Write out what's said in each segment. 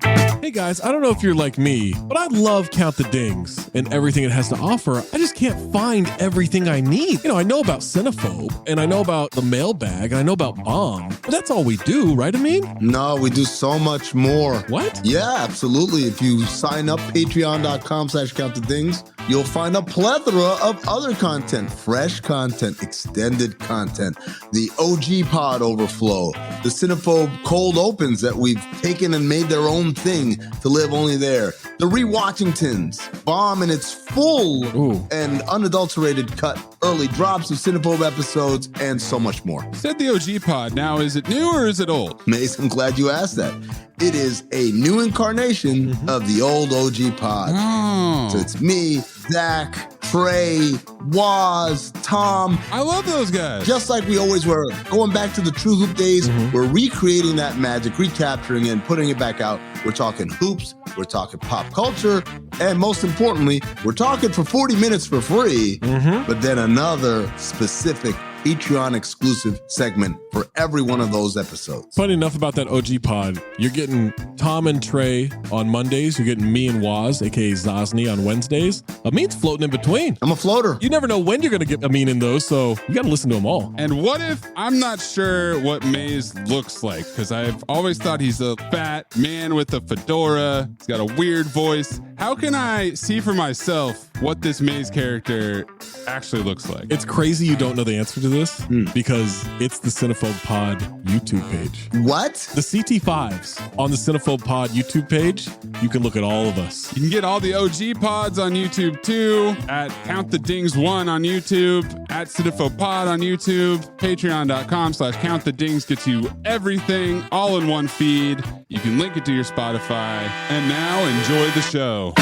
Hey guys, I don't know if you're like me, but I love Count the Dings and everything it has to offer. I just can't find everything I need. I know about Cinephobe, and I know about the mailbag, and I know about Bomb, but that's all we do, right, Amin? No, we do so much more. What? Yeah, absolutely. If you sign up, patreon.com/countthedings, you'll find a plethora of other content, fresh content, extended content, the OG pod overflow, the Cinephobe cold opens that we've taken and made their own thing to live only there, the Rewatchingtons, Bomb in its full and unadulterated cut, early drops of Cinephobe episodes, and so much more. Said the OG pod. Now, is it new or is it old? Mace, I'm glad you asked that. It is a new incarnation of the old OG pod. Oh. So it's me, Zach, Trey, Waz, Tom. I love those guys. Just like we always were. Going back to the True Hoop days, we're recreating that magic, recapturing it, and putting it back out. We're talking hoops, we're talking pop culture, and most importantly, we're talking for 40 minutes for free, but then another specific Patreon exclusive segment for every one of those episodes. Funny enough about that OG pod, you're getting Tom and Trey on Mondays. You're getting me and Waz, aka Zosny, on Wednesdays. Amin's floating in between. I'm a floater. You never know when you're going to get Amin in those, so you got to listen to them all. And what if I'm not sure what Mayes looks like? Because I've always thought he's a fat man with a fedora. He's got a weird voice. How can I see for myself what this Mayes character actually looks like? It's crazy you don't know the answer to this because it's the Cinephobe Pod YouTube page. What? The CT5s on the Cinephobe Pod YouTube page, you can look at all of us. You can get all the OG pods on YouTube too, at Count the Dings 1 on YouTube, at Cinephobe Pod on YouTube, patreon.com/Count the Dings gets you everything all in one feed. You can link it to your Spotify. And now enjoy the show.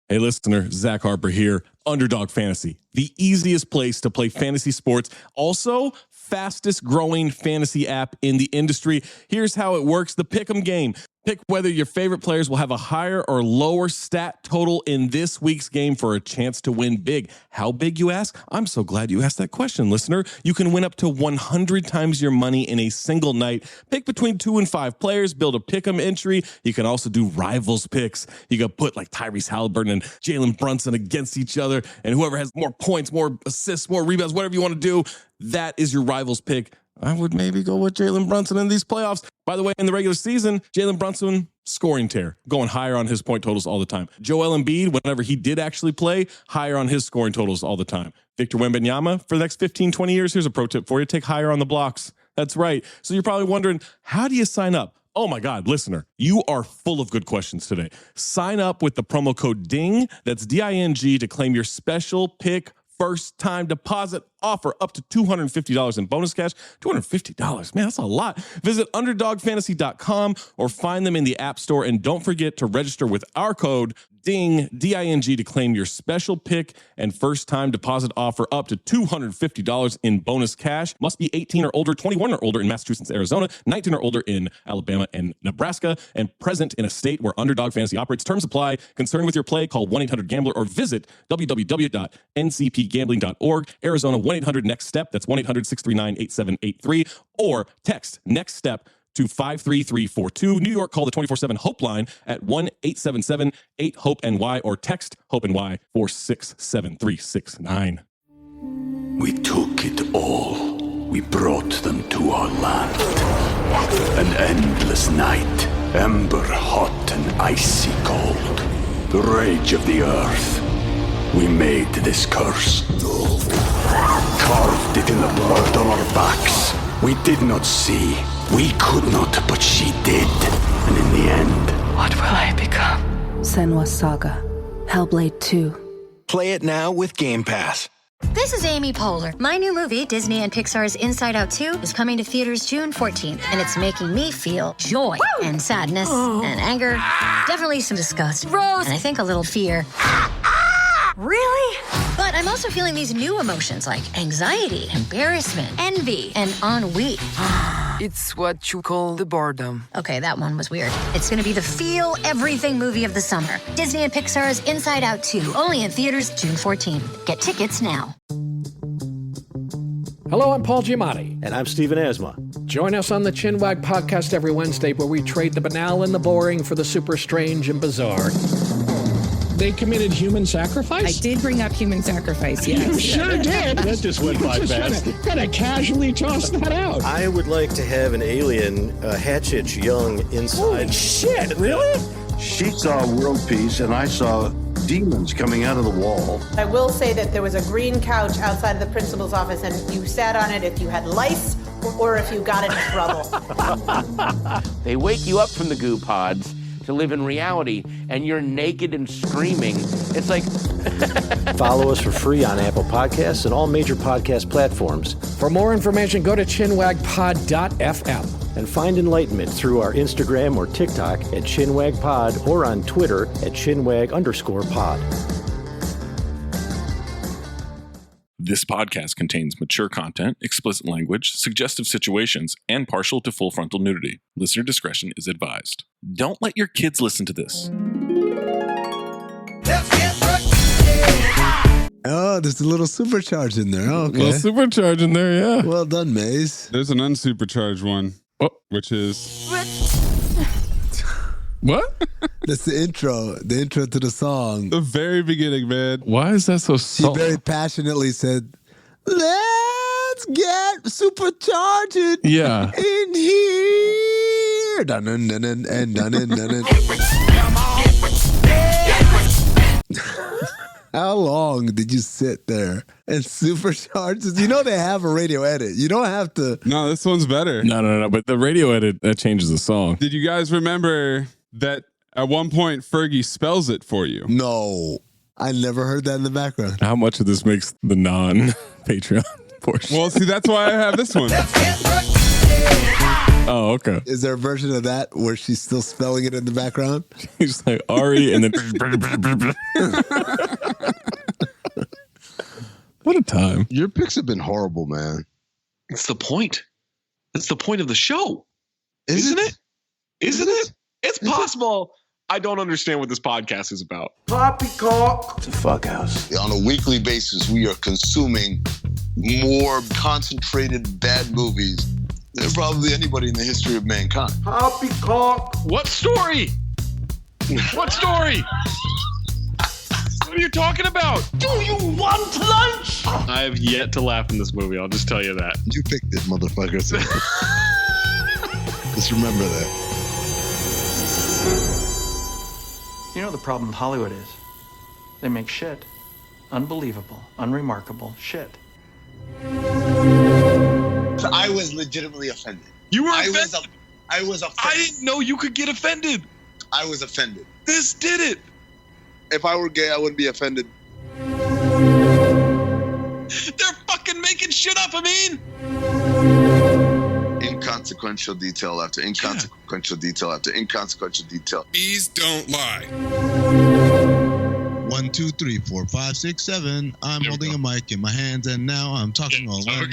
Hey listener, Zach Harper here, Underdog Fantasy, the easiest place to play fantasy sports. Also, fastest growing fantasy app in the industry. Here's how it works. The Pick'em game. Pick whether your favorite players will have a higher or lower stat total in this week's game for a chance to win big. How big, you ask? I'm so glad you asked that question, listener. You can win up to 100 times your money in a single night. Pick between 2 and 5 players, build a pick'em entry. You can also do rivals picks. You can put like Tyrese Halliburton and Jalen Brunson against each other, and whoever has more points, more assists, more rebounds, whatever you want to do, that is your rivals pick. I would maybe go with Jalen Brunson in these playoffs. By the way, in the regular season, Jalen Brunson, scoring tear, going higher on his point totals all the time. Joel Embiid, whenever he did actually play, higher on his scoring totals all the time. Victor Wembanyama, for the next 15, 20 years, here's a pro tip for you. Take higher on the blocks. That's right. So you're probably wondering, how do you sign up? Oh my God, listener, you are full of good questions today. Sign up with the promo code DING, that's D-I-N-G, to claim your special pick first time deposit offer up to $250 in bonus cash. $250, man, that's a lot. Visit underdogfantasy.com or find them in the App Store. And don't forget to register with our code DING, D-I-N-G, to claim your special pick and first time deposit offer up to $250 in bonus cash. Must be 18 or older, 21 or older in Massachusetts, Arizona, 19 or older in Alabama and Nebraska, and present in a state where Underdog Fantasy operates. Terms apply. Concerned with your play, call 1-800-GAMBLER or visit www.ncpgambling.org. Arizona, 1-800-NEXT-STEP. That's 1-800-639-8783. Or text NEXT STEP to 53342. New York, call the 24/7 Hope line at 1-877-8-HOPE-NY or text HOPE-NY 467-369. We took it all. We brought them to our land. An endless night, ember hot and icy cold. The rage of the earth. We made this curse. Carved it in the blood on our backs. We did not see. We could not, but she did. And in the end... What will I become? Senua's Saga. Hellblade 2. Play it now with Game Pass. This is Amy Poehler. My new movie, Disney and Pixar's Inside Out 2, is coming to theaters June 14th, and it's making me feel joy and sadness and anger, definitely some disgust, and I think a little fear. Really? But I'm also feeling these new emotions like anxiety, embarrassment, envy, and ennui. It's what you call the boredom. Okay, that one was weird. It's going to be the feel everything movie of the summer. Disney and Pixar's Inside Out 2, only in theaters June 14th. Get tickets now. Hello, I'm Paul Giamatti. And I'm Stephen Asma. Join us on the Chinwag podcast every Wednesday where we trade the banal and the boring for the super strange and bizarre. They committed human sacrifice? I did bring up human sacrifice, yes. You sure did. That just went by fast. Kind of casually tossed that out. I would like to have an alien hatchet young inside. Holy shit, really? She saw world peace, and I saw demons coming out of the wall. I will say that there was a green couch outside of the principal's office, and you sat on it if you had lice or if you got into trouble. They wake you up from the goo pods to live in reality, and you're naked and screaming. It's like... Follow us for free on Apple Podcasts and all major podcast platforms. For more information, go to chinwagpod.fm. And find enlightenment through our Instagram or TikTok at chinwagpod or on Twitter at chinwag_pod. This podcast contains mature content, explicit language, suggestive situations, and partial to full frontal nudity. Listener discretion is advised. Don't let your kids listen to this. Oh, there's a little supercharge in there. Oh, okay. A little supercharge in there, yeah. Well done, Maze. There's an unsupercharged one, which is... What? That's the intro to the song. The very beginning, man. Why is that so soft? She very passionately said, "Let's get supercharged Yeah. in here." Dun, dun, dun, dun, and dun, dun, dun, dun. How long did you sit there and supercharge this? You know they have a radio edit. You don't have to. No, this one's better. No. But the radio edit, that changes the song. Did you guys remember that at one point Fergie spells it for you? No. I never heard that in the background. How much of this makes the non-Patreon portion? Well, see, that's why I have this one. Oh, okay. Is there a version of that where she's still spelling it in the background? He's like, Ari, and then... What a time. Your picks have been horrible, man. It's the point. It's the point of the show. Isn't it? Isn't it? It's possible. I don't understand what this podcast is about. Poppycock. It's a fuck house. On a weekly basis, we are consuming more concentrated bad movies than probably anybody in the history of mankind. Poppycock. What story? What story? What are you talking about? Do you want lunch? I have yet to laugh in this movie. I'll just tell you that. You picked it, motherfucker. Just remember that. You know the problem with Hollywood is? They make shit. Unbelievable, unremarkable shit. I was legitimately offended. You were offended? I was offended. I didn't know you could get offended. I was offended. This did it. If I were gay, I wouldn't be offended. They're fucking making shit up, Amin. Inconsequential detail after inconsequential detail after inconsequential detail. Bees don't lie. 1, 2, 3, 4, 5, 6, 7. I'm holding a mic in my hands, and now I'm talking all alone.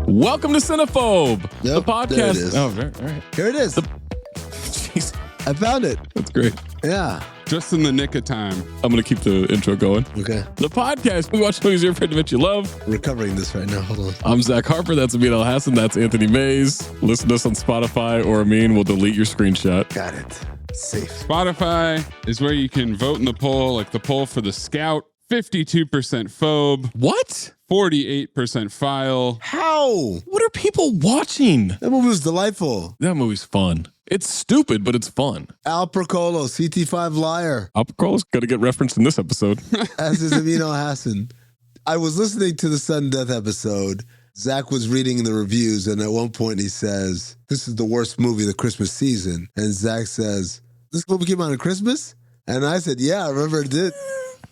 Welcome to Cinephobe, the podcast. There it is. Oh, all right. Here it is. Jeez. I found it. That's great. Yeah. Just in the nick of time. I'm going to keep the intro going. Okay. The podcast. We watch movies you're afraid to admit you love. Recovering this right now. Hold on. I'm Zach Harper. That's Amin Al Hassan. That's Anthony Mayes. Listen to us on Spotify, or Amin will delete your screenshot. Got it. Safe. Spotify is where you can vote in the poll, like the poll for The Scout. 52% phobe. What? 48% file. How? What are people watching? That movie was delightful. That movie's fun. It's stupid, but it's fun. Al Procolo, CT5 liar. Al Procolo's got to get referenced in this episode. As is Amin Al Hassan. I was listening to the sudden death episode. Zach was reading the reviews, and at one point he says, "This is the worst movie of the Christmas season." And Zach says, "This movie came out on Christmas?" And I said, "Yeah, I remember it did."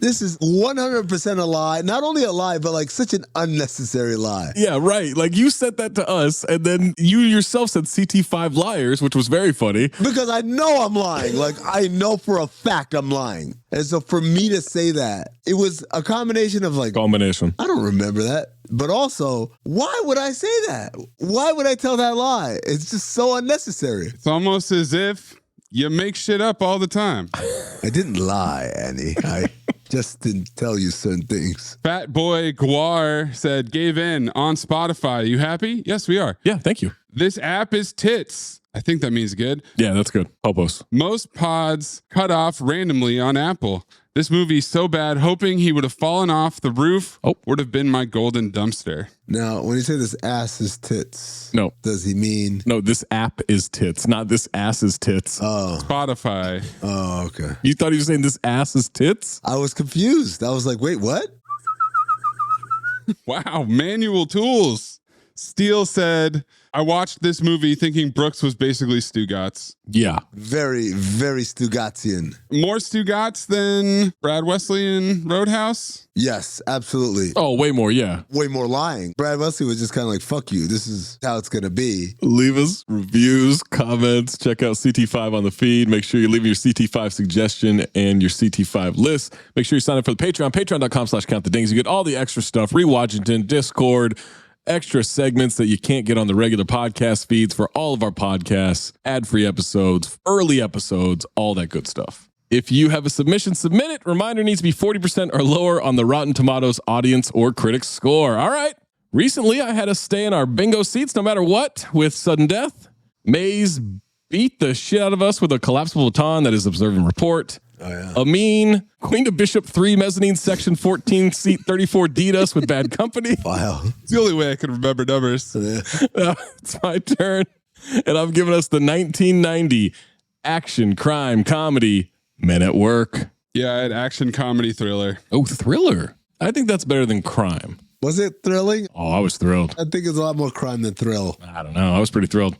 This is 100% a lie. Not only a lie, but like such an unnecessary lie. Yeah, right. Like you said that to us, and then you yourself said CT5 liars, which was very funny. Because I know I'm lying. Like I know for a fact I'm lying. And so for me to say that, it was a combination of like... Combination. I don't remember that. But also, why would I say that? Why would I tell that lie? It's just so unnecessary. It's almost as if you make shit up all the time. I didn't lie, Annie. I just didn't tell you certain things. Fat Boy Guar said, gave in on Spotify. You happy? Yes, we are. Yeah, thank you. This app is tits. I think that means good. Yeah, that's good. Popos. Most pods cut off randomly on Apple. This movie's so bad, hoping he would have fallen off the roof would have been my golden dumpster. Now, when you say this ass is tits, no, does he mean? No, this app is tits, not this ass is tits. Oh. Spotify. Oh, okay. You thought he was saying this ass is tits? I was confused. I was like, wait, what? Wow, manual tools. Steele said, I watched this movie thinking Brooks was basically Stugatz. Yeah. Very, very Stugatzian. More Stugatz than Brad Wesley in Roadhouse? Yes, absolutely. Oh, way more, yeah. Way more lying. Brad Wesley was just kind of like, fuck you. This is how it's going to be. Leave us reviews, comments. Check out CT5 on the feed. Make sure you leave your CT5 suggestion and your CT5 list. Make sure you sign up for the Patreon, patreon.com/countthedings. You get all the extra stuff, Rewatchington, Discord, extra segments that you can't get on the regular podcast feeds for all of our podcasts, ad-free episodes, early episodes, all that good stuff. If you have a submission, submit it. Reminder needs to be 40% or lower on the Rotten Tomatoes audience or critics score. All right. Recently, I had us stay in our bingo seats no matter what with sudden death. Mays beat the shit out of us with a collapsible baton that is observe and report. Oh, yeah. Amin, Queen to Bishop 3, mezzanine section 14, seat 34, D'd us with bad company. Wow. It's the only way I can remember numbers. It's my turn. And I'm giving us the 1990 action, crime, comedy, Men at Work. Yeah, I had action, comedy, thriller. Oh, thriller. I think that's better than crime. Was it thrilling? Oh, I was thrilled. I think it's a lot more crime than thrill. I don't know. I was pretty thrilled.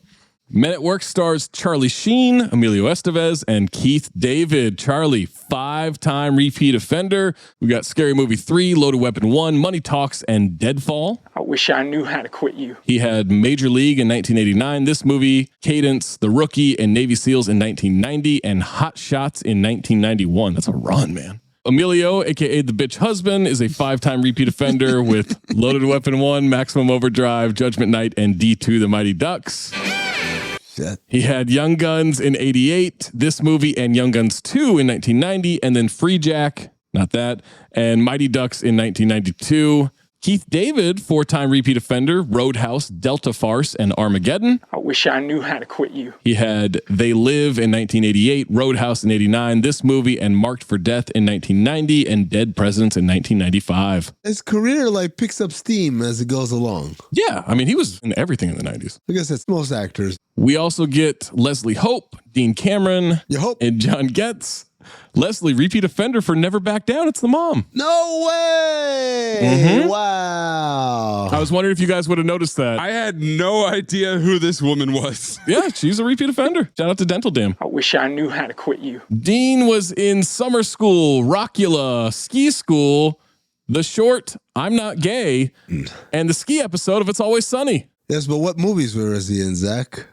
Men at Work stars Charlie Sheen, Emilio Estevez, and Keith David. Charlie, 5-time repeat offender. We got Scary Movie 3, Loaded Weapon 1, Money Talks, and Deadfall. I wish I knew how to quit you. He had Major League in 1989, this movie, Cadence, The Rookie, and Navy SEALs in 1990, and Hot Shots in 1991. That's a run, man. Emilio, a.k.a. the bitch husband, is a 5-time repeat offender with Loaded Weapon 1, Maximum Overdrive, Judgment Night, and D2, The Mighty Ducks. He had Young Guns in 88, this movie, and Young Guns 2 in 1990, and then Free Jack, not that, and Mighty Ducks in 1992. Keith David, 4-time repeat offender, Roadhouse, Delta Farce, and Armageddon. I wish I knew how to quit you. He had They Live in 1988, Roadhouse in 89, this movie, and Marked for Death in 1990, and Dead Presidents in 1995. His career like picks up steam as it goes along. Yeah, I mean, he was in everything in the 90s. I guess that's most actors. We also get Leslie Hope, Dean Cameron, and John Getz. Leslie, repeat offender for Never Back Down. It's the mom. No way! Wow. I was wondering if you guys would have noticed that. I had no idea who this woman was. Yeah, she's a repeat offender. Shout out to Dental Dam. I wish I knew how to quit you. Dean was in Summer School, Rockula, Ski School, the short I'm Not Gay, and the ski episode of It's Always Sunny. Yes, but what movies was he in, Zach?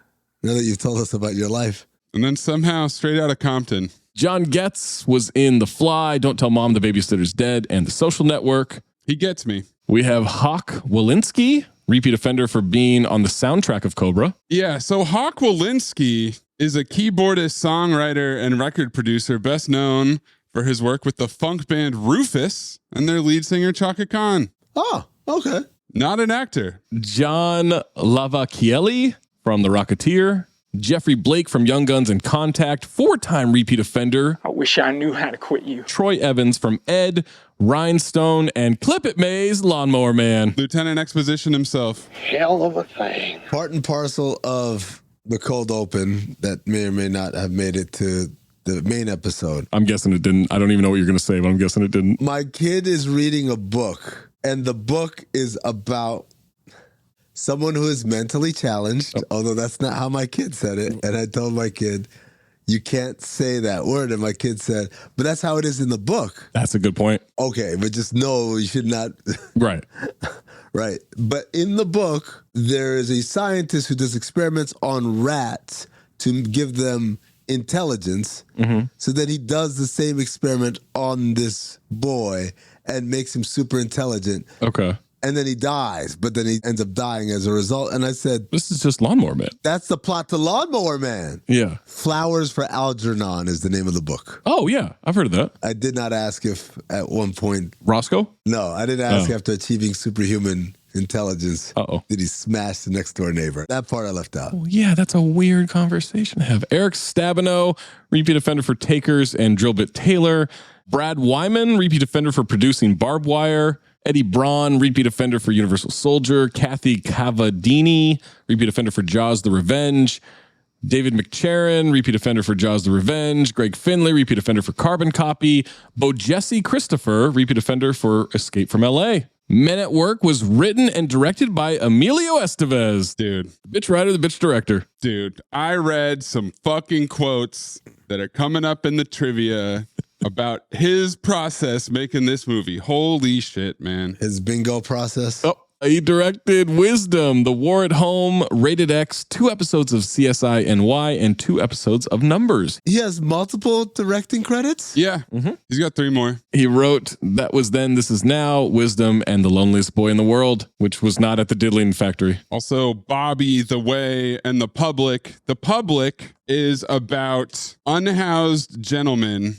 Now that you've told us about your life. And then somehow Straight Outta Compton. John Getz was in The Fly, Don't Tell Mom the Babysitter's Dead, and The Social Network. He gets me. We have Hawk Walensky, repeat offender for being on the soundtrack of Cobra. Yeah, so Hawk Walensky is a keyboardist, songwriter, and record producer, best known for his work with the funk band Rufus and their lead singer Chaka Khan. Oh, okay. Not an actor. John Lavacchielli from The Rocketeer. Jeffrey Blake from Young Guns and Contact, 4-time repeat offender. I wish I knew how to quit you. Troy Evans from Ed, Rhinestone, and Clip It Mays, Lawnmower Man. Lieutenant Exposition himself. Hell of a thing. Part and parcel of the cold open that may or may not have made it to the main episode. I'm guessing it didn't. I don't even know what you're going to say, but I'm guessing it didn't. My kid is reading a book, and the book is about someone who is mentally challenged, although that's not how my kid said it. And I told my kid, You can't say that word. And my kid said, but that's how it is in the book. That's a good point. Okay, but just know you should not. Right. Right. But in the book, there is a scientist who does experiments on rats to give them intelligence. So then he does the same experiment on this boy and makes him super intelligent. Okay. And then he dies, but then he ends up dying as a result. And I said, this is just Lawnmower Man. That's the plot to Lawnmower Man. Yeah. Flowers for Algernon is the name of the book. Oh, yeah. I've heard of that. I did not ask if at one point... Roscoe? No, I didn't ask after achieving superhuman intelligence. Did he smash the next door neighbor? That part I left out. Oh, yeah, that's a weird conversation to have. Eric Stabenow, repeat offender for Takers and Drillbit Taylor. Brad Wyman, repeat offender for producing Barbed Wire. Eddie Braun, repeat offender for Universal Soldier. Kathy Cavadini, repeat offender for Jaws the Revenge. David McCharron, repeat offender for Jaws the Revenge. Greg Finley, repeat offender for Carbon Copy. Bo Jesse Christopher, repeat offender for Escape from LA. Men at Work was written and directed by Emilio Estevez. Dude. Bitch writer, the bitch director. Dude, I read some fucking quotes that are coming up in the trivia about his process making this movie. Holy shit, man. His bingo process. Oh, he directed Wisdom, The War at Home, Rated X, 2 episodes of CSI NY, and 2 episodes of Numbers. He has multiple directing credits? Yeah. He's got 3 more. He wrote That Was Then, This Is Now, Wisdom, and The Loneliest Boy in the World, which was not at the Diddling Factory. Also, Bobby, The Way, and The Public. The Public is about unhoused gentlemen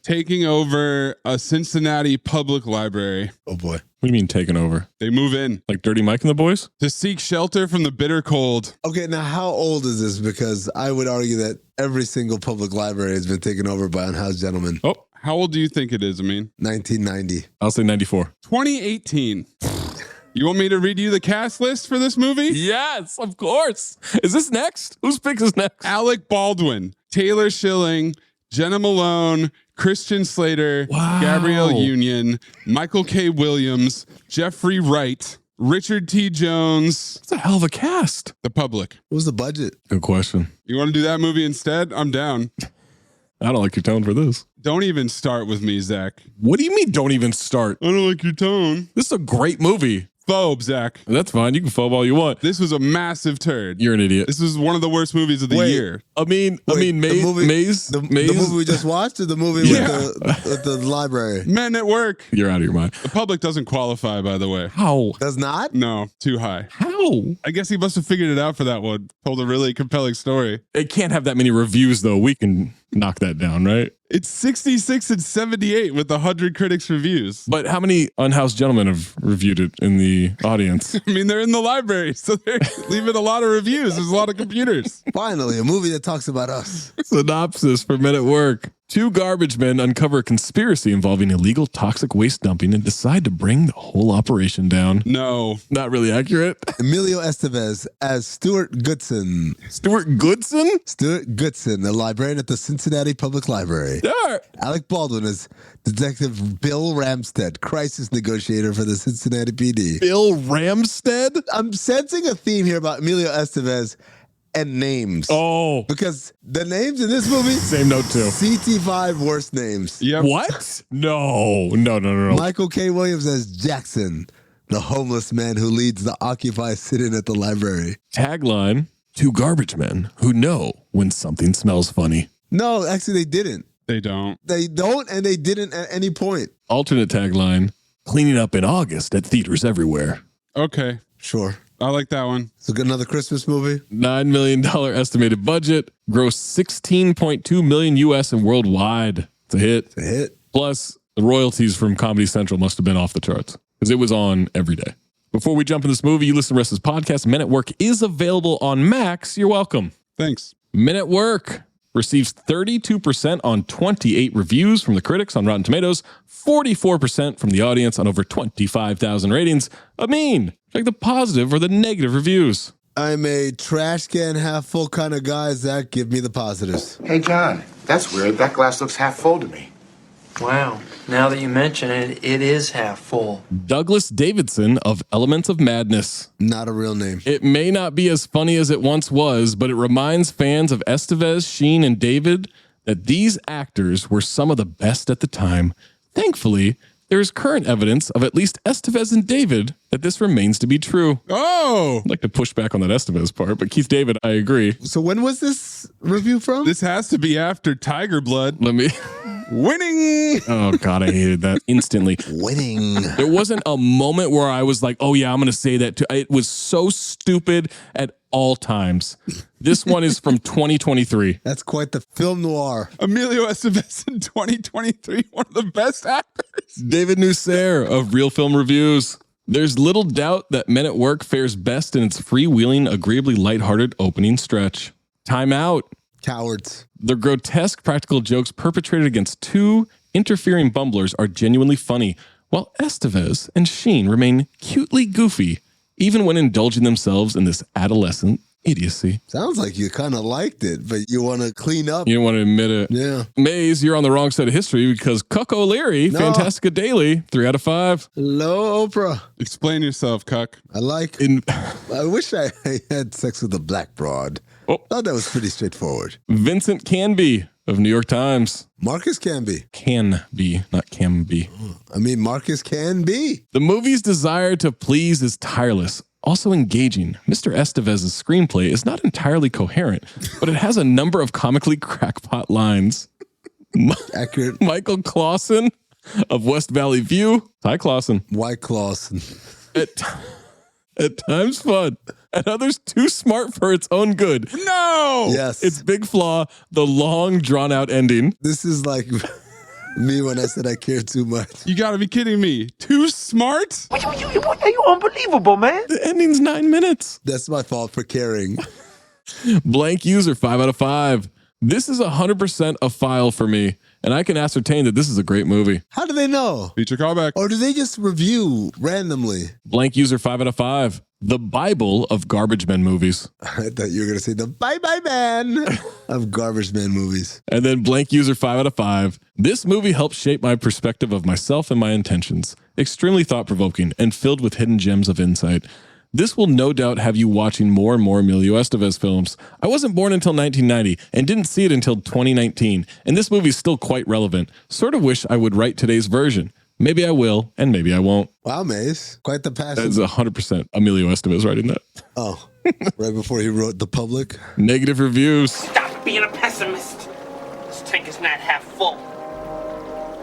taking over a Cincinnati public library. Oh boy. What do you mean taking over? They move in. Like Dirty Mike and the Boys? To seek shelter from the bitter cold. Okay, now how old is this? Because I would argue that every single public library has been taken over by unhoused gentlemen. Oh, how old do you think it is, Amin? 1990. I'll say 94. 2018. You want me to read you the cast list for this movie? Yes, of course. Is this next? Whose pick is next? Alec Baldwin, Taylor Schilling, Jenna Malone, Christian Slater, Gabrielle Union, Michael K. Williams, Jeffrey Wright, Richard T. Jones. That's a hell of a cast. The Public. What was the budget? Good question. You want to do that movie instead? I'm down. I don't like your tone for this. Don't even start with me, Zach. What do you mean don't even start? I don't like your tone. This is a great movie. Phobe, Zach. That's fine. You can phobe all you want. This was a massive turd. You're an idiot. This was one of the worst movies of the year. Mayes? The movie we just watched or the movie with the library? Men at Work. You're out of your mind. The Public doesn't qualify, by the way. How? Does not? No, too high. How? I guess he must have figured it out for that one. Told a really compelling story. It can't have that many reviews, though. We can knock that down, right? It's 66 and 78 with 100 critics reviews. But how many unhoused gentlemen have reviewed it in the audience? I mean, they're in the library, so they're leaving a lot of reviews. There's a lot of computers. Finally, a movie that talks about us. Synopsis for Men at Work. 2 garbage men uncover a conspiracy involving illegal toxic waste dumping and decide to bring the whole operation down. No. Not really accurate. Emilio Estevez as Stuart Goodson. Stuart Goodson? Stuart Goodson, a librarian at the Cincinnati Public Library. Sure. Alec Baldwin is Detective Bill Ramstead, crisis negotiator for the Cincinnati PD. Bill Ramstead? I'm sensing a theme here about Emilio Estevez and names. Oh. Because the names in this movie... Same note, too. CT5 worst names. Yep. What? No. Michael K. Williams as Jackson, the homeless man who leads the Occupy sit-in at the library. Tagline, 2 garbage men who know when something smells funny. No, actually, they didn't. They don't. They don't, and they didn't at any point. Alternate tagline, cleaning up in August at theaters everywhere. Okay. Sure. I like that one. So another Christmas movie. $9 million estimated budget, gross 16.2 million US and worldwide. It's a hit. It's a hit. Plus, the royalties from Comedy Central must have been off the charts because it was on every day. Before we jump in this movie, you listen to the rest of this podcast. Men at Work is available on Max. You're welcome. Thanks. Men at Work receives 32% on 28 reviews from the critics on Rotten Tomatoes, 44% from the audience on over 25,000 ratings. Amin, check the positive or the negative reviews. I'm a trash can half full kind of guy. Zach, give me the positives. Hey, John, that's weird. That glass looks half full to me. Wow. Now that you mention it, it is half full. Douglas Davidson of Elements of Madness. Not a real name. It may not be as funny as it once was, but it reminds fans of Estevez, Sheen, and David that these actors were some of the best at the time. Thankfully, there is current evidence of at least Estevez and David that this remains to be true. Oh! I'd like to push back on that Estevez part, but Keith David, I agree. So when was this review from? This has to be after Tiger Blood. Let me... Winning! Oh, God, I hated that instantly. Winning. There wasn't a moment where I was like, oh, yeah, I'm going to say that too. It was so stupid at all times. This one is from 2023. That's quite the film noir. Emilio Estevez in 2023, one of the best actors. David Nusser of Real Film Reviews. There's little doubt that Men at Work fares best in its freewheeling, agreeably lighthearted opening stretch. Time out. Cowards. The grotesque practical jokes perpetrated against two interfering bumblers are genuinely funny, while Estevez and Sheen remain cutely goofy, even when indulging themselves in this adolescent idiocy. Sounds like you kind of liked it, but you want to clean up. You don't want to admit it. Yeah. Maze, you're on the wrong side of history because Cuck O'Leary, No. Fantastica Daily, 3 out of 5. Hello, Oprah. Explain yourself, Cuck. I wish I had sex with a black broad. Oh. Thought that was pretty straightforward. Vincent Canby of New York Times. Marcus Canby. Can be, not can be. I mean, Marcus can be. The movie's desire to please is tireless, also engaging. Mr. Estevez's screenplay is not entirely coherent, but it has a number of comically crackpot lines. Accurate. Michael Clausen of West Valley View. Hi, Clausen. Why Clausen? At times fun, at others too smart for its own good. No! Yes. Its big flaw, the long, drawn-out ending. This is like me when I said I care too much. You gotta be kidding me. Too smart? Are you unbelievable, man? The ending's 9 minutes. That's my fault for caring. Blank user, 5 out of 5. This is 100% a file for me, and I can ascertain that this is a great movie. How do they know? Feature callback. Or do they just review randomly? Blank user, 5 out of 5. The Bible of Garbage Men movies. I thought you were going to say the bye-bye man of Garbage Man movies. And then blank user, 5 out of 5. This movie helped shape my perspective of myself and my intentions. Extremely thought-provoking and filled with hidden gems of insight. This will no doubt have you watching more and more Emilio Estevez films. I wasn't born until 1990 and didn't see it until 2019, and this movie is still quite relevant. Sort of wish I would write today's version. Maybe I will, and maybe I won't. Wow, Mace. Quite the passion. That's 100% Emilio Estevez writing that. Oh, right before he wrote The Public. Negative reviews. Stop being a pessimist. This tank is not half full.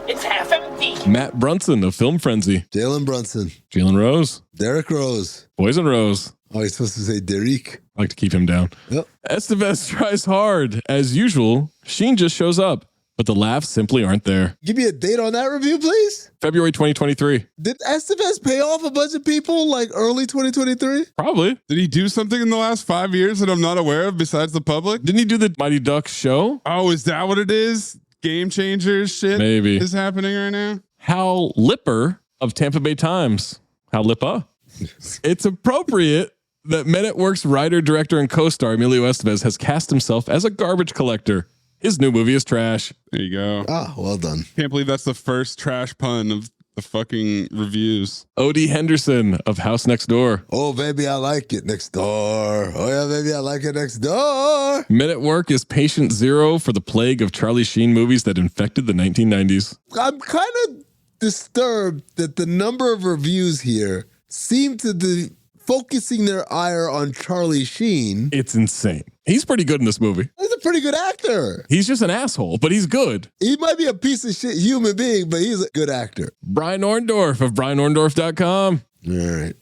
It's half empty. Matt Brunson of Film Frenzy. Jalen Brunson. Jalen Rose. Derek Rose. Poison Rose. Oh, he's supposed to say Derek. I like to keep him down. Yep. Estevez tries hard. As usual, Sheen just shows up, but the laughs simply aren't there. Give me a date on that review, please. February 2023. Did Estevez pay off a bunch of people like early 2023? Probably. Did he do something in the last 5 years that I'm not aware of besides The Public? Didn't he do the Mighty Ducks show? Oh, is that what it is? Game changers shit Maybe is happening right now. Hal Lipper of Tampa Bay Times. Hal Lippa. It's appropriate that Men at Work's writer, director, and co-star Emilio Estevez has cast himself as a garbage collector. His new movie is trash. There you go. Ah, well done. Can't believe that's the first trash pun of the fucking reviews. Odie Henderson of House Next Door. Oh, baby, I like it next door. Oh, yeah, baby, I like it next door. Men at Work is patient zero for the plague of Charlie Sheen movies that infected the 1990s. I'm kind of disturbed that the number of reviews here seem to be focusing their ire on Charlie Sheen. It's insane. He's pretty good in this movie. He's a pretty good actor. He's just an asshole, but he's good. He might be a piece of shit human being, but he's a good actor. Brian Orndorff of BrianOrndorff.com. All right.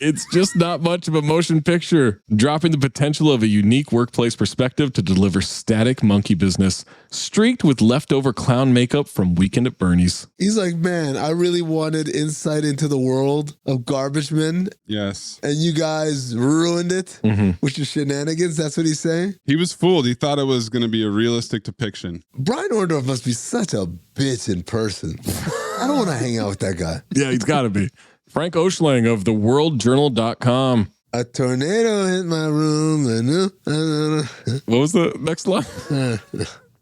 It's just not much of a motion picture, dropping the potential of a unique workplace perspective to deliver static monkey business, streaked with leftover clown makeup from Weekend at Bernie's. He's like, man, I really wanted insight into the world of Garbage Men. Yes. And you guys ruined it with your shenanigans. That's what he's saying. He was fooled. He thought it was going to be a realistic depiction. Brian Orndorff must be such a bitch in person. I don't want to hang out with that guy. Yeah, he's got to be. Frank Oshlang of theworldjournal.com. A tornado hit my room. What was the next line?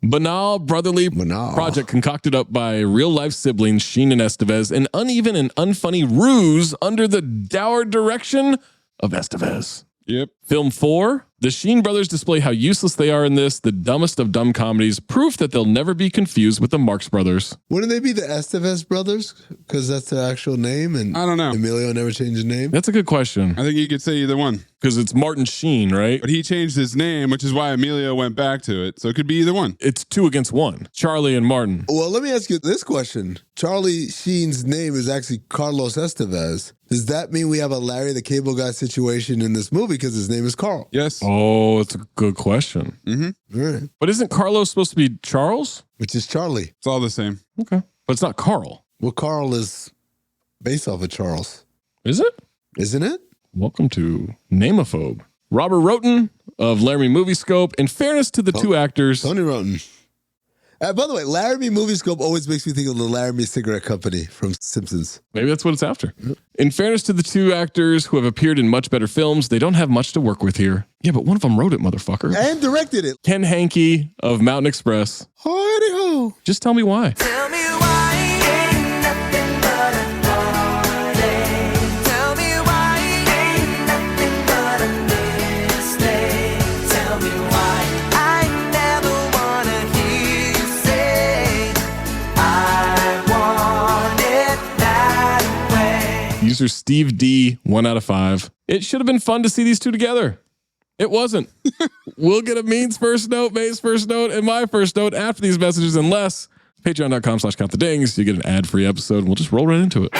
banal brotherly project concocted up by real-life siblings Sheen and Estevez, an uneven and unfunny ruse under the dour direction of Estevez. Yep. Film 4, the Sheen brothers display how useless they are in this, the dumbest of dumb comedies, proof that they'll never be confused with the Marx brothers. Wouldn't they be the Estevez brothers? Because that's their actual name, and I don't know. Emilio never changed his name. That's a good question. I think you could say either one. Because it's Martin Sheen, right? But he changed his name, which is why Emilio went back to it. So it could be either one. It's 2 against 1. Charlie and Martin. Well, let me ask you this question. Charlie Sheen's name is actually Carlos Estevez. Does that mean we have a Larry the Cable Guy situation in this movie because his name is Carl? Yes. Oh, it's a good question. Mm-hmm. All right. But isn't Carlos supposed to be Charles? Which is Charlie. It's all the same. Okay. But it's not Carl. Well, Carl is based off of Charles. Is it? Isn't it? Welcome to Cinephobe. Robert Roten of Laramie Movie Scope. In fairness to the two actors. Tony Roten. By the way, Laramie Movie Scope always makes me think of the Laramie Cigarette Company from Simpsons. Maybe that's what it's after. In fairness to the two actors who have appeared in much better films, they don't have much to work with here. Yeah, but one of them wrote it, motherfucker. And directed it. Ken Hankey of Mountain Express. Howdy-ho. Just tell me why. Tell me why ain't nothing but a party. Tell me why ain't nothing but a mistake. Tell me why I never wanna hear you say I want it that way. User Steve D, 1 out of 5. It should have been fun to see these two together. It wasn't. We'll get a Means first note, May's first note, and my first note after these messages, unless patreon.com/countthedings. You get an ad-free episode, and we'll just roll right into it.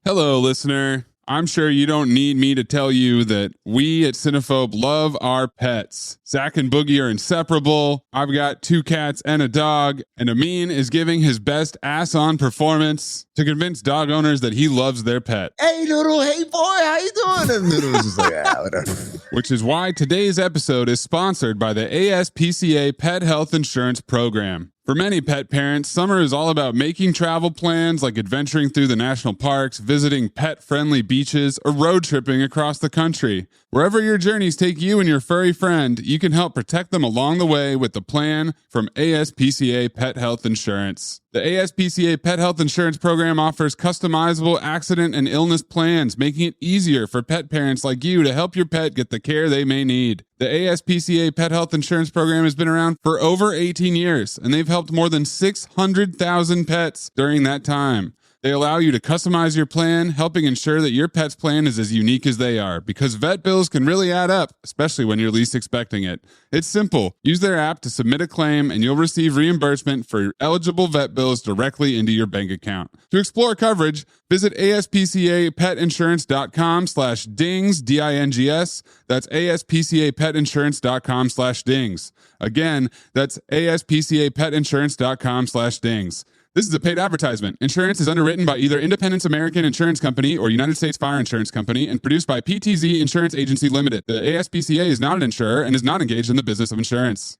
Hello, listener. I'm sure you don't need me to tell you that we at Cinephobe love our pets. Zach and Boogie are inseparable. I've got 2 cats and a dog, and Amin is giving his best ass-on performance to convince dog owners that he loves their pet. Hey, Noodle. Hey, boy. How you doing? And Noodle's just like, whatever. Which is why today's episode is sponsored by the ASPCA Pet Health Insurance Program. For many pet parents, summer is all about making travel plans like adventuring through the national parks, visiting pet-friendly beaches, or road tripping across the country. Wherever your journeys take you and your furry friend, you can help protect them along the way with the plan from ASPCA Pet Health Insurance. The ASPCA Pet Health Insurance Program offers customizable accident and illness plans, making it easier for pet parents like you to help your pet get the care they may need. The ASPCA Pet Health Insurance Program has been around for over 18 years, and they've helped more than 600,000 pets during that time. They allow you to customize your plan, helping ensure that your pet's plan is as unique as they are, because vet bills can really add up, especially when you're least expecting it. It's simple. Use their app to submit a claim, and you'll receive reimbursement for eligible vet bills directly into your bank account. To explore coverage, visit aspcapetinsurance.com/dings, D-I-N-G-S. That's aspcapetinsurance.com/dings. Again, that's aspcapetinsurance.com/dings. This is a paid advertisement. Insurance is underwritten by either Independence American Insurance Company or United States Fire Insurance Company and produced by PTZ Insurance Agency Limited. The ASPCA is not an insurer and is not engaged in the business of insurance.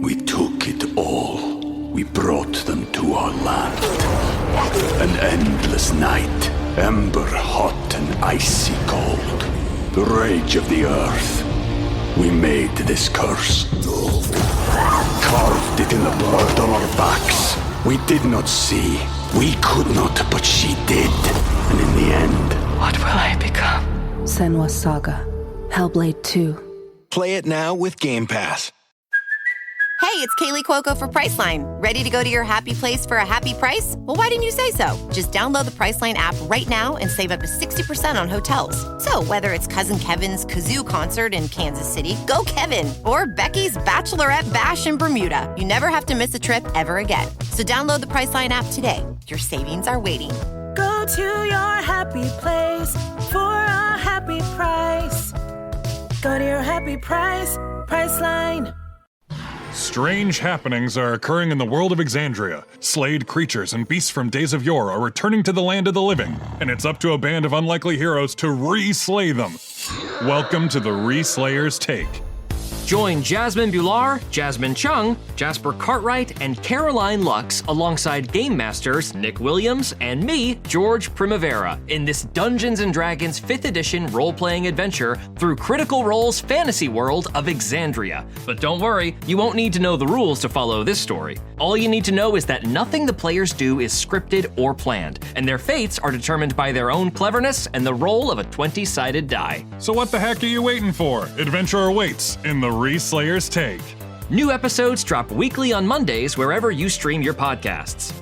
We took it all. We brought them to our land. An endless night, ember hot and icy cold. The rage of the earth. We made this curse. Carved it in the blood on our backs. We did not see. We could not, but she did. And in the end, What will I become? Senua's Saga. Hellblade 2. Play it now with Game Pass. Hey, it's Kaylee Cuoco for Priceline. Ready to go to your happy place for a happy price? Well, why didn't you say so? Just download the Priceline app right now and save up to 60% on hotels. So whether it's Cousin Kevin's Kazoo Concert in Kansas City, go Kevin, or Becky's Bachelorette Bash in Bermuda, you never have to miss a trip ever again. So download the Priceline app today. Your savings are waiting. Go to your happy place for a happy price. Go to your happy price, Priceline. Strange happenings are occurring in the world of Exandria. Slayed creatures and beasts from days of yore are returning to the land of the living, and it's up to a band of unlikely heroes to re-slay them. Welcome to the Re-Slayer's Take. Join Jasmine Bular, Jasmine Chung, Jasper Cartwright, and Caroline Lux alongside Game Masters Nick Williams and me, George Primavera, in this Dungeons & Dragons 5th edition role-playing adventure through Critical Role's fantasy world of Exandria. But don't worry, you won't need to know the rules to follow this story. All you need to know is that nothing the players do is scripted or planned, and their fates are determined by their own cleverness and the roll of a 20-sided die. So what the heck are you waiting for? Adventure awaits in the Reslayer's Take. New episodes drop weekly on Mondays wherever you stream your podcasts.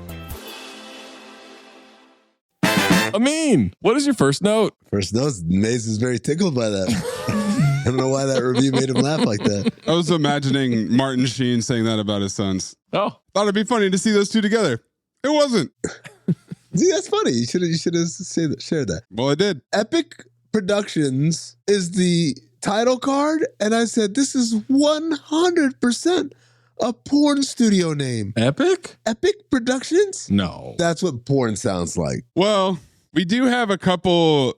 Amin, what is your first note? First note, Maze is very tickled by that. I don't know why that review made him laugh like that. I was imagining Martin Sheen saying that about his sons. Oh. Thought it'd be funny to see those two together. It wasn't. See, that's funny. You should have shared that. Well, I did. Epic Productions is the title card, and I said, this is 100% a porn studio name. Epic? Epic Productions? No. That's what porn sounds like. Well, we do have a couple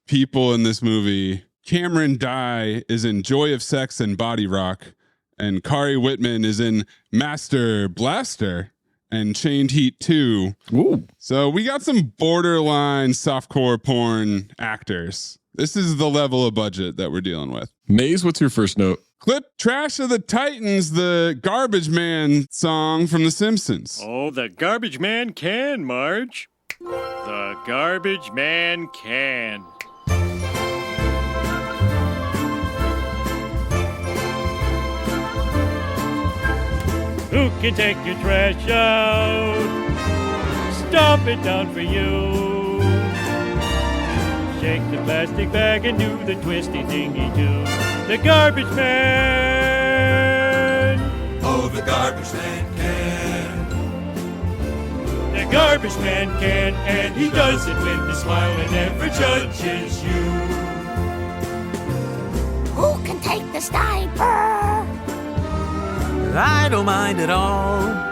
people in this movie. Cameron Dye is in Joy of Sex and Body Rock, and Kari Whitman is in Master Blaster and Chained Heat 2. Ooh. So we got some borderline softcore porn actors. This is the level of budget that we're dealing with. Maze, what's your first note? Clip Trash of the Titans, the Garbage Man song from The Simpsons. Oh, the Garbage Man can, Marge. The Garbage Man can. Who can take your trash out? Stomp it down for you. Shake the plastic bag and do the twisty thingy too. The Garbage Man. Oh, the Garbage Man can. The Garbage Man can, and he does it with a smile and never judges you. Who can take the sniper? I don't mind at all.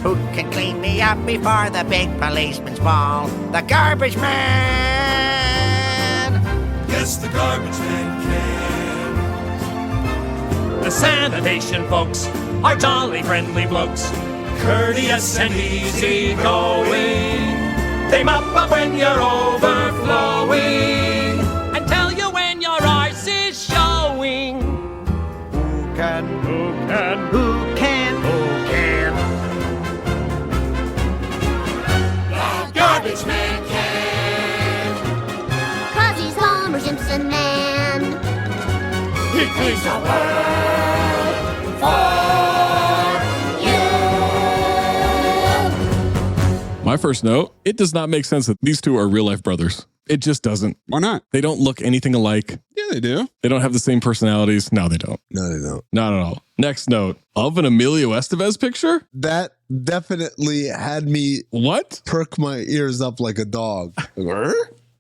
Who can clean me up before the big policeman's ball? The Garbage Man! Yes, the Garbage Man can. The sanitation folks are jolly friendly blokes, courteous and easy going. They mop up when you're overflowing and tell you when your arse is showing. Who can? The Garbage Man can. 'Cause he's Homer Simpson and He cleans the world for you. My first note, it does not make sense that these two are real life brothers. It just doesn't. Why not? They don't look anything alike. Yeah, they do. They don't have the same personalities. No, they don't. No, they don't. Not at all. Next note, of an Emilio Estevez picture? That definitely had me perk my ears up like a dog.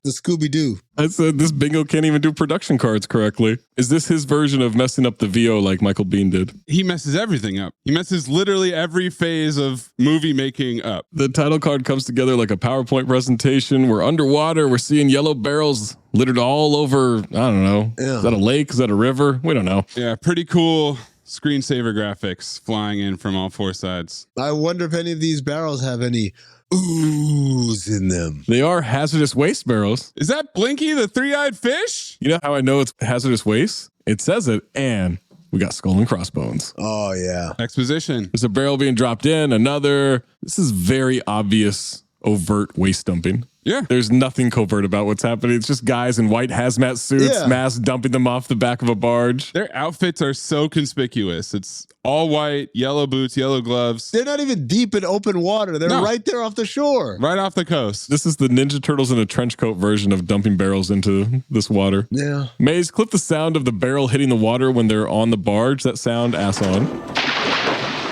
The Scooby-Doo. I said this bingo can't even do production cards correctly. Is this his version of messing up the VO like Michael Biehn did? He messes everything up. He messes literally every phase of movie making up. The title card comes together like a PowerPoint presentation. We're underwater. We're seeing yellow barrels littered all over. I don't know. Yeah. Is that a lake? Is that a river? We don't know. Yeah, pretty cool screensaver graphics flying in from all four sides. I wonder if any of these barrels have any ooze in them. They are hazardous waste barrels. Is that Blinky the three-eyed fish? You know how I know it's hazardous waste? It says it, and we got skull and crossbones. Oh, yeah. Exposition. There's a barrel being dropped in, another. This is very obvious, overt waste dumping. Yeah. There's nothing covert about what's happening. It's just guys in white hazmat suits, masks, dumping them off the back of a barge. Their outfits are so conspicuous. It's all white, yellow boots, yellow gloves. They're not even deep in open water. They're right there off the shore. Right off the coast. This is the Ninja Turtles in a trench coat version of dumping barrels into this water. Yeah. Maze, clip the sound of the barrel hitting the water when they're on the barge. That sound, ass on.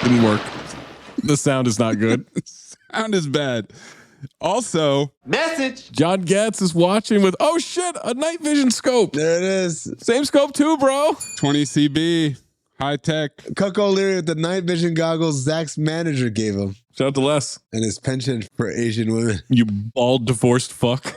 Didn't work. The sound is not good. Sound is bad. Also, message. John Getz is watching with, oh shit, a night vision scope. There it is. Same scope too, bro. 20 CB, high tech. Cuck O'Leary with the night vision goggles Zach's manager gave him. Shout out to Les. And his penchant for Asian women. You bald divorced fuck.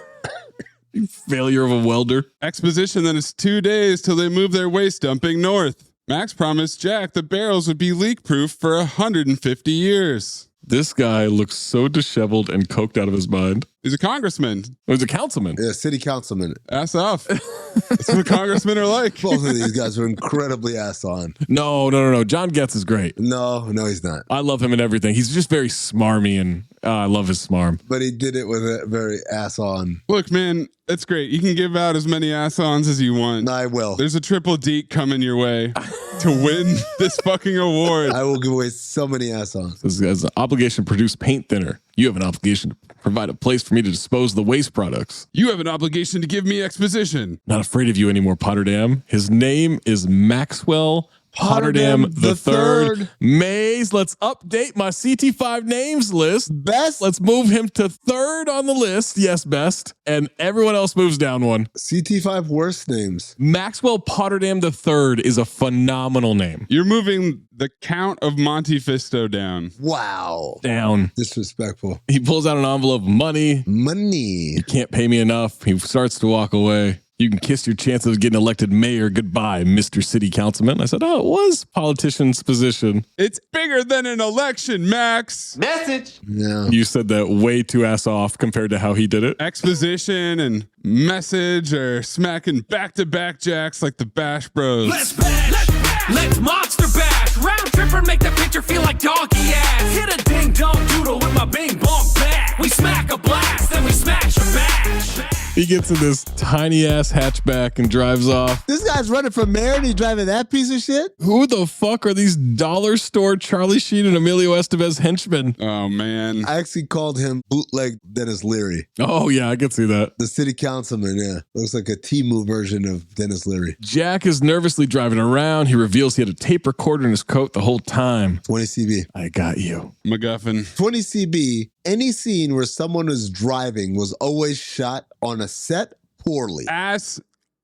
You failure of a welder. Exposition that it's 2 days till they move their waste dumping north. Max promised Jack the barrels would be leak-proof for 150 years. This guy looks so disheveled and coked out of his mind. He's a congressman. Oh, he's a councilman. Yeah, city councilman. Ass off. That's what congressmen are like. Both of these guys are incredibly ass on. No. John Getz is great. No, he's not. I love him in everything. He's just very smarmy, and I love his smarm. But he did it with a very ass on. Look, man, it's great. You can give out as many ass-ons as you want. I will. There's a triple deke coming your way to win this fucking award. I will give away so many ass-ons. This has an obligation to produce paint thinner. You have an obligation to provide a place for me to dispose of the waste products. You have an obligation to give me exposition. Not afraid of you anymore, Potterdam. His name is Maxwell Potterdam the Third. Mays, let's update my CT5 names list. Best. Let's move him to third on the list. Yes, best. And everyone else moves down one. CT5 worst names. Maxwell Potterdam the Third is a phenomenal name. You're moving the Count of Monte Fisto down. Wow. Down. Disrespectful. He pulls out an envelope of money. You can't pay me enough. He starts to walk away. You can kiss your chances of getting elected mayor goodbye, Mr. City Councilman. I said, it was politician's position. It's bigger than an election, Max. Message. Yeah. You said that way too ass off compared to how he did it. Exposition and message are smacking back-to-back jacks like the Bash Bros. Let's bash. Let's monster bash. Round trip and make the picture feel like donkey ass. Hit a ding dong doodle with my bing bong bat. We smack a blast, then we smash a bash. He gets in this tiny ass hatchback and drives off. This guy's running for mayor and he's driving that piece of shit? Who the fuck are these dollar store Charlie Sheen and Emilio Estevez henchmen? Oh, man. I actually called him bootleg Dennis Leary. Oh, yeah, I can see that. The city councilman, yeah. Looks like a Temu version of Dennis Leary. Jack is nervously driving around. He reveals he had a tape recorder in his coat the whole time. 20 CB. I got you. MacGuffin. 20 CB. Any scene where someone is driving was always shot on a set poorly. Ass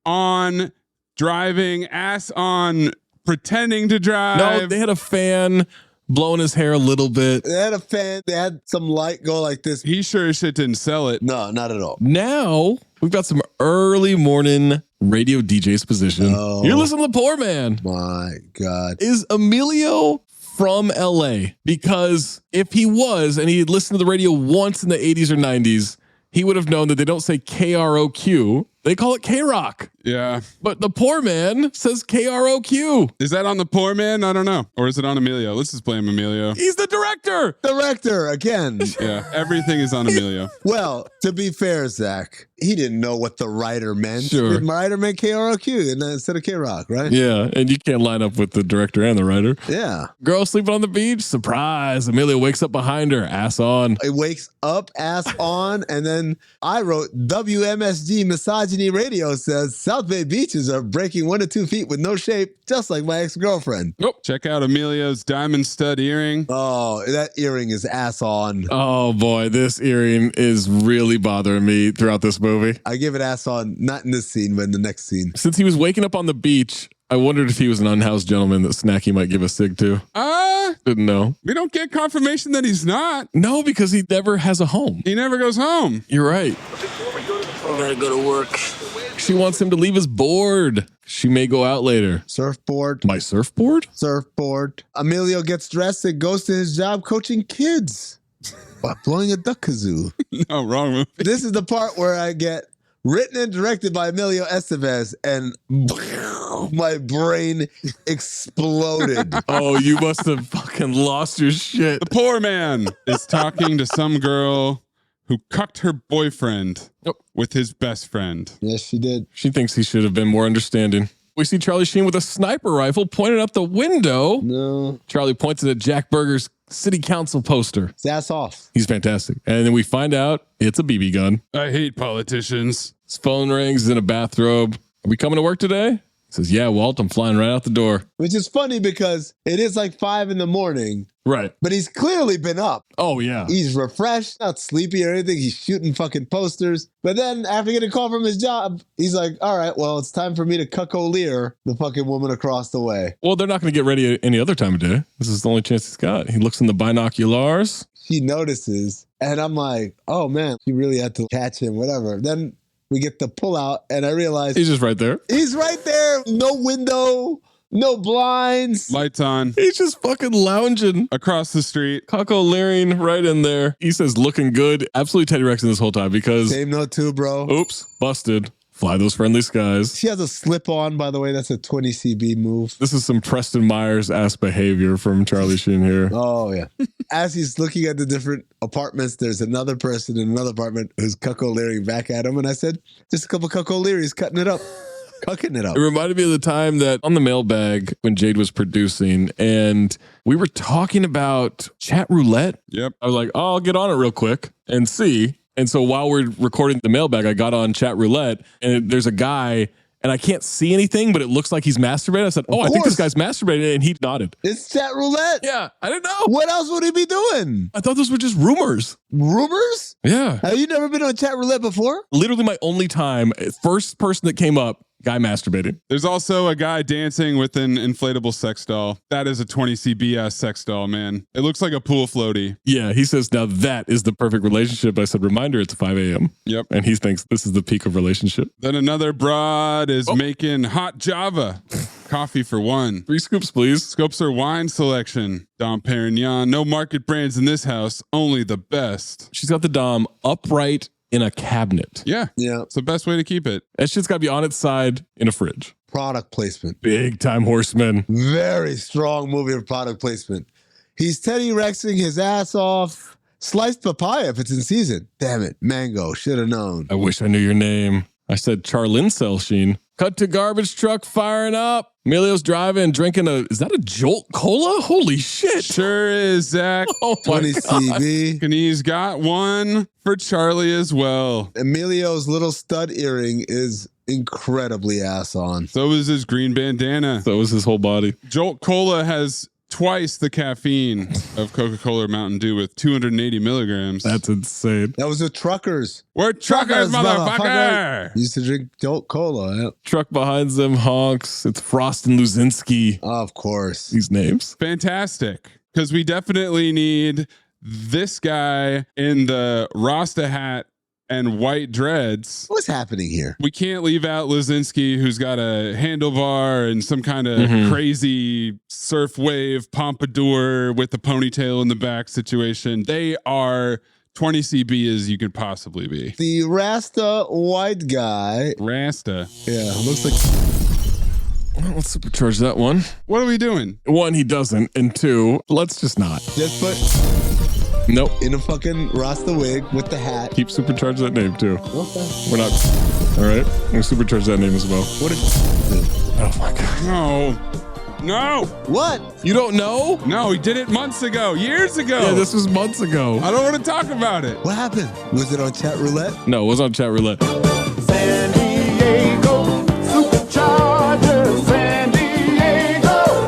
on driving, ass on pretending to drive. No, they had a fan blowing his hair a little bit. They had a fan. They had some light go like this. He sure as shit didn't sell it. No, not at all. Now we've got some early morning radio DJ's position. Oh. You're listening to the poor man. My God. Is Emilio from LA? Because if he was and he had listened to the radio once in the 80s or 90s, he would have known that they don't say KROQ. They call it K-Rock. Yeah. But the poor man says KROQ. Is that on the poor man? I don't know. Or is it on Emilio? Let's just blame Emilio. He's the director. Director again. Yeah. Everything is on Emilio. Well, to be fair, Zach, he didn't know what the writer meant. Sure. The writer meant KROQ and instead of K-Rock, right? Yeah. And you can't line up with the director and the writer. Yeah. Girl sleeping on the beach. Surprise. Emilio wakes up behind her. Ass on. It wakes up, ass on, and then I wrote WMSG Misogyny Radio says South Bay beaches are breaking 1 to 2 feet with no shape, just like my ex-girlfriend. Nope. Check out Emilio's diamond stud earring. Oh, that earring is ass on. Oh boy, this earring is really bothering me throughout this movie. I give it ass on, not in this scene, but in the next scene. Since he was waking up on the beach, I wondered if he was an unhoused gentleman that Snacky might give a cig to. Didn't know. We don't get confirmation that he's not. No, because he never has a home. He never goes home. You're right. I gotta go to work. She wants him to leave his board. She may go out later. Surfboard. My surfboard? Surfboard. Emilio gets dressed and goes to his job coaching kids by blowing a duck kazoo. No, wrong movie. This is the part where I get written and directed by Emilio Estevez, and my brain exploded. Oh, you must have fucking lost your shit. The poor man is talking to some girl who cucked her boyfriend with his best friend. Yes, she did. She thinks he should have been more understanding. We see Charlie Sheen with a sniper rifle pointed up the window. No. Charlie points at Jack Berger's city council poster. His ass off. He's fantastic. And then we find out it's a BB gun. I hate politicians. His phone rings. He's in a bathrobe. Are we coming to work today? He says, yeah, Walt, I'm flying right out the door. Which is funny because it is like 5 a.m. Right. But he's clearly been up. Oh, yeah. He's refreshed, not sleepy or anything. He's shooting fucking posters. But then after getting a call from his job, he's like, all right, well, it's time for me to cuckoleer the fucking woman across the way. Well, they're not going to get ready any other time of day. This is the only chance he's got. He looks in the binoculars. She notices. And I'm like, oh, man, she really had to catch him, whatever. Then we get the pull out, and I realize He's just right there. he's right there. No window, no blinds. Lights on. He's just fucking lounging across the street. Coco leering right in there. He says, looking good. Absolutely Teddy Rexing this whole time because... Same note too, bro. Oops, busted. Fly those friendly skies. She has a slip on, by the way. That's a 20 CB move. This is some Preston Myers-ass behavior from Charlie Sheen here. Oh, yeah. As he's looking at the different apartments, there's another person in another apartment who's cucko leering back at him. And I said, just a couple cucko leeries cutting it up. Cucking it up. It reminded me of the time that on the mailbag when Jade was producing and we were talking about chat roulette. Yep. I was like, oh, I'll get on it real quick and see. And so while we're recording the mailbag, I got on chat roulette and there's a guy and I can't see anything, but it looks like he's masturbating. I said, oh, I think this guy's masturbating. And he nodded. It's chat roulette? Yeah, I didn't know. What else would he be doing? I thought those were just rumors. Rumors? Yeah. Have you never been on chat roulette before? Literally my only time, first person that came up, guy masturbating. There's also a guy dancing with an inflatable sex doll. That is a 20 CB sex doll, man. It looks like a pool floaty. Yeah, he says, now that is the perfect relationship. I said, reminder, it's 5 a.m. Yep. And he thinks this is the peak of relationship. Then another broad is making hot Java. Coffee for one. 3 scoops, please. Scopes are wine selection. Dom Perignon. No market brands in this house. Only the best. She's got the Dom upright in a cabinet. Yeah. Yeah. It's the best way to keep it. That shit's got to be on its side in a fridge. Product placement. Big time horseman. Very strong movie of product placement. He's Teddy Rexing his ass off. Sliced papaya if it's in season. Damn it. Mango. Should have known. I wish I knew your name. I said Charlincel Sheen. Cut to garbage truck firing up. Emilio's driving, drinking is that a Jolt Cola? Holy shit. Sure is, Zach. Oh my 20 God. CB. And he's got one for Charlie as well. Emilio's little stud earring is incredibly ass on. So is his green bandana. So is his whole body. Jolt Cola has twice the caffeine of Coca-Cola or Mountain Dew with 280 milligrams. That's insane. That was the truckers. We're truckers, motherfucker. Used to drink Jolt Cola. Yeah. Truck behind them honks. It's Frost and Luzinski. Of course. These names. Fantastic. Because we definitely need this guy in the Rasta hat and white dreads. What's happening here? We can't leave out Luzinski, who's got a handlebar and some kind of crazy surf wave pompadour with a ponytail in the back situation. They are 20 CB as you could possibly be. The Rasta white guy. Rasta. Yeah, looks like... Well, let's supercharge that one. What are we doing? 1, he doesn't. And 2, let's just not. Just put... Nope. In a fucking Rasta wig with the hat. Keep supercharge that name too. Okay. We're not. All right. We're going to supercharge that name as well. What did you do? Oh my God. No. What? You don't know? No, he did it months ago, years ago. Yeah, this was months ago. I don't want to talk about it. What happened? Was it on chat roulette? No, it was on chat roulette. San Diego, Superchargers, San Diego,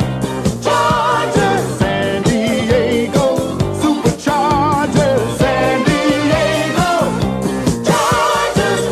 Chargers, San Diego, Superchargers, San Diego, Chargers.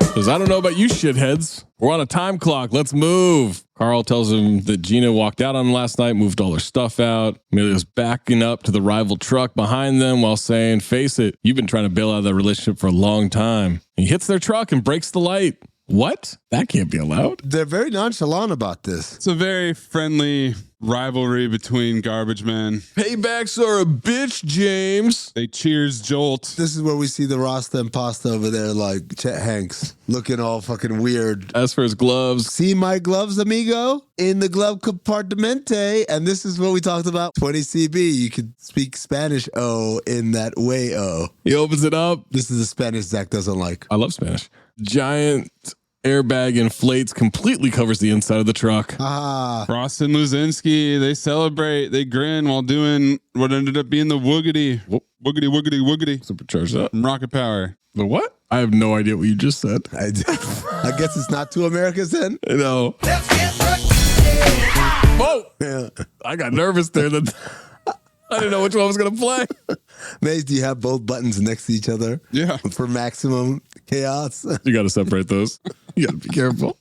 Because I don't know about you shitheads. We're on a time clock. Let's move. Carl tells him that Gina walked out on him last night, moved all her stuff out. Emilio's backing up to the rival truck behind them while saying, face it, you've been trying to bail out of that relationship for a long time. He hits their truck and breaks the light. What? That can't be allowed. They're very nonchalant about this. It's a very friendly rivalry between garbage men. Paybacks are a bitch, James. They cheers Jolt. This is where we see the Rasta and Pasta over there, like Chet Hanks, looking all fucking weird. As for his gloves. See my gloves, amigo? In the glove compartmente. And this is what we talked about. 20 CB. You could speak Spanish in that way. He opens it up. This is the Spanish Zach doesn't like. I love Spanish. Giant airbag inflates, completely covers the inside of the truck. Frost and Luzinski, they celebrate, they grin while doing what ended up being the woogity. Woogity, woogity, woogity. Supercharge that. Rocket power. The what? I have no idea what you just said. I guess it's not 2 Americas then? No. Whoa! Yeah. I got nervous there. I didn't know which one I was going to play. Maze, do you have both buttons next to each other? Yeah. For maximum chaos? You got to separate those. You gotta be careful.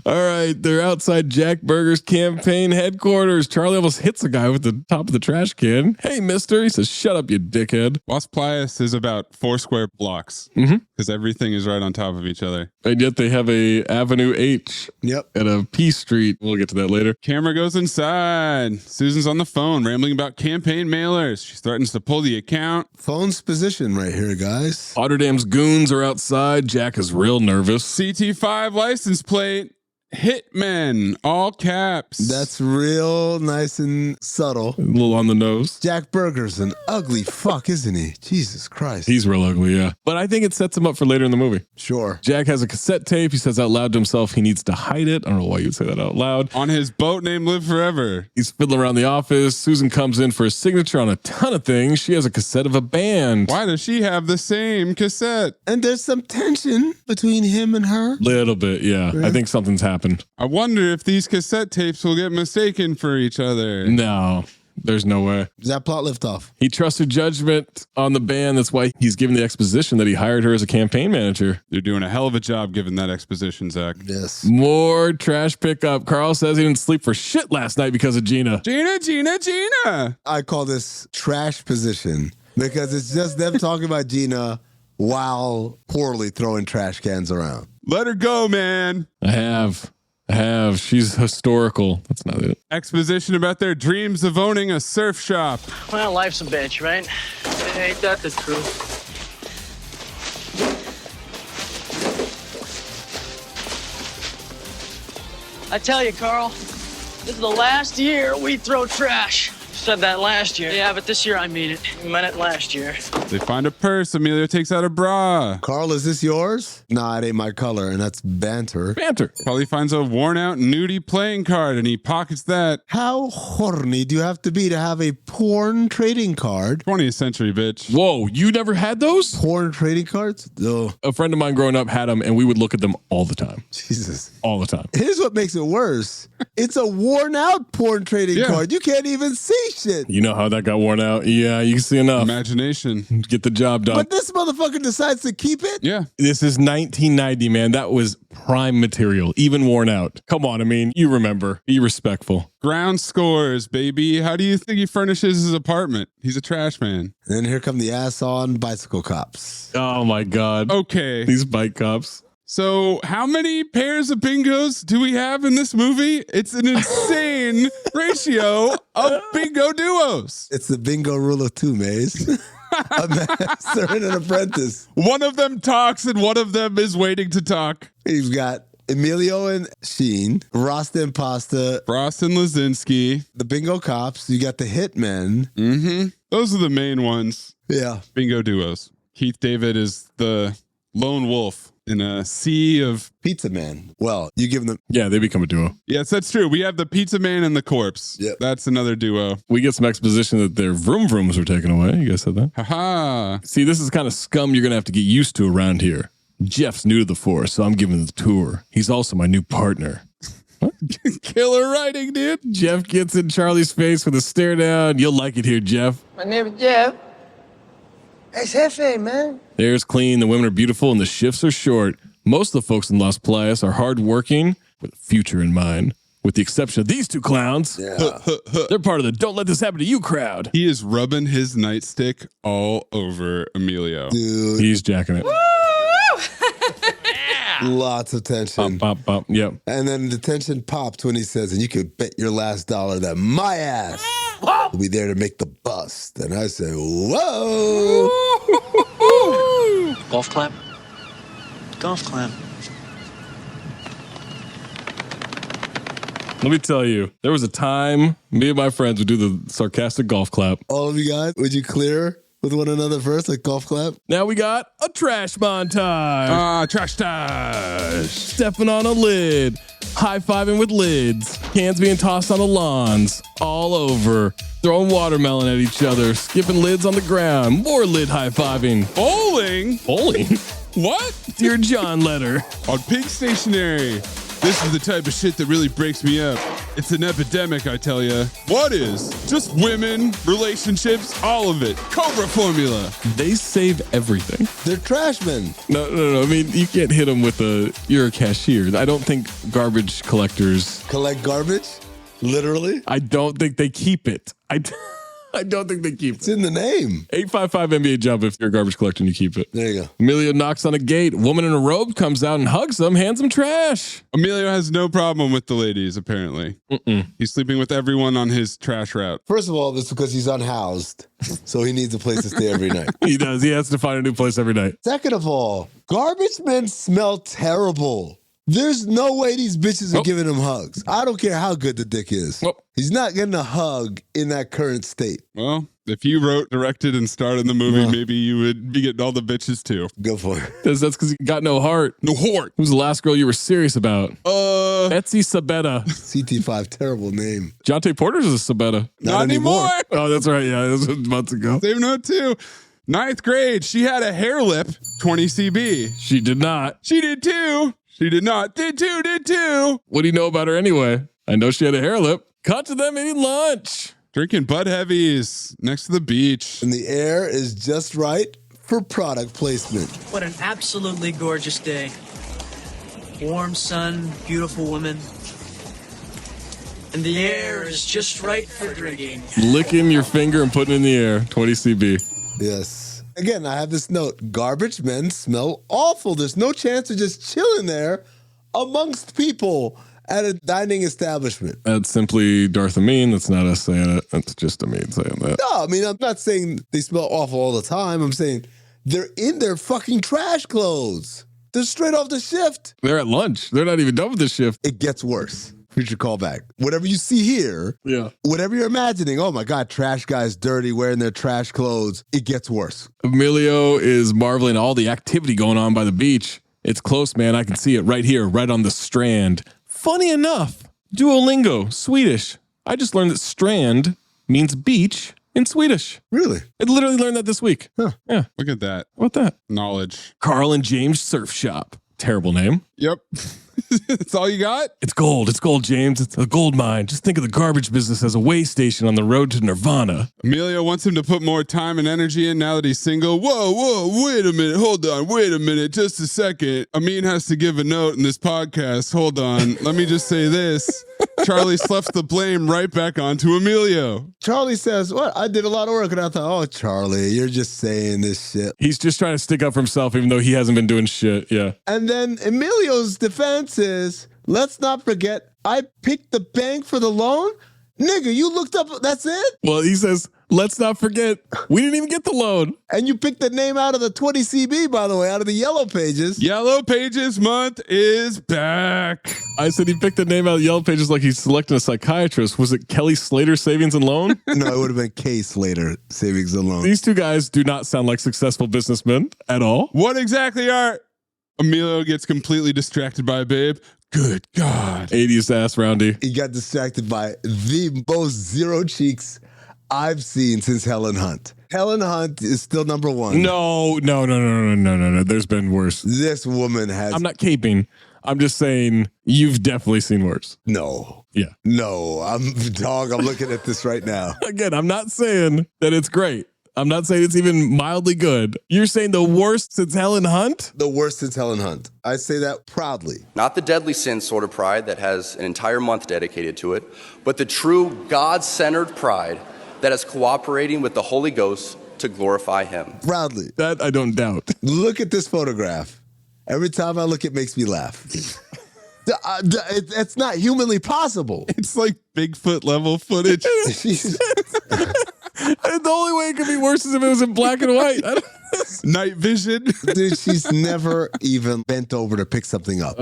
All right, they're outside Jack Berger's campaign headquarters. Charlie almost hits a guy with the top of the trash can. Hey, mister. He says, shut up, you dickhead. Las Playas is about 4 square blocks because everything is right on top of each other. And yet they have a Avenue H and a P Street. We'll get to that later. Camera goes inside. Susan's on the phone rambling about campaign mailers. She threatens to pull the account. Phone's position right here, guys. Otterdam's goons are outside. Jack is real nervous. CT5 license plate. Hitmen, all caps. That's real nice and subtle. A little on the nose. Jack Berger's an ugly fuck, isn't he? Jesus Christ. He's real ugly, yeah. But I think it sets him up for later in the movie. Sure. Jack has a cassette tape. He says out loud to himself he needs to hide it. I don't know why you'd say that out loud. On his boat named Live Forever. He's fiddling around the office. Susan comes in for a signature on a ton of things. She has a cassette of a band. Why does she have the same cassette? And there's some tension between him and her. Little bit, yeah. I think something's happened. I wonder if these cassette tapes will get mistaken for each other. No, there's no way. Does that plot lift off? He trusted judgment on the band. That's why he's giving the exposition that he hired her as a campaign manager. You're doing a hell of a job giving that exposition, Zach. Yes. More trash pickup. Carl says he didn't sleep for shit last night because of Gina. Gina. I call this trash position because it's just them talking about Gina while poorly throwing trash cans around. Let her go, man. I have. She's historical. That's not it. Exposition about their dreams of owning a surf shop. Well, life's a bitch, right? Ain't that the truth? I tell you, Carl, this is the last year we throw trash. Said that last year. Yeah, but this year I mean it. We meant it last year. They find a purse. Emilio takes out a bra. Carl, is this yours? Nah, it ain't my color, and that's banter. Banter. Probably finds a worn out nudie playing card and he pockets that. How horny do you have to be to have a porn trading card? 20th century, bitch. Whoa, you never had those? Porn trading cards? No. A friend of mine growing up had them and we would look at them all the time. Jesus. All the time. Here's what makes it worse. It's a worn out porn trading card. You can't even see shit. You know how that got worn out? Yeah, you can see enough. Imagination. Get the job done. But this motherfucker decides to keep it? Yeah. This is 1990, man. That was prime material, even worn out. Come on, I mean, you remember. Be respectful. Ground scores, baby. How do you think he furnishes his apartment? He's a trash man. And then here come the ass-on bicycle cops. Oh, my God. Okay. These bike cops. So how many pairs of bingos do we have in this movie? It's an insane ratio of bingo duos. It's the bingo rule of 2, Maze. A master and an apprentice. One of them talks and one of them is waiting to talk. You've got Emilio and Sheen, Rasta and Pasta, Frost and Lazinski, the bingo cops. You got the hitmen. Mm-hmm. Those are the main ones. Yeah. Bingo duos. Keith David is the lone wolf in a sea of Pizza Man. Well, you give them. Yeah, they become a duo. Yes, that's true. We have the Pizza Man and the Corpse. Yep. That's another duo. We get some exposition that their vroom vrooms were taken away. You guys said that? Haha. See, this is kind of scum you're going to have to get used to around here. Jeff's new to the force, so I'm giving him the tour. He's also my new partner. Killer writing, dude. Jeff gets in Charlie's face with a stare down. You'll like it here, Jeff. My name is Jeff. It's Jefe, man. The air's clean, the women are beautiful, and the shifts are short. Most of the folks in Las Playas are hardworking with a future in mind. With the exception of these two clowns. Yeah. They're part of the don't let this happen to you crowd. He is rubbing his nightstick all over Emilio. Dude. He's jacking it. Lots of tension. Pop, pop, yep. And then the tension popped when he says, and you could bet your last dollar that my ass will be there to make the bust. And I said, whoa. Golf clap? Golf clap. Let me tell you, there was a time me and my friends would do the sarcastic golf clap. All of you guys, would you clear with one another first, like golf clap? Now we got a trash montage. Trash tash. Stepping on a lid. High-fiving with lids. Cans being tossed on the lawns. All over. Throwing watermelon at each other. Skipping lids on the ground. More lid high-fiving. Bowling? Bowling? What? Dear John letter. On Pink Stationery. This is the type of shit that really breaks me up. It's an epidemic, I tell you. What is? Just women, relationships, all of it. Cobra formula. They save everything. They're trash men. No. I mean, you can't hit them with you're a cashier. I don't think garbage collectors collect garbage. Literally? I don't think they keep it. I don't think they keep it. It's in the name. 855 NBA Jump if you're a garbage collector and you keep it. There you go. Emilio knocks on a gate. Woman in a robe comes out and hugs them, hands them trash. Emilio has no problem with the ladies, apparently. He's sleeping with everyone on his trash route. First of all, this is because he's unhoused, so he needs a place to stay every night. He does. He has to find a new place every night. Second of all, garbage men smell terrible. There's no way these bitches are giving him hugs. I don't care how good the dick is. He's not getting a hug in that current state. Well, if you wrote, directed, and starred in the movie, maybe you would be getting all the bitches too. Go for it. That's because you got no heart. No heart. Who's the last girl you were serious about? Betsy Sabetta. CT5, terrible name. Jonte Porter's a Sabetta. Not anymore. Oh, that's right. Yeah, that was months ago. Same note too. 9th grade, she had a hair lip, 20 CB. She did not. She did too. She did not. Did too. What do you know about her anyway? I know she had a hair lip. Cut to them eating lunch. Drinking Bud Heavies next to the beach. And the air is just right for product placement. What an absolutely gorgeous day. Warm sun, beautiful women. And the air is just right for drinking. Licking your finger and putting it in the air. 20 CB. Yes. Again, I have this note. Garbage men smell awful. There's no chance of just chilling there amongst people at a dining establishment. That's simply Darth Amin. That's not us saying it. That's just Amin saying that. No, I mean, I'm not saying they smell awful all the time. I'm saying they're in their fucking trash clothes. They're straight off the shift. They're at lunch. They're not even done with the shift. It gets worse. Future callback. Whatever you see here, whatever you're imagining, oh my God, trash guys dirty, wearing their trash clothes, it gets worse. Emilio is marveling at all the activity going on by the beach. It's close, man. I can see it right here, right on the strand. Funny enough, Duolingo, Swedish. I just learned that strand means beach in Swedish. Really? I literally learned that this week. Huh. Yeah. Look at that. What that? Knowledge. Carl and James Surf Shop. Terrible name. Yep. That's all you got? It's gold. It's gold, James. It's a gold mine. Just think of the garbage business as a way station on the road to Nirvana. Emilio wants him to put more time and energy in now that he's single. Whoa, wait a minute. Hold on. Wait a minute. Just a second. Amin has to give a note in this podcast. Hold on. Let me just say this. Charlie sloughs the blame right back onto Emilio. Charlie says, what? I did a lot of work. And I thought, oh, Charlie, you're just saying this shit. He's just trying to stick up for himself, even though he hasn't been doing shit. Yeah. And then Emilio's defense is, let's not forget, I picked the bank for the loan. Nigga, you looked up, that's it? Well, he says, let's not forget, we didn't even get the loan. And you picked the name out of the 20 CB, by the way, out of the Yellow Pages. Yellow Pages month is back. I said he picked the name out of the Yellow Pages like he's selecting a psychiatrist. Was it Kelly Slater Savings and Loan? No, it would have been K Slater Savings and Loan. These two guys do not sound like successful businessmen at all. What exactly are... Emilio gets completely distracted by Babe. Good God. 80s ass Roundy. He got distracted by the most zero cheeks I've seen since Helen Hunt. Helen Hunt is still number one. No. There's been worse. This woman has... I'm not caping. I'm just saying you've definitely seen worse. No. Yeah. No. I'm looking at this right now. Again, I'm not saying that it's great. I'm not saying it's even mildly good. You're saying the worst since Helen Hunt? The worst since Helen Hunt. I say that proudly. Not the deadly sin sort of pride that has an entire month dedicated to it, but the true God-centered pride that is cooperating with the Holy Ghost to glorify Him. Proudly. That I don't doubt. Look at this photograph. Every time I look, it makes me laugh. It's not humanly possible. It's like Bigfoot level footage. The only way it could be worse is if it was in black and white. Night vision. Dude, she's never even bent over to pick something up.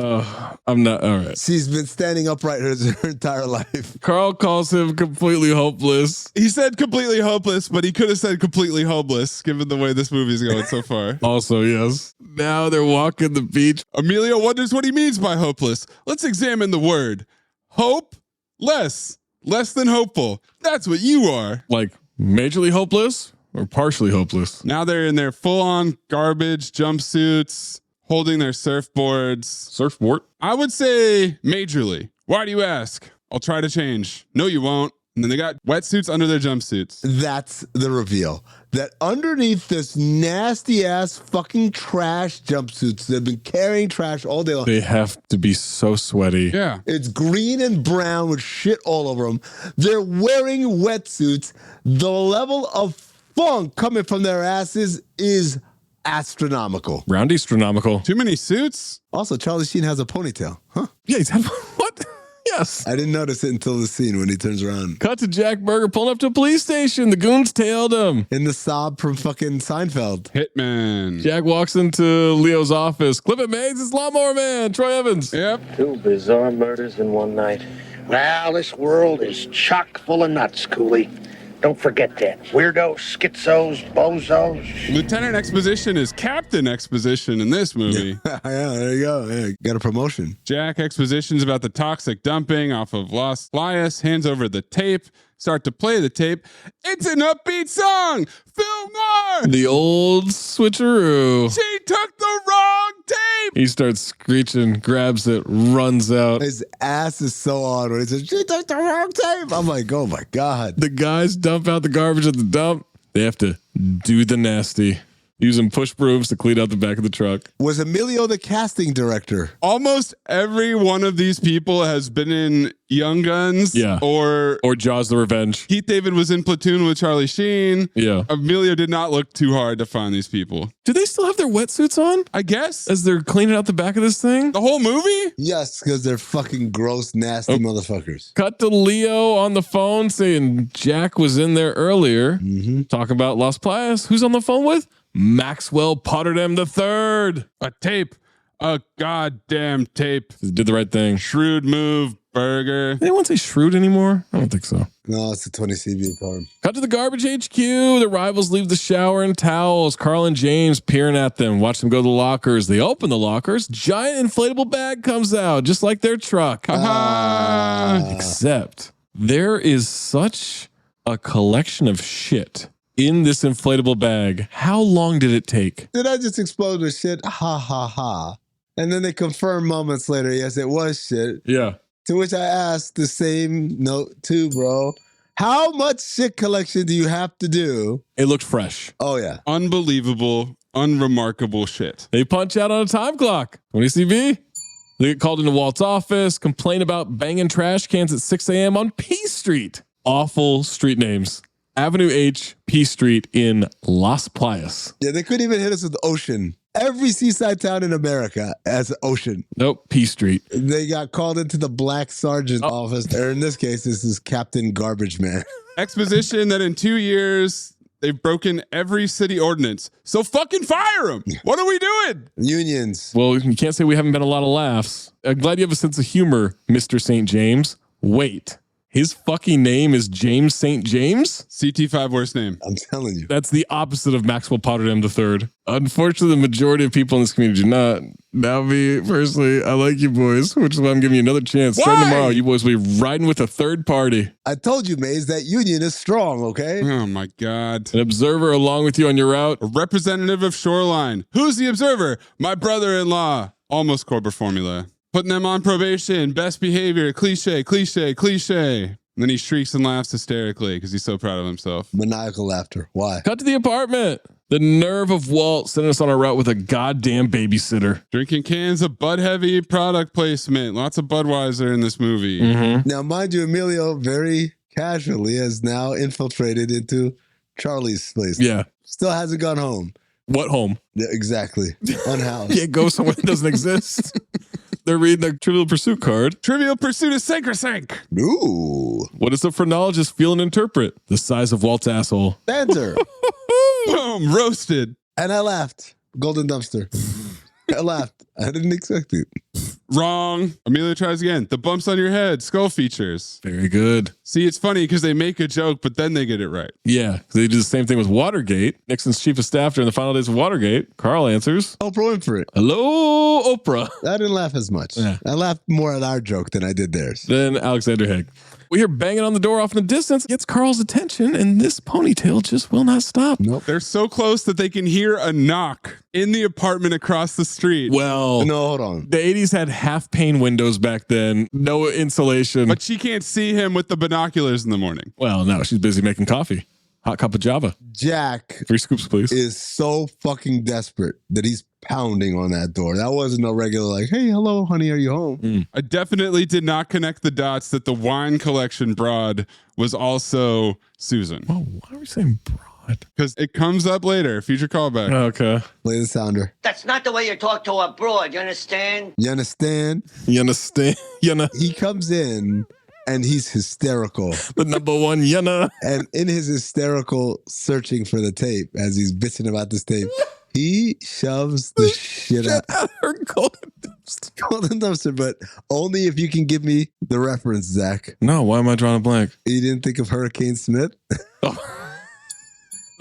I'm not. All right. She's been standing upright her entire life. Carl calls him completely hopeless. He said completely hopeless, but he could have said completely hopeless given the way this movie's going so far. Also, yes. Now they're walking the beach. Emilio wonders what he means by hopeless. Let's examine the word. Hope, less than hopeful. That's what you are. Like majorly hopeless? Or partially hopeless. Now they're in their full-on garbage jumpsuits, holding their surfboards. Surfboard? I would say majorly. Why do you ask? I'll try to change. No, you won't. And then they got wetsuits under their jumpsuits. That's the reveal. That underneath this nasty ass fucking trash jumpsuits, they've been carrying trash all day long. They have to be so sweaty. Yeah. It's green and brown with shit all over them. They're wearing wetsuits. The level of funk coming from their asses is astronomical. Round astronomical. Too many suits? Also, Charlie Sheen has a ponytail. Huh? Yeah, he's had what? Yes. I didn't notice it until the scene when he turns around. Cut to Jack Berger pulling up to a police station. The goons tailed him. In the sob from fucking Seinfeld. Hitman. Jack walks into Leo's office. Clip it, Mays. It's Lawnmower Man. Troy Evans. Yep. 2 bizarre murders in one night. Well, this world is chock full of nuts, Cooley. Don't forget that. Weirdos, schizos, bozos. Lieutenant Exposition is Captain Exposition in this movie. Yeah, there you go. Yeah, got a promotion. Jack Exposition's about the toxic dumping off of Las Playas, hands over the tape, start to play the tape. It's an upbeat song! Phil Moore! The old switcheroo. She took the wrong tape! He starts screeching, grabs it, runs out. His ass is so on when he says, she took the wrong tape. I'm like, oh my God. The guys dump out the garbage at the dump. They have to do the nasty. Using push brooms to clean out the back of the truck. Was Emilio the casting director? Almost every one of these people has been in Young Guns. Yeah. Or Jaws the Revenge. Keith David was in Platoon with Charlie Sheen. Yeah. Emilio did not look too hard to find these people. Do they still have their wetsuits on? I guess. As they're cleaning out the back of this thing? The whole movie? Yes, because they're fucking gross, nasty motherfuckers. Cut to Leo on the phone saying Jack was in there earlier. Talking about Las Playas. Who's on the phone with? Maxwell Potterdam III. A tape. A goddamn tape. Did the right thing. Shrewd move, Burger. They won't say shrewd anymore? I don't think so. No, it's a 20 CB card. Cut to the garbage HQ. The rivals leave the shower in towels. Carl and James peering at them. Watch them go to the lockers. They open the lockers. Giant inflatable bag comes out, just like their truck. Except there is such a collection of shit in this inflatable bag. How long did it take? Did I just explode with shit? Ha ha ha. And then they confirm moments later, yes, it was shit. Yeah. To which I asked the same note too, bro. How much shit collection do you have to do? It looked fresh. Oh, yeah. Unbelievable, unremarkable shit. They punch out on a time clock. 20 CB. They get called into Walt's office, complain about banging trash cans at 6 a.m. on P Street. Awful street names. Avenue H, P Street in Las Playas. Yeah, they couldn't even hit us with Ocean. Every seaside town in America has Ocean. Nope, P Street. They got called into the black sergeant office, or in this case, this is Captain Garbage Man. Exposition that in 2 years, they've broken every city ordinance. So fucking fire them. What are we doing? Unions. Well, you can't say we haven't been a lot of laughs. I'm glad you have a sense of humor, Mr. St. James. Wait. His fucking name is James St. James? CT5 worst name. I'm telling you. That's the opposite of Maxwell Potterdam III. Unfortunately, the majority of people in this community do not. Now, me, personally, I like you boys, which is why I'm giving you another chance. Starting tomorrow, you boys will be riding with a third party. I told you, Maze, that union is strong, okay? Oh, my God. An observer along with you on your route. A representative of Shoreline. Who's the observer? My brother-in-law. Almost Corporate formula. Putting them on probation, best behavior, cliche, cliche, cliche. And then he shrieks and laughs hysterically because he's so proud of himself. Maniacal laughter. Why? Cut to the apartment. The nerve of Walt sending us on our route with a goddamn babysitter. Drinking cans of Bud Heavy product placement. Lots of Budweiser in this movie. Now, mind you, Emilio very casually has now infiltrated into Charlie's place. Yeah. Still hasn't gone home. What home? Yeah, exactly. Unhoused. Can't go somewhere that doesn't exist. They're reading the Trivial Pursuit card. Trivial Pursuit is sacrosanct. Ooh. What is the phrenologist feel and interpret? The size of Walt's asshole. Banter. Boom, roasted. And I laughed. Golden dumpster. I laughed. I didn't expect it. Wrong. Amelia tries again. The bumps on your head. Skull features. Very good. See, it's funny because they make a joke, but then they get it right. Yeah, they do the same thing with Watergate. Nixon's chief of staff during the final days of Watergate. Carl answers. Oprah Winfrey. Hello, Oprah. I didn't laugh as much. Yeah. I laughed more at our joke than I did theirs. Then Alexander Haig. We hear banging on the door off in the distance. Gets Carl's attention, and this ponytail just will not stop. Nope. They're so close that they can hear a knock in the apartment across the street. Well, no, hold on. The Mercedes had half pane windows back then, no insulation. But she can't see him with the binoculars in the morning. Well, no, she's busy making coffee. Hot cup of Java. Jack 3 scoops, please. is so fucking desperate that he's pounding on that door. That wasn't a regular like, hey, hello, honey, are you home? I definitely did not connect the dots that the wine collection broad was also Susan. Whoa, why are we saying broad? Because it comes up later. Future callback. Okay. Play the sounder. That's not the way you talk to a broad, you understand? You understand? You understand? He comes in and he's hysterical. The number one Yana. And in his hysterical searching for the tape, as he's bitching about this tape, he shoves the shit out her golden dumpster. Golden dumpster, but only if you can give me the reference, Zach. No, why am I drawing a blank? You didn't think of Hurricane Smith?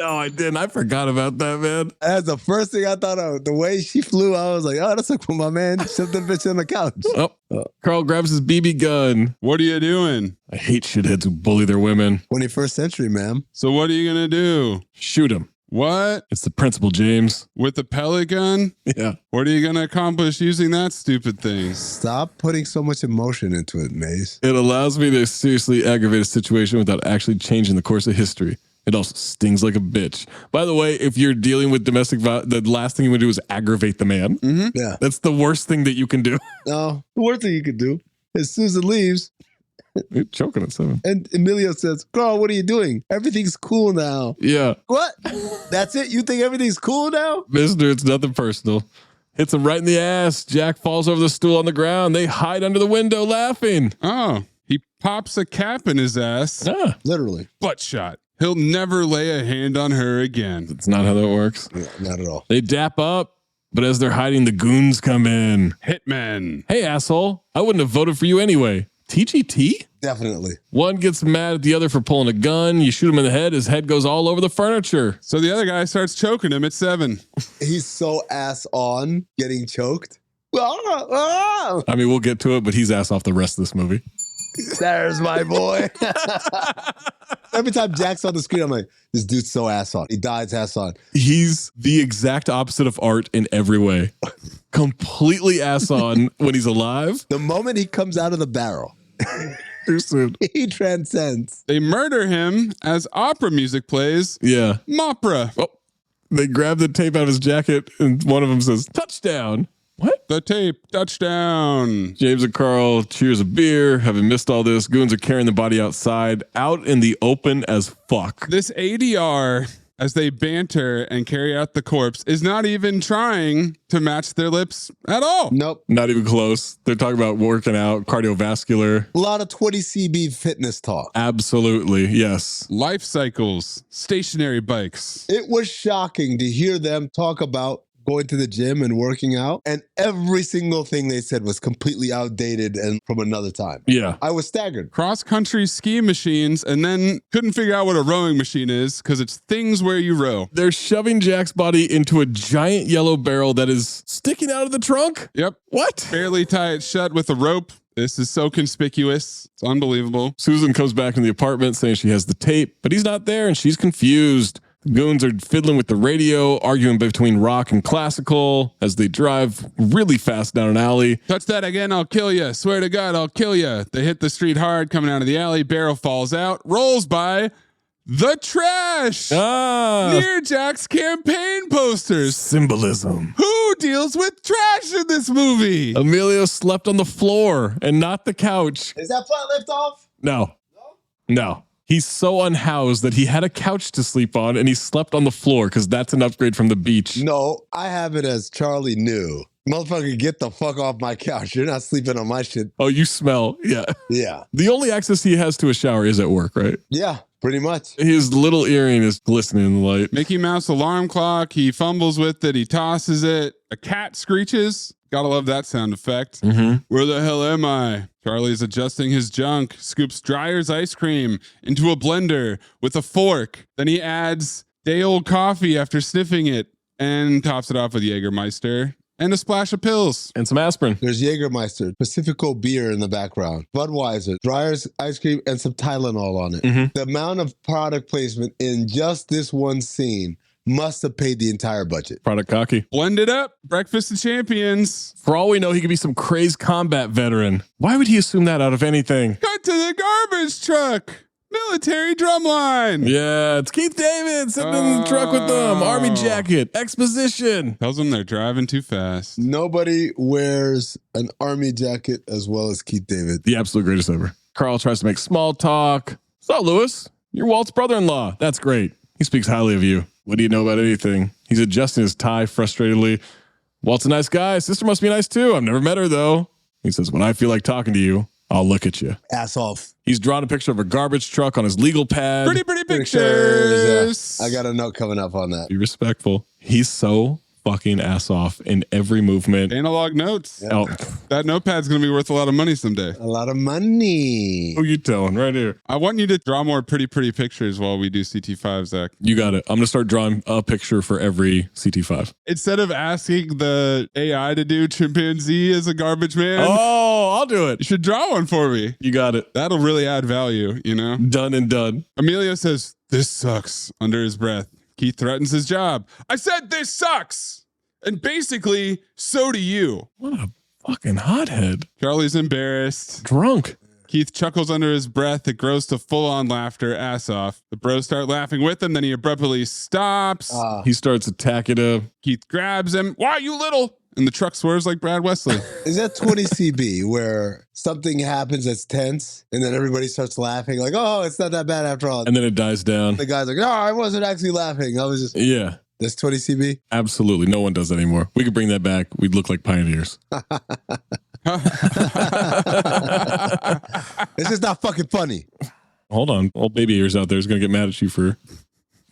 No, I didn't. I forgot about that, man. That's the first thing I thought of. The way she flew, I was like, oh, that's like when my man shoved the bitch on the couch. Oh, Carl grabs his BB gun. What are you doing? I hate shitheads who bully their women. 21st century, ma'am. So what are you going to do? Shoot him. What? It's the principle, James. With the pellet gun? Yeah. What are you going to accomplish using that stupid thing? Stop putting so much emotion into it, Mace. It allows me to seriously aggravate a situation without actually changing the course of history. It also stings like a bitch. By the way, if you're dealing with domestic violence, the last thing you would do is aggravate the man. Mm-hmm. Yeah. That's the worst thing that you can do. No, the worst thing you could do is Susan leaves. You're choking at 7. And Emilio says, Carl, what are you doing? Everything's cool now. Yeah. What? That's it? You think everything's cool now? Mister, it's nothing personal. Hits him right in the ass. Jack falls over the stool on the ground. They hide under the window laughing. Oh, he pops a cap in his ass. Ah. Literally. Butt shot. He'll never lay a hand on her again. That's not how that works. Yeah, not at all. They dap up, but as they're hiding, the goons come in. Hitmen. Hey, asshole. I wouldn't have voted for you anyway. TGT? Definitely. One gets mad at the other for pulling a gun. You shoot him in the head. His head goes all over the furniture. So the other guy starts choking him at 7. He's so ass on getting choked. I mean, we'll get to it, but he's ass off the rest of this movie. There's my boy. Every time Jack's on the screen, I'm like, this dude's so ass on. He dies ass on. He's the exact opposite of Art in every way. Completely ass on when he's alive. The moment he comes out of the barrel, too soon. He transcends. They murder him as opera music plays. Yeah. Mopra. Oh, they grab the tape out of his jacket, and one of them says, touchdown. What? The tape, touchdown. James and Carl cheers a beer. Having missed all this, goons are carrying the body outside, out in the open as fuck. This ADR, as they banter and carry out the corpse, is not even trying to match their lips at all. Nope. Not even close. They're talking about working out, cardiovascular. A lot of 20 CB fitness talk. Absolutely, yes. Life cycles, stationary bikes. It was shocking to hear them talk about going to the gym and working out, and every single thing they said was completely outdated and from another time. Yeah. I was staggered. Cross-country ski machines, and then couldn't figure out what a rowing machine is because it's things where you row. They're shoving Jack's body into a giant yellow barrel that is sticking out of the trunk. Yep. What? Barely tie it shut with a rope. This is so conspicuous. It's unbelievable. Susan comes back in the apartment saying she has the tape, but he's not there and she's confused. Goons are fiddling with the radio, arguing between rock and classical as they drive really fast down an alley. Touch that again, I'll kill you. Swear to God, I'll kill you. They hit the street hard coming out of the alley. Barrel falls out, rolls by the trash near Jack's campaign posters. Symbolism. Who deals with trash in this movie? Emilio slept on the floor and not the couch. Is that flat lift off? No. He's so unhoused that he had a couch to sleep on and he slept on the floor because that's an upgrade from the beach. No, I have it as Charlie knew. Motherfucker, get the fuck off my couch. You're not sleeping on my shit. Oh, you smell. Yeah. Yeah. The only access he has to a shower is at work, right? Yeah, pretty much. His little earring is glistening in the light. Mickey Mouse alarm clock. He fumbles with it. He tosses it. A cat screeches. Gotta love that sound effect. Mm-hmm. Where the hell am I? Charlie's adjusting his junk, scoops Dreyer's ice cream into a blender with a fork. Then he adds day-old coffee after sniffing it and tops it off with Jägermeister and a splash of pills. And some aspirin. There's Jägermeister, Pacifico beer in the background, Budweiser, Dreyer's ice cream, and some Tylenol on it. Mm-hmm. The amount of product placement in just this one scene must have paid the entire budget. Product cocky. Blend it up. Breakfast of Champions. For all we know, he could be some crazed combat veteran. Why would he assume that out of anything? Cut to the garbage truck. Military drumline. Yeah, it's Keith David sitting in the truck with them. Army jacket. Exposition. Tells them they're driving too fast. Nobody wears an army jacket as well as Keith David. The absolute greatest ever. Carl tries to make small talk. So, Lewis, you're Walt's brother-in-law. That's great. He speaks highly of you. What do you know about anything? He's adjusting his tie frustratedly. Walt's a nice guy. Sister must be nice too. I've never met her though. He says, when I feel like talking to you, I'll look at you. Ass off. He's drawn a picture of a garbage truck on his legal pad. Pretty pictures. Yeah. I got a note coming up on that. Be respectful. He's so fucking ass off in every movement. Analog notes. Yeah. Oh, That notepad's going to be worth a lot of money someday. A lot of money. who you telling? Right here. I want you to draw more pretty pictures while we do CT5, Zach. You got it. I'm going to start drawing a picture for every CT5. Instead of asking the AI to do chimpanzee as a garbage man, Oh, I'll do it. you should draw one for me. You got it. That'll really add value, you know? Done and done. Emilio says, "This sucks," under his breath. Keith threatens his job. I said, "This sucks." And basically, so do you. What a fucking hothead. Charlie's embarrassed. Drunk. Keith chuckles under his breath. It grows to full-on laughter, ass off. The bros start laughing with him. Then he abruptly stops. He starts attacking him. Keith grabs him. "Why, you little?" And the truck swerves like Brad Wesley. Is that 20 CB where something happens that's tense and then everybody starts laughing like, oh, it's not that bad after all. And then it dies down. The guy's like, no, I wasn't actually laughing. I was just, Yeah. that's 20 CB. Absolutely. No one does that anymore. We could bring that back. We'd look like pioneers. It's just not fucking funny. Hold on. Old baby ears out there is going to get mad at you for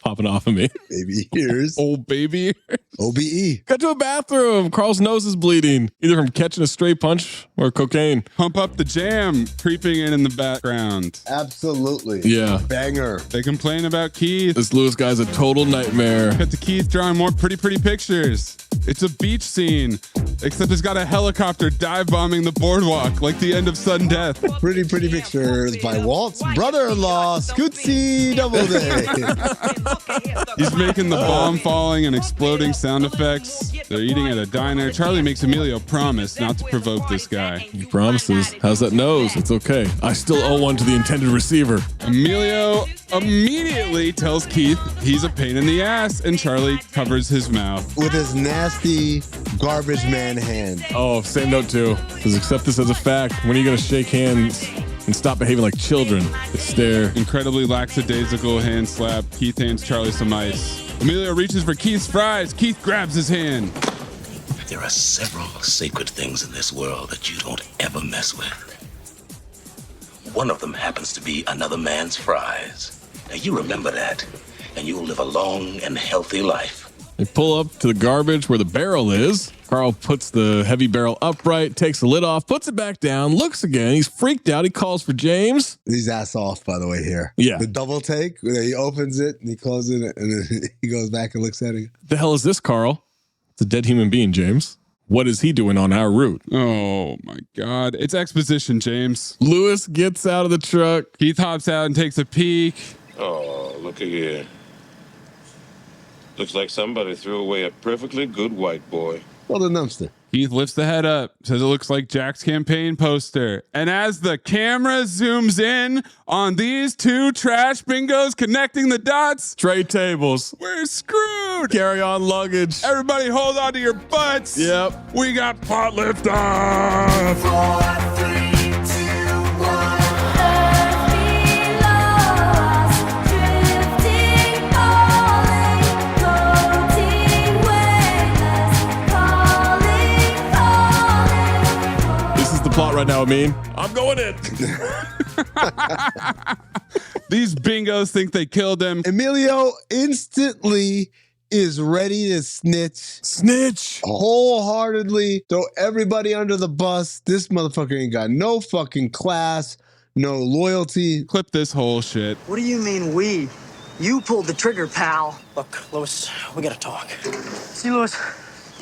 popping off of me. Baby ears. Old baby. OBE. Got to a bathroom. Carl's nose is bleeding, either from catching a stray punch or cocaine. Pump up the jam, creeping in the background. Absolutely. Yeah. Banger. They complain about Keith. This Lewis guy's a total nightmare. Cut to Keith drawing more pretty pictures. It's a beach scene, except it's got a helicopter dive bombing the boardwalk like the end of sudden death. Pretty pictures by Walt's brother-in-law, Scootsy Doubleday. He's making the bomb falling and exploding sound effects. They're eating at a diner. Charlie makes Emilio promise not to provoke this guy. He promises. How's that nose? It's okay. I still owe one to the intended receiver. Emilio immediately tells Keith he's a pain in the ass, and Charlie covers his mouth. With his nasty garbage man hand. Oh, same note too. Says accept this as a fact. When are you going to shake hands and stop behaving like children? Stare. Incredibly lackadaisical hand slap. Keith hands Charlie some ice. Emilio reaches for Keith's fries. Keith grabs his hand. There are several sacred things in this world that you don't ever mess with. One of them happens to be another man's fries. Now you remember that, and you'll live a long and healthy life. They pull up to the garbage where the barrel is. Carl puts the heavy barrel upright, takes the lid off, puts it back down, looks again. He's freaked out. He calls for James. He's ass off, by the way, here. Yeah. The double take, where he opens it and he closes it and then he goes back and looks at it. The hell is this, Carl? It's a dead human being, James. What is he doing on our route? Oh my God. It's exposition, James. Lewis gets out of the truck. Keith hops out and takes a peek. Oh, look at here. Looks like somebody threw away a perfectly good white boy. Well, the dumpster. Keith lifts the head up, says it looks like Jack's campaign poster. And as the camera zooms in on these two trash bingos connecting the dots, tray tables. We're screwed. Carry on luggage. Everybody hold on to your butts. Yep. We got pot lift off. 4, 3, 2, 1. Plot right now, Amin. I'm going in. These bingos think they killed him. Emilio instantly is ready to snitch wholeheartedly, throw everybody under the bus. This motherfucker ain't got no fucking class, no loyalty. Clip this whole shit. What do you mean we? You pulled the trigger, pal. Look, Lewis, we gotta talk. See, Lewis,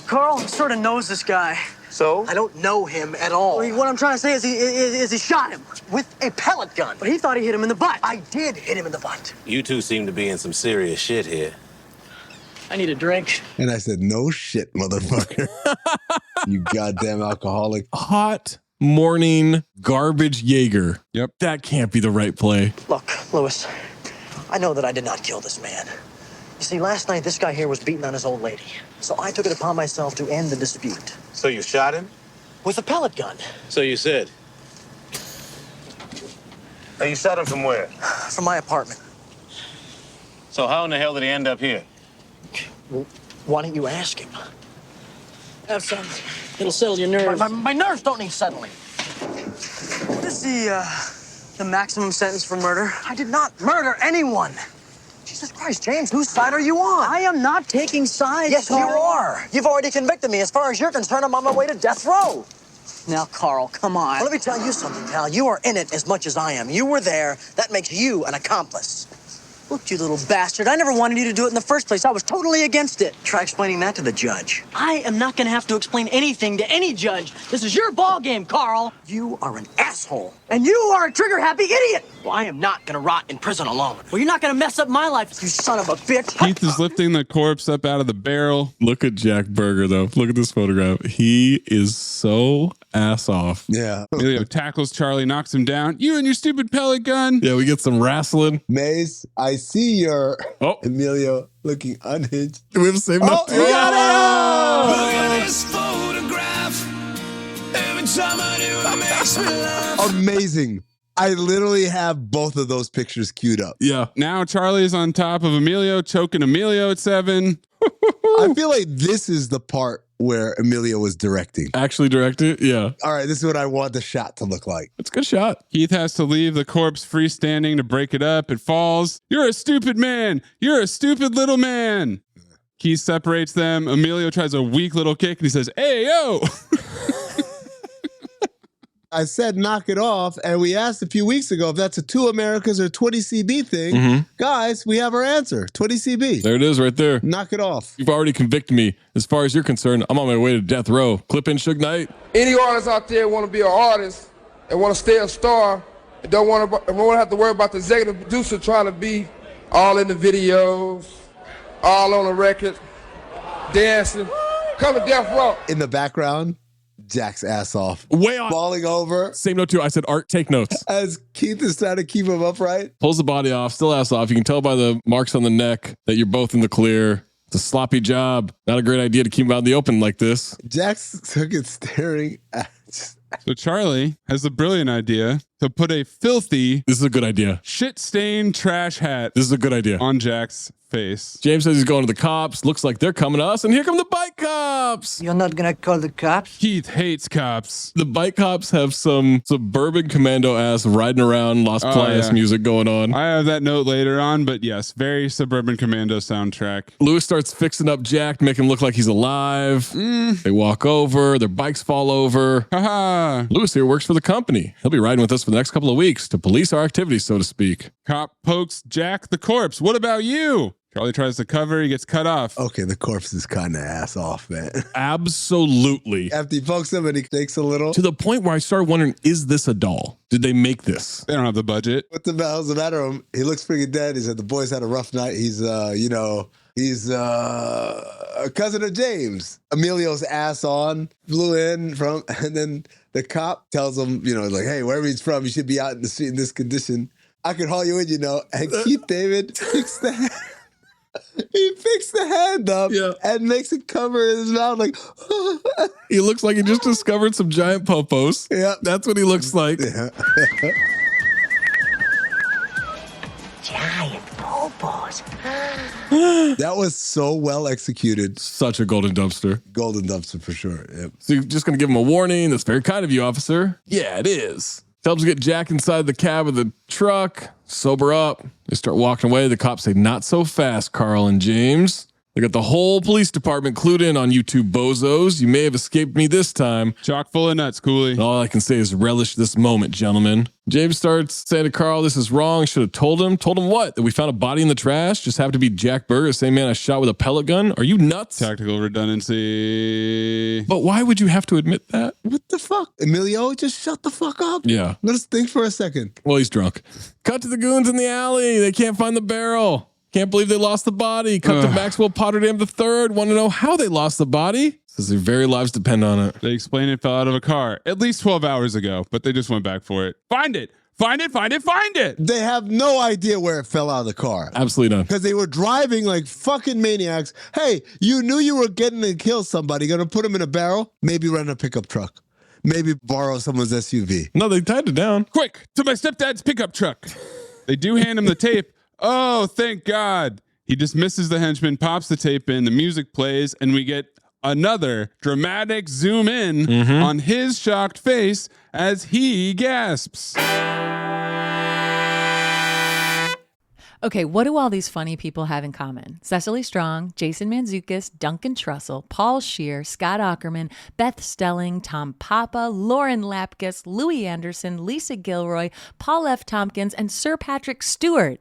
Carl sort of knows this guy. So? I don't know him at all. What I'm trying to say is he shot him with a pellet gun. But he thought he hit him in the butt. I did hit him in the butt. You two seem to be in some serious shit here. I need a drink. And I said, no shit, motherfucker. You goddamn alcoholic. Hot morning garbage Jaeger. Yep. That can't be the right play. Look, Lewis, I know that I did not kill this man. You see, last night this guy here was beating on his old lady. So I took it upon myself to end the dispute. So you shot him? With a pellet gun. So you said. Now you shot him from where? From my apartment. So how in the hell did he end up here? Well, why don't you ask him? Have some. It'll settle your nerves. My nerves don't need settling. What is the maximum sentence for murder? I did not murder anyone. Jesus Christ, James, whose side are you on? I am not taking sides. Yes, Carl. you are. You've already convicted me. As far as you're concerned, I'm on my way to death row. Now, Carl, come on. Well, let me tell you something, pal. You are in it as much as I am. You were there. That makes you an accomplice. Look, you little bastard. I never wanted you to do it in the first place. I was totally against it. Try explaining that to the judge. I am not going to have to explain anything to any judge. This is your ball game, Carl. You are an asshole. And you are a trigger-happy idiot. Well, I am not going to rot in prison alone. Well, you're not going to mess up my life, you son of a bitch. Keith is lifting the corpse up out of the barrel. Look at Jack Berger, though. Look at this photograph. He is so ass off. Yeah. Emilio tackles Charlie, knocks him down. You and your stupid pellet gun. Yeah, we get some wrestling. Maze, I see your Emilio looking unhinged. We have the same note. You got it! Look at this photograph. Every time I do, it makes me laugh. Amazing. I literally have both of those pictures queued up. Yeah. Now Charlie's on top of Emilio, choking Emilio at 7. I feel like this is the part where Emilio was directing. Actually directed? Yeah. All right, this is what I want the shot to look like. It's a good shot. Keith has to leave the corpse freestanding to break it up. It falls. You're a stupid man. You're a stupid little man. Keith separates them. Emilio tries a weak little kick and he says, "Hey, yo." I said knock it off, and we asked a few weeks ago if that's a 2 Americas or 20 CB thing. Guys, we have our answer. 20 CB. There it is right there. Knock it off. You've already convicted me. As far as you're concerned, I'm on my way to death row. Clip in Suge Knight. Any artists out there want to be an artist and want to stay a star and don't want to have to worry about the executive producer trying to be all in the videos, all on the record, dancing. Come to death row. In the background, Jack's ass off. Way on. Falling over. Same note too. I said, Art, take notes. As Keith is trying to keep him upright. Pulls the body off, still ass off. You can tell by the marks on the neck that you're both in the clear. It's a sloppy job. Not a great idea to keep him out in the open like this. Jack's took it staring at. So Charlie has the brilliant idea to put a filthy, this is a good idea, shit-stained trash hat. This is a good idea on Jack's face. James says he's going to the cops. Looks like they're coming to us, and here come the bike cops. You're not gonna call the cops? Keith hates cops. The bike cops have some suburban commando ass riding around Las Playas music going on. I have that note later on, but yes, very suburban commando soundtrack. Lewis starts fixing up Jack to make him look like he's alive. They walk over, their bikes fall over. Haha. Lewis here works for the company. He'll be riding with us for the next couple of weeks to police our activities, so to speak. Cop pokes Jack the corpse. What about you? Charlie tries to cover. He gets cut off. Okay, the corpse is kind of ass off, man. Absolutely. After he pokes him and he takes a little. To the point where I started wondering, is this a doll? Did they make this? They don't have the budget. What the hell's the matter with him? He looks freaking dead. He said the boys had a rough night. He's, he's a cousin of James. Emilio's ass on, flew in from, and then the cop tells him, like, hey, wherever he's from, you should be out in the street in this condition. I could haul you in, And Keith David fixed the hand. He picks the hand up and makes it cover his mouth like. He looks like he just discovered some giant popos. Yeah, that's what he looks like. Yeah. Giant popos. That was so well executed. Such a golden dumpster. Golden dumpster for sure. Yep. So you're just going to give him a warning. That's very kind of you, officer. Yeah, it is. Helps get Jack inside the cab of the truck. Sober up. They start walking away. The cops say, not so fast, Carl and James. They got the whole police department clued in on you two bozos. You may have escaped me this time. Chock full of nuts, Cooley. All I can say is relish this moment, gentlemen. James starts saying to Carl, this is wrong. Should have told him. Told him what? That we found a body in the trash? Just happened to be Jack Berger, the same man I shot with a pellet gun? Are you nuts? Tactical redundancy. But why would you have to admit that? What the fuck? Emilio, just shut the fuck up. Yeah. Let us think for a second. Well, he's drunk. Cut to the goons in the alley. They can't find the barrel. Can't believe they lost the body. Cut to Maxwell Potterdam III. Want to know how they lost the body? Says their very lives depend on it. They explain it fell out of a car at least 12 hours ago, but they just went back for it. Find it. Find it, find it, find it. They have no idea where it fell out of the car. Absolutely none. Because they were driving like fucking maniacs. Hey, you knew you were getting to kill somebody. Gonna put them in a barrel? Maybe rent a pickup truck. Maybe borrow someone's SUV. No, they tied it down. Quick, to my stepdad's pickup truck. They do hand him the tape. Oh, thank God. He dismisses the henchman, pops the tape in, the music plays, and we get another dramatic zoom in on his shocked face as he gasps. Okay, what do all these funny people have in common? Cecily Strong, Jason Mantzoukas, Duncan Trussell, Paul Scheer, Scott Aukerman, Beth Stelling, Tom Papa, Lauren Lapkus, Louis Anderson, Lisa Gilroy, Paul F. Tompkins, and Sir Patrick Stewart.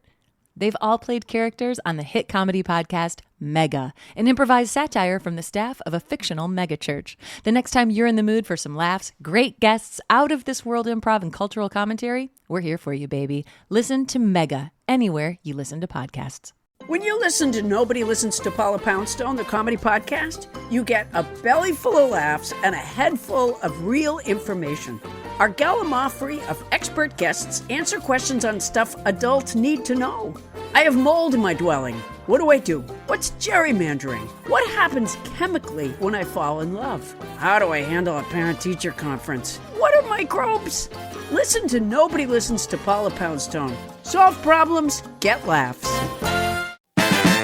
They've all played characters on the hit comedy podcast Mega, an improvised satire from the staff of a fictional megachurch. The next time you're in the mood for some laughs, great guests, out-of-this-world improv and cultural commentary, we're here for you, baby. Listen to Mega anywhere you listen to podcasts. When you listen to Nobody Listens to Paula Poundstone, the comedy podcast, you get a belly full of laughs and a head full of real information. Our gallimaufry of expert guests answer questions on stuff adults need to know. I have mold in my dwelling. What do I do? What's gerrymandering? What happens chemically when I fall in love? How do I handle a parent-teacher conference? What are microbes? Listen to Nobody Listens to Paula Poundstone. Solve problems, get laughs.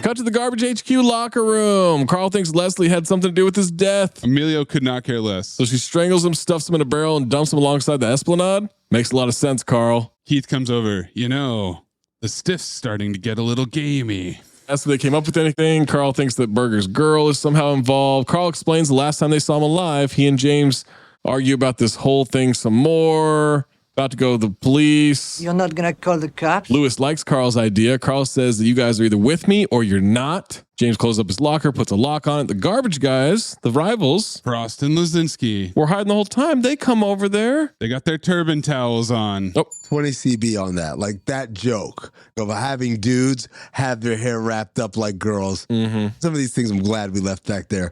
Cut to the Garbage HQ locker room. Carl thinks Leslie had something to do with his death. Emilio could not care less. So she strangles him, stuffs him in a barrel, and dumps him alongside the Esplanade? Makes a lot of sense, Carl. Keith comes over. You know, the stiff's starting to get a little gamey. As if they came up with anything, Carl thinks that Berger's girl is somehow involved. Carl explains the last time they saw him alive, he and James argue about this whole thing some more. About to go to the police. You're not gonna call the cops? Lewis likes Carl's idea. Carl says that you guys are either with me or you're not. James closes up his locker, puts a lock on it. The garbage guys, the rivals, Frost and Lazinski, were hiding the whole time. They come over there. They got their turban towels on. Oh. 20 CB on that. Like that joke of having dudes have their hair wrapped up like girls. Some of these things I'm glad we left back there.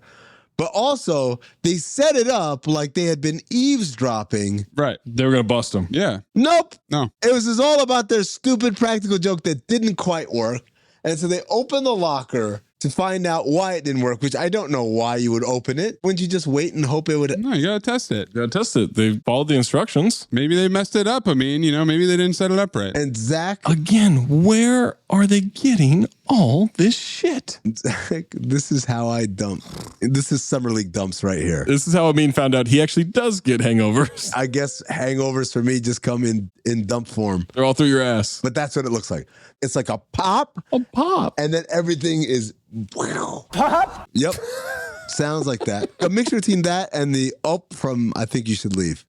But also, they set it up like they had been eavesdropping. Right. They were going to bust them. Yeah. Nope. No. It was just all about their stupid practical joke that didn't quite work. And so they opened the locker to find out why it didn't work, which I don't know why you would open it. Wouldn't you just wait and hope it would? No, you got to test it. You got to test it. They followed the instructions. Maybe they messed it up. I mean, you know, maybe they didn't set it up right. And Zach? Again, where are they getting all this shit? Zach, this is how I dump. This is Summer League dumps right here. This is how Amin found out he actually does get hangovers. I guess hangovers for me just come in dump form. They're all through your ass. But that's what it looks like. It's like a pop. A pop. And then everything is pop. Yep. Sounds like that. A mixture between that and the up from I Think You Should Leave.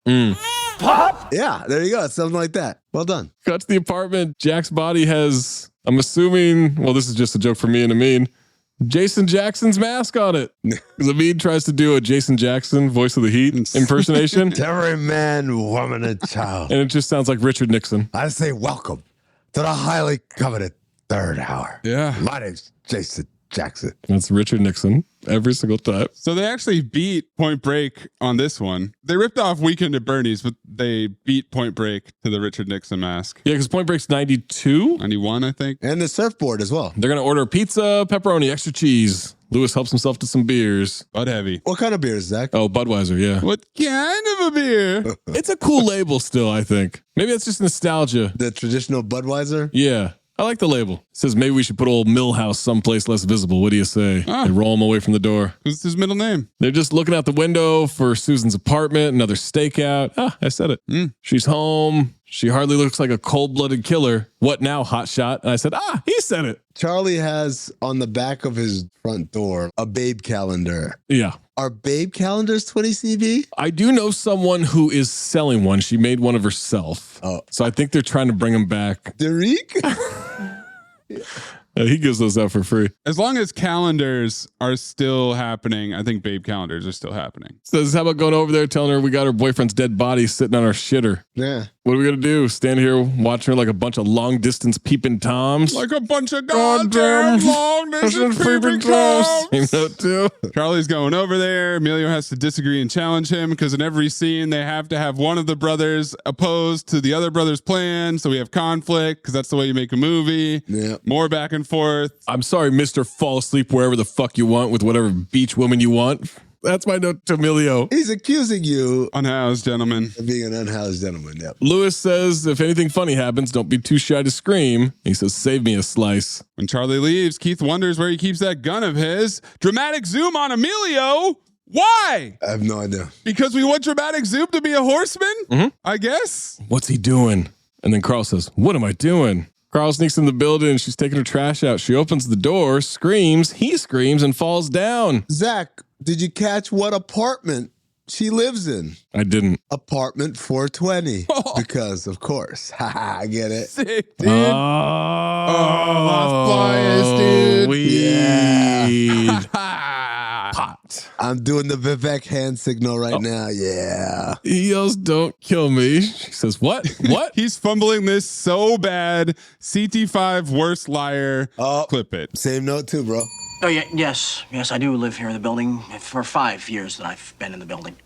Pop. Yeah, there you go. It's something like that. Well done. Cut to the apartment. Jack's body has, I'm assuming, well, this is just a joke for me and Amin, Jason Jackson's mask on it. Because Amin tries to do a Jason Jackson voice of the Heat impersonation. Every man, woman, and child. And it just sounds like Richard Nixon. I say welcome to the highly coveted third hour. Yeah. My name's Jason Jackson. That's Richard Nixon every single time. So they actually beat Point Break on this one. They ripped off Weekend at Bernie's, but they beat Point Break to the Richard Nixon mask. Yeah, because Point Break's 92. 91, I think. And the surfboard as well. They're going to order pizza, pepperoni, extra cheese. Lewis helps himself to some beers. Bud Heavy. What kind of beers, Zach? Oh, Budweiser, yeah. What kind of a beer? It's a cool label still, I think. Maybe it's just nostalgia. The traditional Budweiser? Yeah. I like the label. It says maybe we should put old Millhouse someplace less visible. What do you say? They roll him away from the door. What's his middle name? They're just looking out the window for Susan's apartment, another stakeout. Ah, I said it. She's home. She hardly looks like a cold-blooded killer. What now, hotshot? And I said, he said it. Charlie has on the back of his front door a babe calendar. Yeah. Are babe calendars 20 CB? I do know someone who is selling one. She made one of herself. Oh. So I think they're trying to bring them back. Derek? He gives those out for free. As long as calendars are still happening, I think babe calendars are still happening. Says, how about going over there telling her we got her boyfriend's dead body sitting on our shitter? Yeah. What are we going to do? Stand here watching her like a bunch of long distance peeping Toms? Like a bunch of goddamn long distance peeping Toms. Same note too. Charlie's going over there. Emilio has to disagree and challenge him because in every scene they have to have one of the brothers opposed to the other brother's plan. So we have conflict because that's the way you make a movie. Yeah. More back and forth. I'm sorry, Mr. Fall asleep wherever the fuck you want with whatever beach woman you want. That's my note to Emilio. He's accusing you unhoused gentleman of being an unhoused gentleman. Yep. Lewis says, if anything funny happens, don't be too shy to scream. He says, save me a slice. When Charlie leaves, Keith wonders where he keeps that gun of his. Dramatic zoom on Emilio. Why? I have no idea. Because we want dramatic zoom to be a horseman? I guess. What's he doing? And then Carl says, what am I doing? Carl sneaks in the building. She's taking her trash out. She opens the door, screams. He screams and falls down. Zach, did you catch what apartment she lives in? I didn't. Apartment 420. Because, of course. I get it. Sick, dude. Las Playas, dude. Weed. Pot. I'm doing the Vivek hand signal right now. Yeah. He yells, don't kill me. She says, what? What? He's fumbling this so bad. CT5 worst liar. Clip it. Same note too, bro. Oh, yeah, yes, I do live here in the building for 5 years that I've been in the building.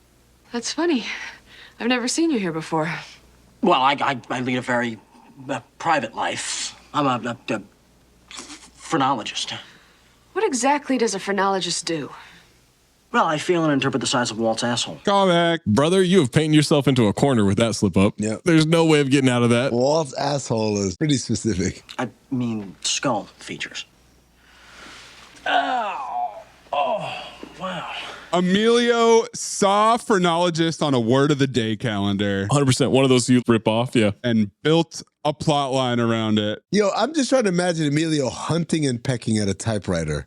That's funny. I've never seen you here before. Well, I lead a very private life. I'm a phrenologist. What exactly does a phrenologist do? Well, I feel and interpret the size of Walt's asshole. Call back. Brother, you have painted yourself into a corner with that slip up. Yep. There's no way of getting out of that. Walt's asshole is pretty specific. I mean, skull features. Oh, wow. Emilio saw phrenologist on a word of the day calendar. 100%. One of those you rip off, yeah. And built a plot line around it. Yo, I'm just trying to imagine Emilio hunting and pecking at a typewriter.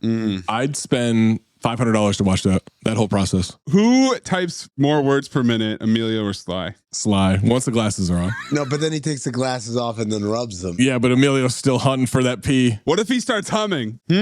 I'd spend $500 to watch that whole process. Who types more words per minute, Emilio or Sly? Sly, once the glasses are on. No, but then he takes the glasses off and then rubs them. Yeah, but Emilio's still hunting for that pee. What if he starts humming? The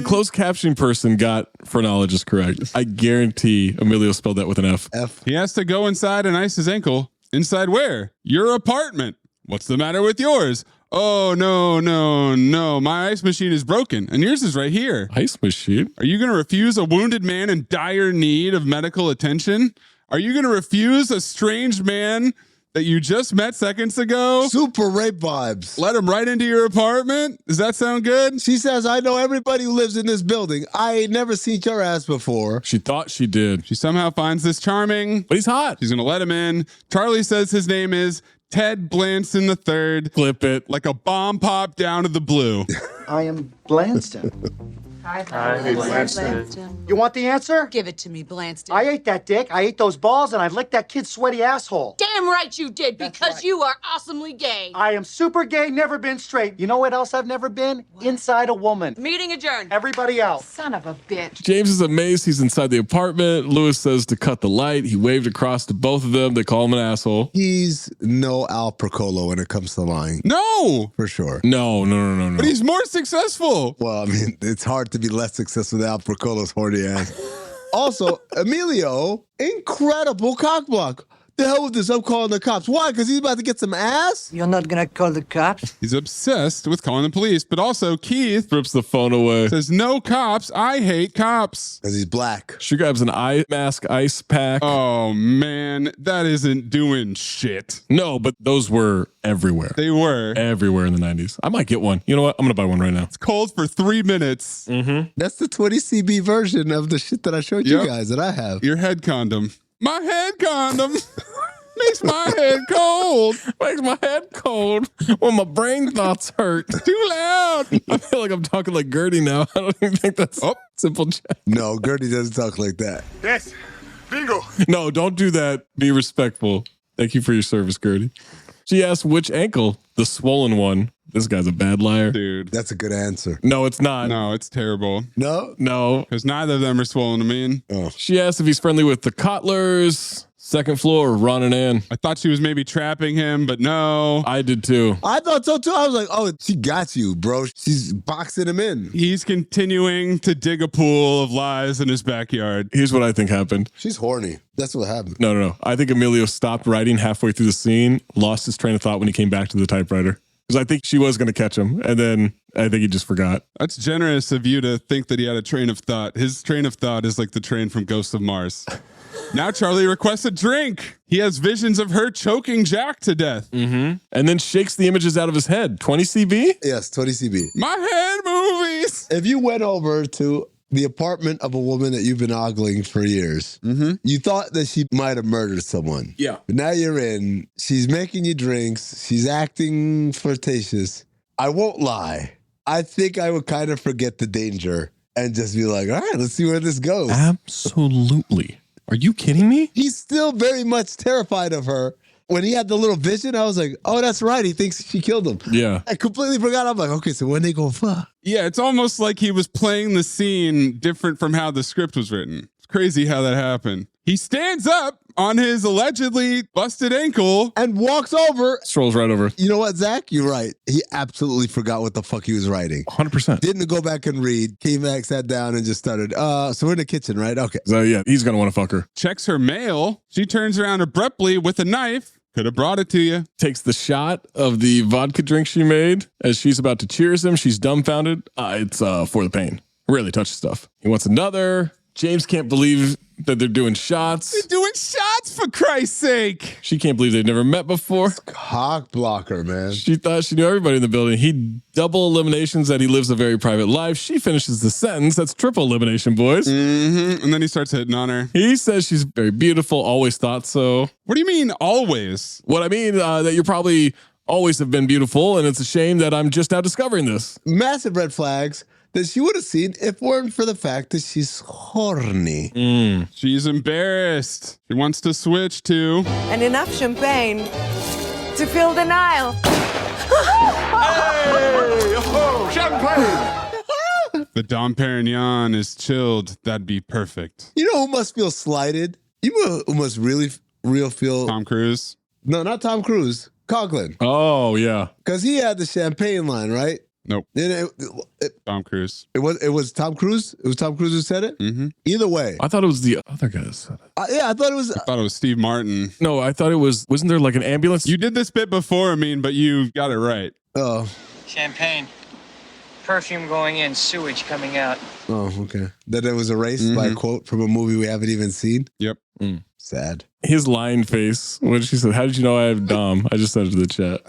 closed captioning person got phrenologist correct. I guarantee Emilio spelled that with an F. He has to go inside and ice his ankle. Inside where? Your apartment. What's the matter with yours? Oh, no. My ice machine is broken, and yours is right here. Ice machine? Are you going to refuse a wounded man in dire need of medical attention? Are you going to refuse a strange man that you just met seconds ago? Super rape vibes. Let him right into your apartment? Does that sound good? She says, I know everybody who lives in this building. I ain't never seen your ass before. She thought she did. She somehow finds this charming. But he's hot. She's going to let him in. Charlie says his name is Ted Blanston III. Clip it. Like a bomb pop down to the blue. I am Blanston. Hi, Blanston. You want the answer? Give it to me, Blanston. I ate that dick, I ate those balls, and I licked that kid's sweaty asshole. Damn right you did, because you are awesomely gay. I am super gay, never been straight. You know what else I've never been? Inside a woman. Meeting adjourned. Everybody else. Son of a bitch. James is amazed he's inside the apartment. Lewis says to cut the light. He waved across to both of them. They call him an asshole. He's no Al Procolo when it comes to lying. No. For sure. No. But he's more successful. Well, I mean, it's hard to be less successful than Al Procolo's horny ass. Also, Emilio, incredible cockblock. The hell with this? I'm calling the cops. Why? Because he's about to get some ass? You're not gonna call the cops? He's obsessed with calling the police, but also Keith rips the phone away. Says, no cops. I hate cops. Because he's black. She grabs an eye mask ice pack. Oh, man. That isn't doing shit. No, but those were everywhere. They were. Everywhere in the 90s. I might get one. You know what? I'm going to buy one right now. It's cold for 3 minutes. That's the 20 CB version of the shit that I showed you guys that I have. Your head condom. My head condom. Makes my head cold. Makes my head cold when my brain thoughts hurt. Too loud. I feel like I'm talking like Gertie now. I don't even think that's simple chat. No, Gertie doesn't talk like that. Yes, bingo. No, don't do that. Be respectful. Thank you for your service, Gertie. She asks which ankle, the swollen one. This guy's a bad liar. Dude. That's a good answer. No, it's not. No, it's terrible. No? No. Because neither of them are swollen to mean. Oh. She asked if he's friendly with the Cotlers. Second floor, Ron and Ann. I thought she was maybe trapping him, but no. I did too. I thought so too. I was like, oh, she got you, bro. She's boxing him in. He's continuing to dig a pool of lies in his backyard. Here's what I think happened. She's horny. That's what happened. No. I think Emilio stopped writing halfway through the scene, lost his train of thought when he came back to the typewriter. Because I think she was going to catch him, and then I think he just forgot. That's generous of you to think that he had a train of thought. His train of thought is like the train from Ghosts of Mars. Now Charlie requests a drink. He has visions of her choking Jack to death. Mm-hmm. And then shakes the images out of his head. 20 CB? Yes, 20 CB. My head movies. If you went over to the apartment of a woman that you've been ogling for years, you thought that she might have murdered someone. Yeah. But now you're in. She's making you drinks. She's acting flirtatious. I won't lie. I think I would kind of forget the danger and just be like, all right, let's see where this goes. Absolutely. Are you kidding me? He's still very much terrified of her. When he had the little vision, I was like, oh, that's right. He thinks she killed him. Yeah. I completely forgot. I'm like, okay, so when they go fuck? Yeah, it's almost like he was playing the scene different from how the script was written. It's crazy how that happened. He stands up on his allegedly busted ankle and walks over. Strolls right over. You know what, Zach? You're right. He absolutely forgot what the fuck he was writing. 100%. Didn't go back and read. Came back, sat down, and just started. So we're in the kitchen, right? Okay. So yeah, he's going to want to fuck her. Checks her mail. She turns around abruptly with a knife. Could have brought it to you. Takes the shot of the vodka drink she made. As she's about to cheers him, she's dumbfounded. It's for the pain. Rarely touches stuff. He wants another. James can't believe that they're doing shots. They're doing shots, for Christ's sake. She can't believe they've never met before. Cock blocker, man. She thought she knew everybody in the building. He double eliminations that he lives a very private life. She finishes the sentence. That's triple elimination, boys. Mm-hmm. And then he starts hitting on her. He says she's very beautiful. Always thought so. What do you mean always? What I mean, that you probably always have been beautiful, and it's a shame that I'm just now discovering this. Massive red flags that she would have seen if weren't for the fact that she's horny. She's embarrassed. She wants to switch to. And enough champagne to fill the Nile. Hey, oh, champagne! The Dom Perignon is chilled. That'd be perfect. You know who must feel slighted? You know who must really feel... Tom Cruise? No, not Tom Cruise. Coughlin. Oh, yeah. Because he had the champagne line, right? Nope. Tom Cruise. It was Tom Cruise? It was Tom Cruise who said it? Mm-hmm. Either way. I thought it was the other guy that said it. Yeah, I thought it was Steve Martin. No, I thought it was, wasn't there like an ambulance? You did this bit before, but you got it right. Oh. Champagne. Perfume going in, sewage coming out. Oh, okay. That it was erased by a quote from a movie we haven't even seen? Yep. Sad. His lying face when she said, how did you know I have Dom? I just said it to the chat.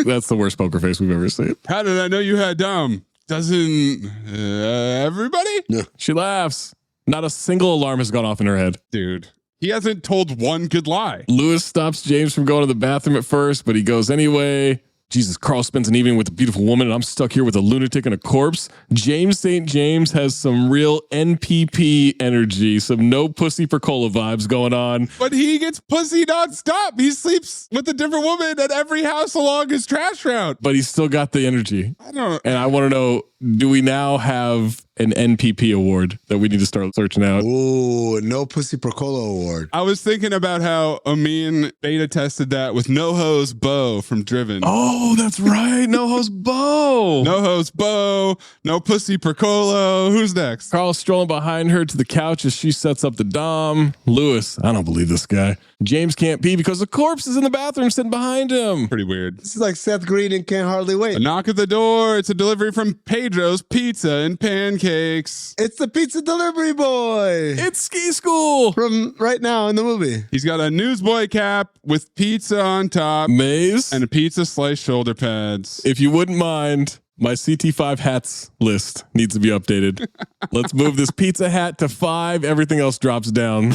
That's the worst poker face we've ever seen. How did I know you had Dom? Doesn't everybody? Yeah. She laughs. Not a single alarm has gone off in her head. Dude, he hasn't told one good lie. Lewis stops James from going to the bathroom at first, but he goes anyway. Jesus, Carl spends an evening with a beautiful woman, and I'm stuck here with a lunatic and a corpse. James St. James has some real NPP energy, some no pussy for cola vibes going on. But he gets pussy nonstop. He sleeps with a different woman at every house along his trash route. But he's still got the energy. I don't. And I want to know, do we now have an NPP award that we need to start searching out? Ooh, no pussy per cola award. I was thinking about how Amin beta tested that with No Hose Bo from Driven. Oh, that's right. No Hose Bo. No Hose Bo. No pussy per cola. Who's next? Carl's strolling behind her to the couch as she sets up the Dom. Lewis, I don't believe this guy. James can't pee because the corpse is in the bathroom sitting behind him. Pretty weird. This is like Seth Green and Can't Hardly Wait. A knock at the door. It's a delivery from Pedro's Pizza and Pancakes. It's the pizza delivery boy. It's Ski School. From right now in the movie. He's got a newsboy cap with pizza on top. Mayes. And a pizza sliced shoulder pads. If you wouldn't mind, My CT5 hats list needs to be updated. Let's move this pizza hat to 5. Everything else drops down.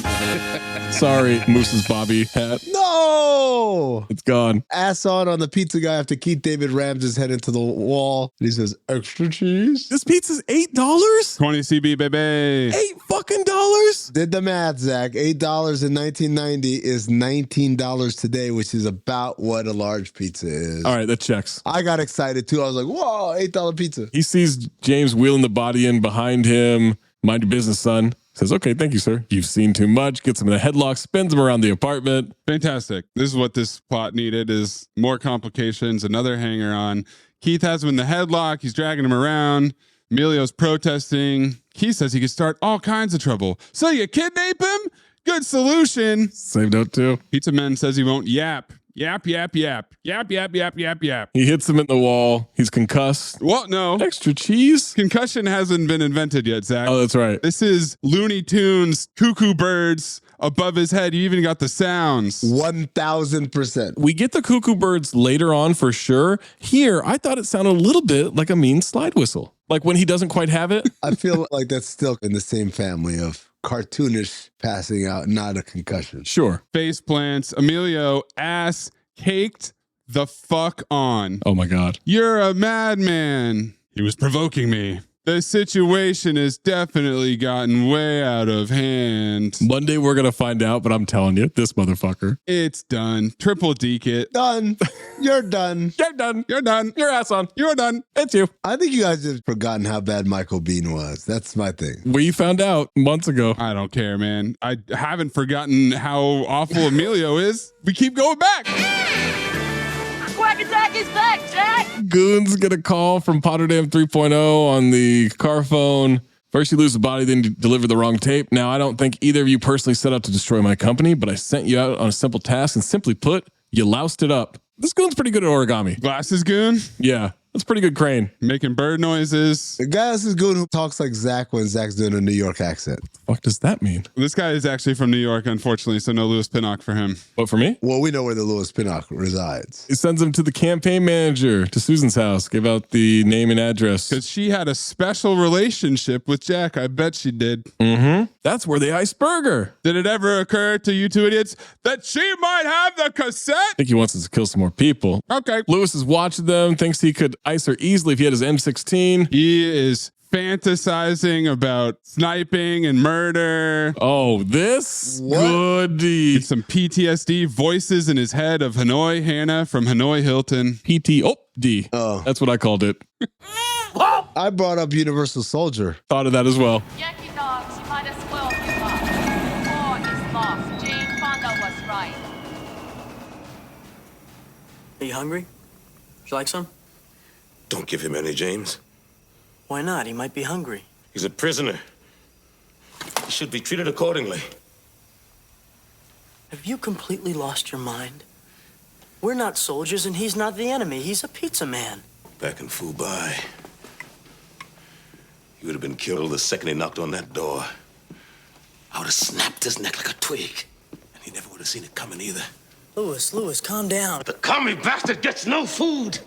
Sorry, Moose's Bobby hat. No! It's gone. Ass on the pizza guy after Keith David rams his head into the wall. And he says, extra cheese? This pizza's $8? 20 CB, baby. $8 Did the math, Zach. $8 in 1990 is $19 today, which is about what a large pizza is. All right, that checks. I got excited too. I was like, whoa, $8 pizza. He sees James wheeling the body in behind him. Mind your business, son. Says, okay, thank you, sir. You've seen too much. Gets him in a headlock, spins him around the apartment. Fantastic. This is what this plot needed, is more complications, another hanger on. Keith has him in the headlock. He's dragging him around. Emilio's protesting. Keith says he could start all kinds of trouble. So you kidnap him? Good solution. Same note too. Pizza Man says he won't yap. Yap, yap, yap. Yap, yap, yap, yap, yap. He hits him in the wall. He's concussed. What? No. Extra cheese? Concussion hasn't been invented yet, Zach. Oh, that's right. This is Looney Tunes, cuckoo birds above his head. You even got the sounds. 1,000%. We get the cuckoo birds later on for sure. Here, I thought it sounded a little bit like a mean slide whistle. Like when he doesn't quite have it. I feel like that's still in the same family of cartoonish passing out, not a concussion. Sure. Face plants. Emilio ass caked the fuck on. Oh my God. You're a madman. He was provoking me. The situation has definitely gotten way out of hand. One day we're going to find out, but I'm telling you, this motherfucker. It's done. Triple deke it. Done. You're done. You're done. You're done. Your ass on. You're done. It's you. I think you guys have forgotten how bad Michael Bean was. That's my thing. We found out months ago. I don't care, man. I haven't forgotten how awful Emilio is. We keep going back. Quack Attack is back, Jack! Goon's going to call from Potterdam 3.0 on the car phone. First you lose the body, then you deliver the wrong tape. Now, I don't think either of you personally set out to destroy my company, but I sent you out on a simple task, and simply put, you loused it up. This Goon's pretty good at origami. Glasses Goon? Yeah, that's pretty good crane. Making bird noises. The guy is Goon who talks like Zach when Zach's doing a New York accent. What the fuck does that mean? This guy is actually from New York, unfortunately, so no Louis Pinnock for him. What, for me? Well, we know where the Louis Pinnock resides. He sends him to the campaign manager, to Susan's house, give out the name and address. Because she had a special relationship with Jack. I bet she did. Mm-hmm. That's where the iceberger. Did it ever occur to you two idiots that she might have the cassette? I think he wants us to kill some more people. Okay. Lewis is watching them, thinks he could ice her easily if he had his M16. He is fantasizing about sniping and murder. Oh, this goodie. Get some PTSD voices in his head of Hanoi Hannah from Hanoi Hilton. PTOD. Oh. That's what I called it. I brought up Universal Soldier. Thought of that as well. Yankee dogs might as well give up. War is lost. Jane Fonda was right. Are you hungry? Would you like some? Don't give him any, James. Why not? He might be hungry. He's a prisoner. He should be treated accordingly. Have you completely lost your mind? We're not soldiers and he's not the enemy. He's a pizza man. Back in Fubai, he would have been killed the second he knocked on that door. I would have snapped his neck like a twig, and he never would have seen it coming either. Louis, calm down. The commie bastard gets no food.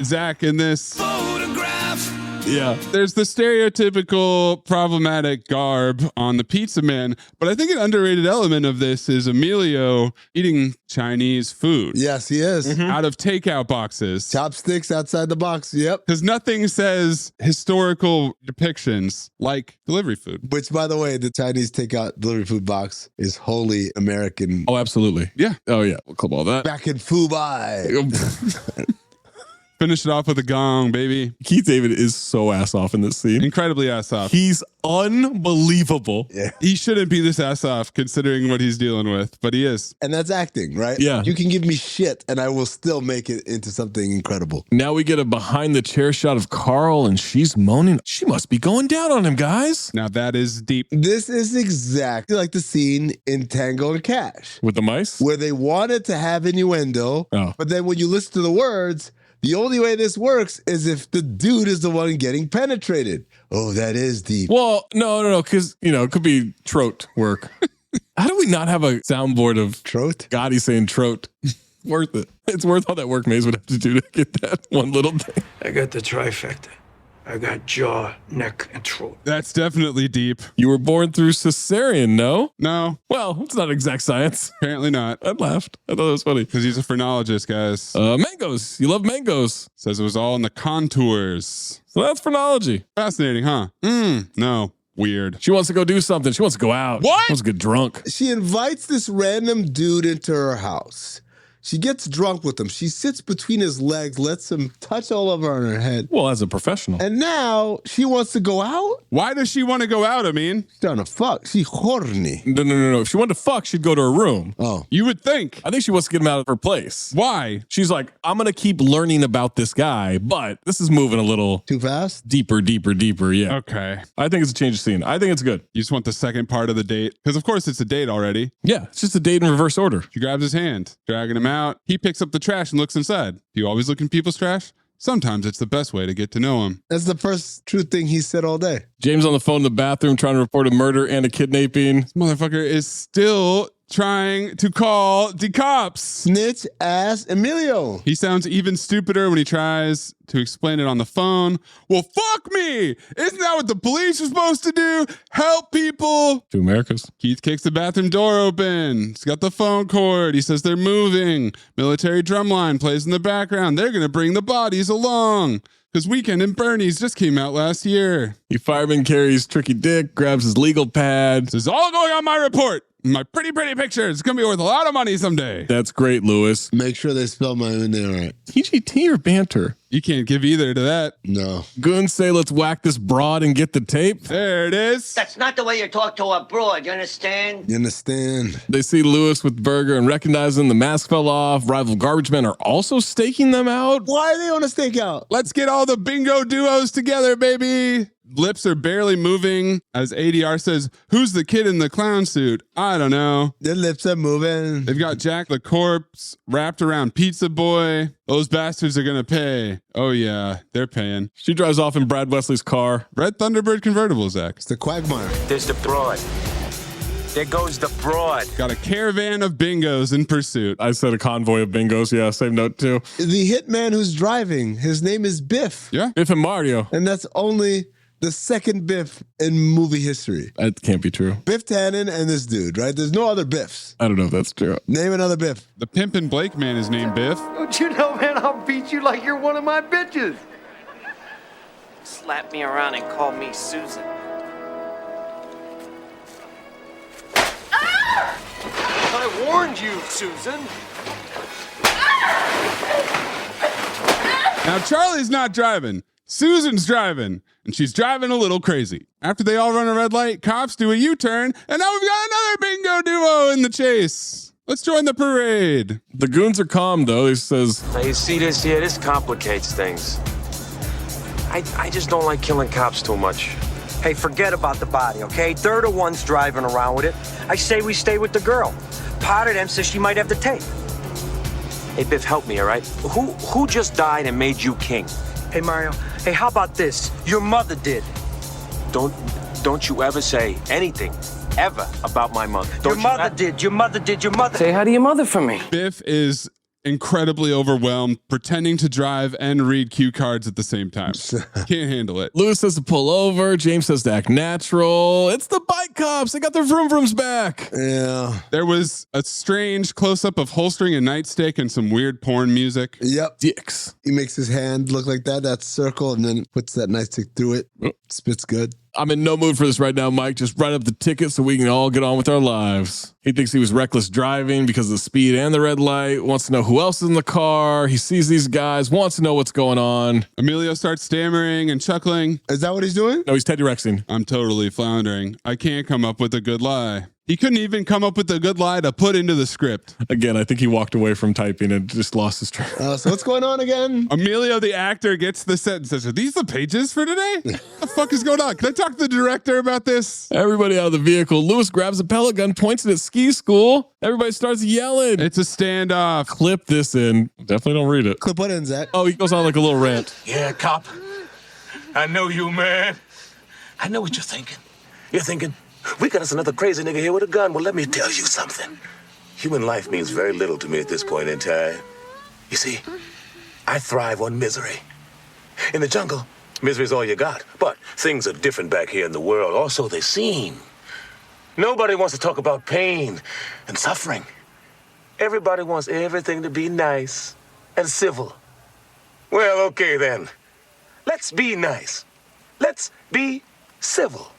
Zach, in this photograph. Yeah. There's the stereotypical problematic garb on the pizza man, but I think an underrated element of this is Emilio eating Chinese food. Yes, he is. Out of takeout boxes. Chopsticks outside the box. Yep. Because nothing says historical depictions like delivery food. Which, by the way, the Chinese takeout delivery food box is wholly American. Oh, absolutely. Yeah. Oh, yeah. We'll club all that. Back in Fubai. Finish it off with a gong, baby. Keith David is so ass off in this scene. Incredibly ass off. He's unbelievable. Yeah. He shouldn't be this ass off considering what he's dealing with, but he is. And that's acting, right? Yeah. You can give me shit and I will still make it into something incredible. Now we get a behind the chair shot of Carl and she's moaning. She must be going down on him, guys. Now that is deep. This is exactly like the scene in Tango and Cash. With the mice? Where they wanted to have innuendo, but then when you listen to the words, the only way this works is if the dude is the one getting penetrated. Oh, that is deep. Well, no, because, it could be trote work. How do we not have a soundboard of trote? Gotti saying trote? worth it. It's worth all that work Mayes would have to do to get that one little thing. I got the trifecta. I got jaw, neck, and throat. That's definitely deep. You were born through cesarean, no? No. Well, it's not exact science. Apparently not. I laughed. I thought it was funny. Because he's a phrenologist, guys. Mangoes. You love mangoes. Says it was all in the contours. So that's phrenology. Fascinating, huh? No. Weird. She wants to go do something. She wants to go out. What? She wants to get drunk. She invites this random dude into her house. She gets drunk with him. She sits between his legs, lets him touch all over on her head. Well, as a professional. And now she wants to go out? Why does she want to go out, I mean? She's trying to fuck. She horny. No. If she wanted to fuck, she'd go to her room. Oh. You would think. I think she wants to get him out of her place. Why? She's like, I'm going to keep learning about this guy, but this is moving a little... Too fast? Deeper, yeah. Okay. I think it's a change of scene. I think it's good. You just want the second part of the date? Because of course it's a date already. Yeah, it's just a date in reverse order. She grabs his hand, dragging him out. He picks up the trash and looks inside. Do you always look in people's trash? Sometimes it's the best way to get to know him. That's the first true thing he said all day. James on the phone in the bathroom trying to report a murder and a kidnapping. This motherfucker is still trying to call the cops. Snitch ass Emilio. He sounds even stupider when he tries to explain it on the phone. Well, fuck me. Isn't that what the police are supposed to do? Help people. To Americas. Keith kicks the bathroom door open. He's got the phone cord. He says they're moving. Military drumline plays in the background. They're going to bring the bodies along. Because Weekend and Bernie's just came out last year. The fireman carries Tricky Dick, grabs his legal pad. This is all going on my report. My pretty picture. It's going to be worth a lot of money someday. That's great, Lewis. Make sure they spell my name right. TGT or banter? You can't give either to that. No. Goons say, let's whack this broad and get the tape. There it is. That's not the way you talk to a broad, you understand? You understand? They see Lewis with Burger and recognize him. The mask fell off. Rival garbage men are also staking them out. Why are they on a stakeout? Let's get all the bingo duos together, baby. Lips are barely moving as ADR says, who's the kid in the clown suit? I don't know. Their lips are moving. They've got Jack the Corpse wrapped around Pizza Boy. Those bastards are going to pay. Oh, yeah, they're paying. She drives off in Brad Wesley's car. Red Thunderbird convertible, Zach. It's the Quagmire. There's the broad. There goes the broad. Got a caravan of bingos in pursuit. I said a convoy of bingos. Yeah, same note too. The hitman who's driving, his name is Biff. Yeah. Biff and Mario. And that's only the second Biff in movie history. That can't be true. Biff Tannen and this dude, right? There's no other Biffs. I don't know if that's true. Name another Biff. The Pimp and Blake man is named Biff. Don't you know, man, I'll beat you like you're one of my bitches. Slap me around and call me Susan. I warned you, Susan. Now, Charlie's not driving. Susan's driving, and she's driving a little crazy. After they all run a red light, cops do a U-turn, and now we've got another bingo duo in the chase. Let's join the parade. The goons are calm, though. He says, Now, you see this here? This complicates things. I just don't like killing cops too much. Hey, forget about the body, okay? They're the ones driving around with it. I say we stay with the girl. Part of them says she might have the tape. Hey, Biff, help me, all right? Who just died and made you king? Hey, Mario. Hey, how about this? Your mother did. Don't you ever say anything, ever, about my mother. Your mother did. Your mother did. Your mother. Say hi to your mother for me. Biff is incredibly overwhelmed, pretending to drive and read cue cards at the same time. Can't handle it. Lewis says to pull over. James says to act natural. It's the bike cops. They got their vroom vrooms back. Yeah. There was a strange close-up of holstering a nightstick and some weird porn music. Yep. Dicks. He makes his hand look like that circle, and then puts that nightstick through it. Oh. Spits good. I'm in no mood for this right now, Mike. Just write up the ticket so we can all get on with our lives. He thinks he was reckless driving because of the speed and the red light, wants to know who else is in the car. He sees these guys, wants to know what's going on. Emilio starts stammering and chuckling. Is that what he's doing? No, he's Teddy Rexing. I'm totally floundering. I can't come up with a good lie. He couldn't even come up with a good lie to put into the script. Again, I think he walked away from typing and just lost his track. So what's going on again? Emilio, the actor, gets the sentence. Says, are these the pages for today? What the fuck is going on? Can I talk to the director about this? Everybody out of the vehicle. Lewis grabs a pellet gun, points it at ski school. Everybody starts yelling. It's a standoff. Clip this in. Definitely don't read it. Clip what in, Zach? Oh, he goes on like a little rant. Yeah, cop. I know you, man. I know what you're thinking. You're thinking, we got us another crazy nigga here with a gun. Well, let me tell you something. human life means very little to me at this point in time. You see, I thrive on misery. In the jungle, misery's all you got. But things are different back here in the world, or so they seem. Nobody wants to talk about pain and suffering. Everybody wants everything to be nice and civil. Well, okay then. Let's be nice. Let's be civil.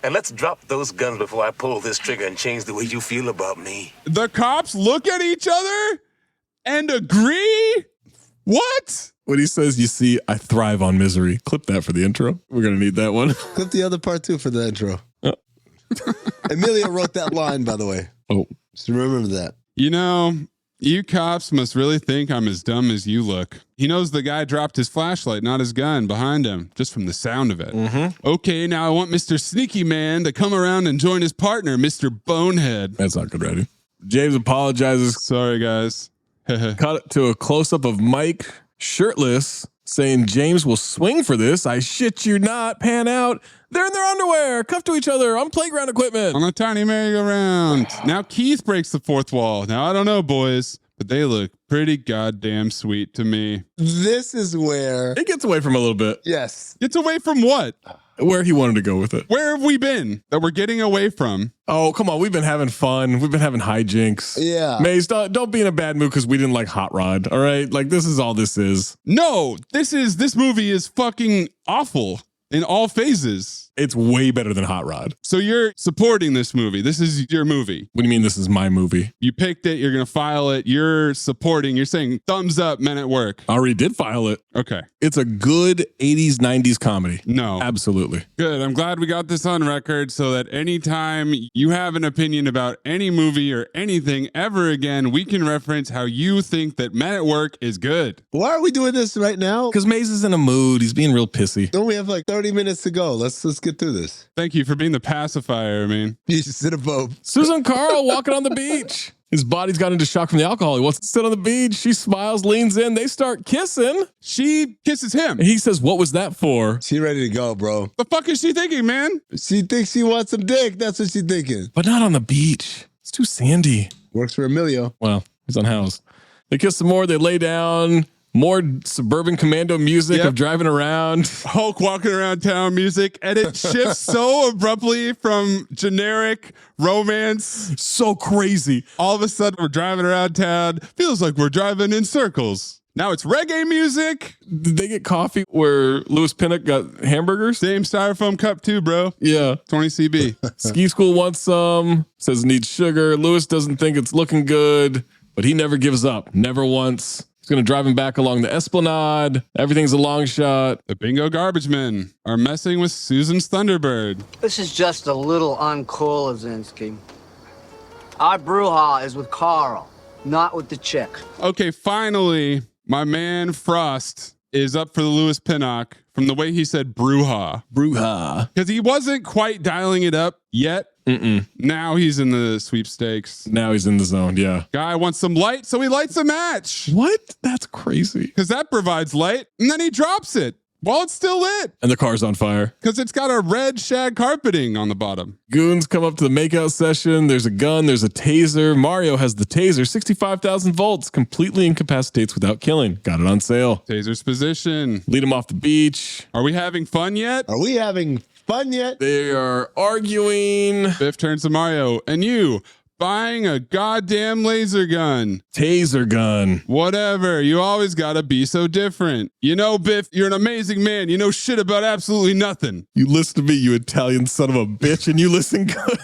And let's drop those guns before I pull this trigger and change the way you feel about me. The cops look at each other and agree? What? When he says, you see, I thrive on misery. Clip that for the intro. We're going to need that one. Clip the other part too for the intro. Emilio wrote that line, by the way. Oh. Just remember that. You know, you cops must really think I'm as dumb as you look. He knows the guy dropped his flashlight, not his gun, behind him, just from the sound of it. Okay, now I want Mr. Sneaky Man to come around and join his partner, Mr. Bonehead. That's not good writing. James apologizes. Sorry, guys. Cut it to a close-up of Mike, shirtless, saying James will swing for this. I shit you not. Pan out. They're in their underwear, cuffed to each other on playground equipment. On a tiny merry-go-round. Now Keith breaks the fourth wall. Now, I don't know, boys, but they look pretty goddamn sweet to me. This is where it gets away from a little bit. Yes. Gets away from what? Where he wanted to go with it. Where have we been that we're getting away from? Oh, come on. We've been having fun. We've been having hijinks. Yeah. Maze, don't be in a bad mood because we didn't like Hot Rod. All right. Like, this is all this is. No, this movie is fucking awful in all phases. It's way better than Hot Rod. So you're supporting this movie. This is your movie. What do you mean this is my movie? You picked it. You're going to file it. You're supporting. You're saying thumbs up, Men at Work. I already did file it. Okay. It's a good 80s, 90s comedy. No. Absolutely. Good. I'm glad we got this on record so that anytime you have an opinion about any movie or anything ever again, we can reference how you think that Men at Work is good. Why are we doing this right now? Because Maze is in a mood. He's being real pissy. Don't we have like 30 minutes to go? Let's get through this. Thank you for being the pacifier, I mean. You Cinephobe. Susan Carl walking on the beach. His body's got into shock from the alcohol. He wants to sit on the beach. She smiles, leans in. They start kissing. She kisses him. He says, what was that for? She ready to go, bro. The fuck is she thinking, man? She thinks she wants some dick. That's what she's thinking. But not on the beach. It's too sandy. Works for Emilio. Well, he's unhoused. They kiss some more. They lay down. More suburban commando music of driving around. Hulk walking around town music. And it shifts so abruptly from generic romance. So crazy. All of a sudden, we're driving around town. Feels like we're driving in circles. Now it's reggae music. Did they get coffee where Lewis Pinnock got hamburgers? Same styrofoam cup too, bro. Yeah. 20 CB. Ski school wants some. Says needs sugar. Lewis doesn't think it's looking good, but he never gives up. Never once. He's going to drive him back along the Esplanade. Everything's a long shot. The bingo garbage men are messing with Susan's Thunderbird. This is just a little uncool, Azinski. Our brouhaha is with Carl, not with the chick. Okay, finally, my man Frost is up for the Lewis Pinnock from the way he said brouhaha. Brouhaha. Because he wasn't quite dialing it up yet. Now he's in the sweepstakes. Now he's in the zone, yeah. Guy wants some light, so he lights a match. What? That's crazy. Because that provides light, and then he drops it while it's still lit. And the car's on fire. Because it's got a red shag carpeting on the bottom. Goons come up to the makeout session. There's a gun. There's a taser. Mario has the taser. 65,000 volts. Completely incapacitates without killing. Got it on sale. Taser's position. Lead him off the beach. Are we having fun yet? Are we having fun yet? They are arguing. Biff turns to Mario. And you, buying a goddamn laser gun. Taser gun. Whatever. You always gotta be so different. You know, Biff, you're an amazing man. You know shit about absolutely nothing. You listen to me, you Italian son of a bitch, and you listen good.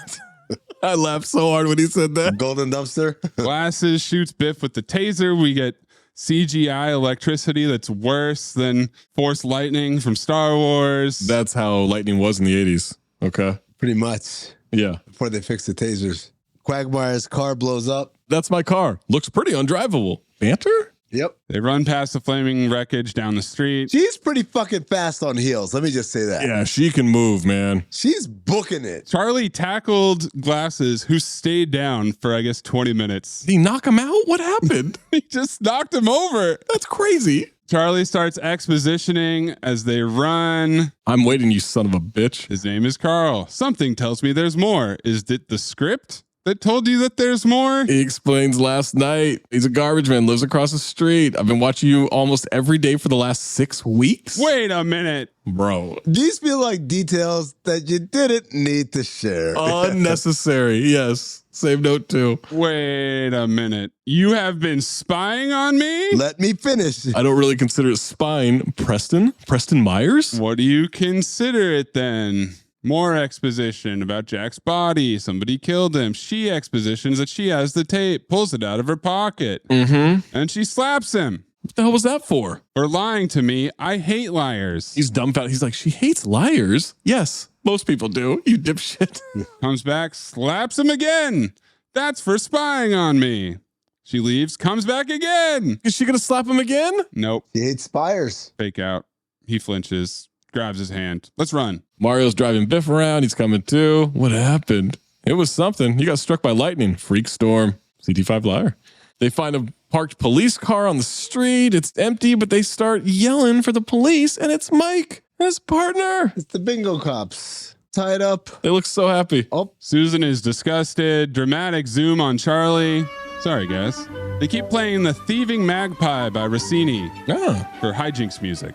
I laughed so hard when he said that. Golden dumpster. Glasses shoots Biff with the taser. We get CGI electricity that's worse than Force Lightning from Star Wars. That's how lightning was in the 80s. Okay. Pretty much. Yeah. Before they fixed the tasers. Quagmire's car blows up. That's my car. Looks pretty undrivable. Banter? Yep. They run past the flaming wreckage down the street. She's pretty fucking fast on heels. Let me just say that. Yeah, she can move, man. She's booking it. Charlie tackled Glasses, who stayed down for, I guess, 20 minutes. Did he knock him out? What happened? He just knocked him over. That's crazy. Charlie starts expositioning as they run. I'm waiting, you son of a bitch. His name is Carl. Something tells me there's more. Is it the script? that told you that there's more? He explains last night. He's a garbage man, lives across the street. I've been watching you almost every day for the last 6 weeks. Wait a minute. Bro. These feel like details that you didn't need to share. Unnecessary. Yes. Same note too. Wait a minute. You have been spying on me? Let me finish. I don't really consider it spying. Preston Myers? What do you consider it then? More exposition about Jack's body. Somebody killed him. She expositions that she has the tape, pulls it out of her pocket, and she slaps him. What the hell was that for? For lying to me. I hate liars. He's dumbfounded. He's like, she hates liars? Yes, most people do, you dipshit. Comes back, slaps him again. That's for spying on me. She leaves, comes back again. Is she going to slap him again? Nope. He hates spires. Fake out. He flinches. Grabs his hand. Let's run. Mario's driving Biff around. He's coming too. What happened? It was something. You got struck by lightning. Freak storm. CT5 liar. They find a parked police car on the street. It's empty, but they start yelling for the police, and it's Mike and his partner. It's the bingo cops. Tied up. They look so happy. Oh, Susan is disgusted. Dramatic zoom on Charlie. Sorry, guys. They keep playing The Thieving Magpie by Rossini for hijinks music.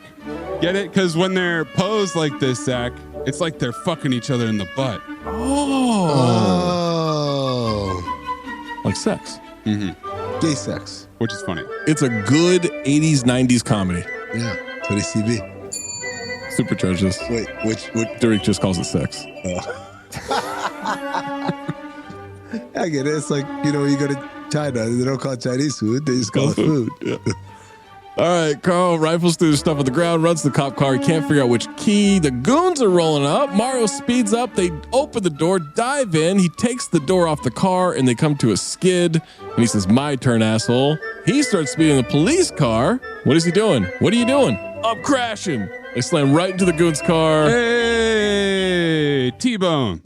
Get it? Because when they're posed like this, Zach, it's like they're fucking each other in the butt. Oh. Like sex. Gay sex. Which is funny. It's a good 80s, 90s comedy. Yeah. 20 CB. Supercharges. Wait, which? Derek just calls it sex. I get it. It's like, you go to China. They don't call it Chinese food. They just call it food. Yeah. All right, Carl rifles through the stuff on the ground, runs to the cop car. He can't figure out which key. The goons are rolling up. Mario speeds up. They open the door, dive in. He takes the door off the car, and they come to a skid. And he says, "My turn, asshole." He starts speeding the police car. What is he doing? What are you doing? I'm crashing. They slam right into the goons' car. Hey, T-Bone.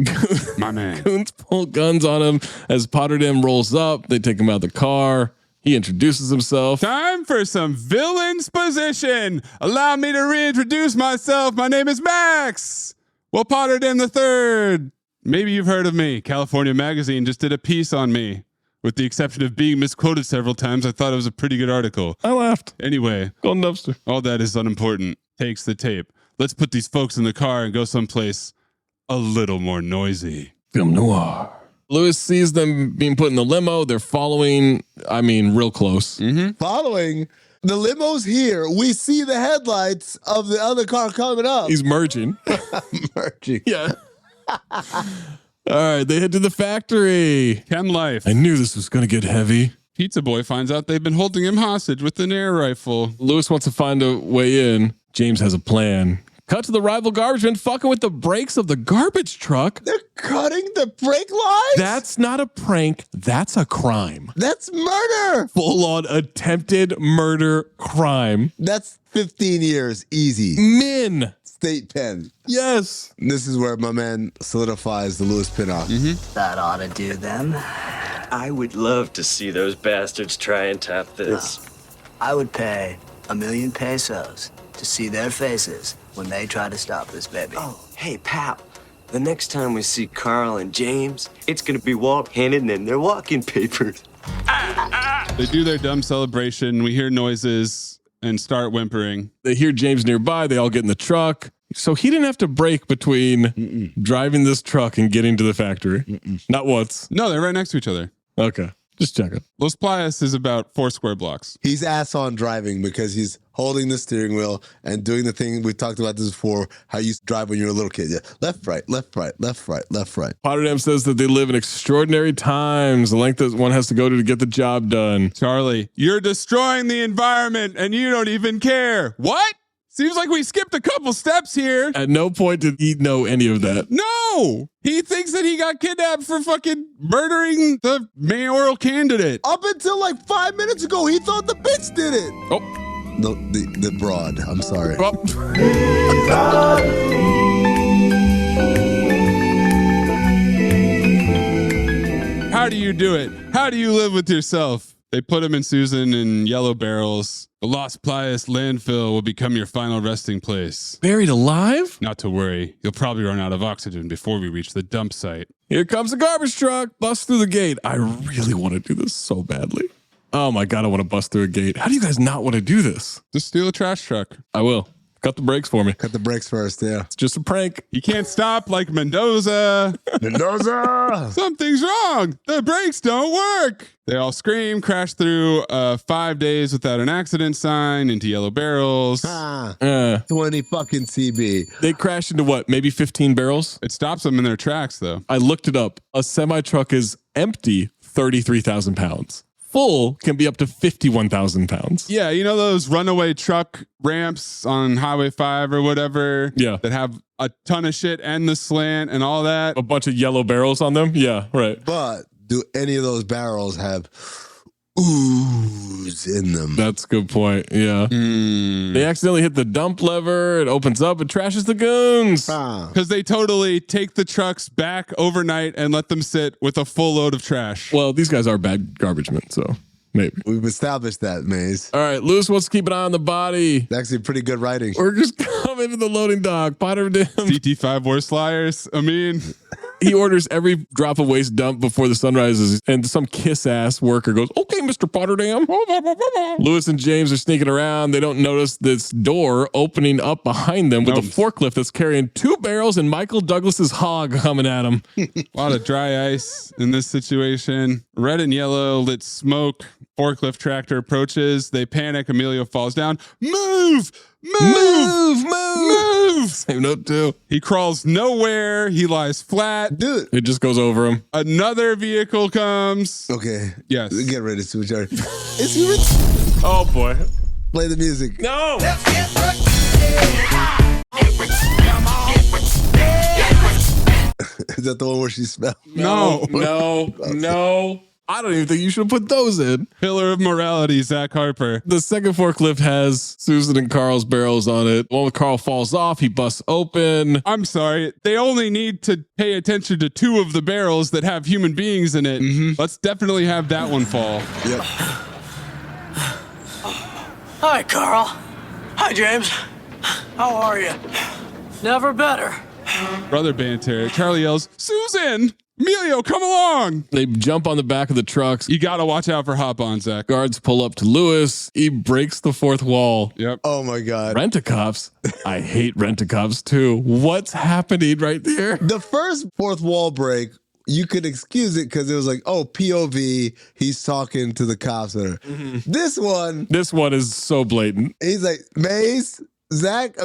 My man. Goons pull guns on him as Potterdam rolls up. They take him out of the car. He introduces himself. Time for some villain's position. Allow me to reintroduce myself. My name is Max. Well, Potterdam III. Maybe you've heard of me. California Magazine just did a piece on me. With the exception of being misquoted several times, I thought it was a pretty good article. I laughed. Anyway. Golden dumpster. All that is unimportant. Takes the tape. Let's put these folks in the car and go someplace a little more noisy. Film noir. Lewis sees them being put in the limo. They're following, real close. Following? The limo's here. We see the headlights of the other car coming up. He's merging. Merging. Yeah. All right, they head to the factory. Chem life. I knew this was going to get heavy. Pizza Boy finds out they've been holding him hostage with an air rifle. Lewis wants to find a way in. James has a plan. Cut to the rival garbage men fucking with the brakes of the garbage truck. They're cutting the brake lines? That's not a prank. That's a crime. That's murder. Full-on attempted murder crime. That's 15 years. Easy. Min. State pen. Yes. This is where my man solidifies the Lewis pin-off. That ought to do them. I would love to see those bastards try and top this. I would pay 1,000,000 pesos to see their faces when they try to stop this baby. Oh, hey, pal. The next time we see Carl and James, it's gonna be Walt handing them their walking papers. They do their dumb celebration. We hear noises and start whimpering. They hear James nearby. They all get in the truck. So he didn't have to break between driving this truck and getting to the factory. Not once. No, they're right next to each other. Okay. Just check it. Los Playas is about 4 square blocks. He's ass on driving because he's holding the steering wheel and doing the thing we talked about this before, how you drive when you're a little kid. Yeah. Left, right, left, right, left, right, left, right. Potterdam says that they live in extraordinary times, the length that one has to go to get the job done. Charlie, you're destroying the environment and you don't even care. What? Seems like we skipped a couple steps here. At no point did he know any of that. No! He thinks that he got kidnapped for fucking murdering the mayoral candidate. Up until like 5 minutes ago, he thought the bitch did it. Oh. No, the broad. I'm sorry. Oh. How do you do it? How do you live with yourself? They put him and Susan in yellow barrels. The Los Playas landfill will become your final resting place. Buried alive? Not to worry. You'll probably run out of oxygen before we reach the dump site. Here comes the garbage truck. Bust through the gate. I really want to do this so badly. Oh my God, I want to bust through a gate. How do you guys not want to do this? Just steal a trash truck. I will. Cut the brakes for me. Cut the brakes first, yeah. It's just a prank. You can't stop like Mendoza. Mendoza! Something's wrong. The brakes don't work. They all scream, crash through 5 days without an accident sign into yellow barrels. 20 fucking CB. They crash into what? Maybe 15 barrels? It stops them in their tracks, though. I looked it up. A semi-truck is empty, 33,000 pounds. Full can be up to 51,000 pounds. Yeah, you know those runaway truck ramps on Highway 5 or whatever? Yeah. That have a ton of shit and the slant and all that? A bunch of yellow barrels on them? Yeah, right. But do any of those barrels have ooze in them? That's a good point. Yeah. They accidentally hit the dump lever. It opens up. It trashes the goons. Because they totally take the trucks back overnight and let them sit with a full load of trash. Well, these guys are bad garbage men, so maybe. We've established that, Maze. All right, Lewis wants to keep an eye on the body. Actually, pretty good writing. We're just coming to the loading dock. Potter Dim. CT5 worst liars. I mean... He orders every drop of waste dumped before the sun rises, and some kiss-ass worker goes, "Okay, Mr. Potterdam." Lewis and James are sneaking around. They don't notice this door opening up behind them with a forklift that's carrying 2 barrels and Michael Douglas's hog coming at them. A lot of dry ice in this situation. Red and yellow lit smoke. Forklift tractor approaches. They panic. Emilio falls down. Move! Move! Move! Same note too. He crawls nowhere. He lies flat. Dude. It just goes over him. Another vehicle comes. Okay. Yes. Get ready, Switcher. Oh boy. Play the music. No. Is that the one where she smells? No. I don't even think you should put those in. Pillar of morality, Zach Harper. The second forklift has Susan and Carl's barrels on it. One with Carl falls off. He busts open. I'm sorry. They only need to pay attention to 2 of the barrels that have human beings in it. Let's definitely have that one fall. Yep. Hi, Carl. Hi, James. How are you? Never better. Brother banter. Charlie yells, "Susan! Emilio, come along!" They jump on the back of the trucks. You got to watch out for hop-on, Zach. Guards pull up to Lewis. He breaks the 4th wall. Yep. Oh my God. Rent-a-cops. I hate rent-a-cops too. What's happening right there? The first 4th wall break, you could excuse it because it was like, oh, POV, he's talking to the cops. This one is so blatant. He's like, Maze, Zach,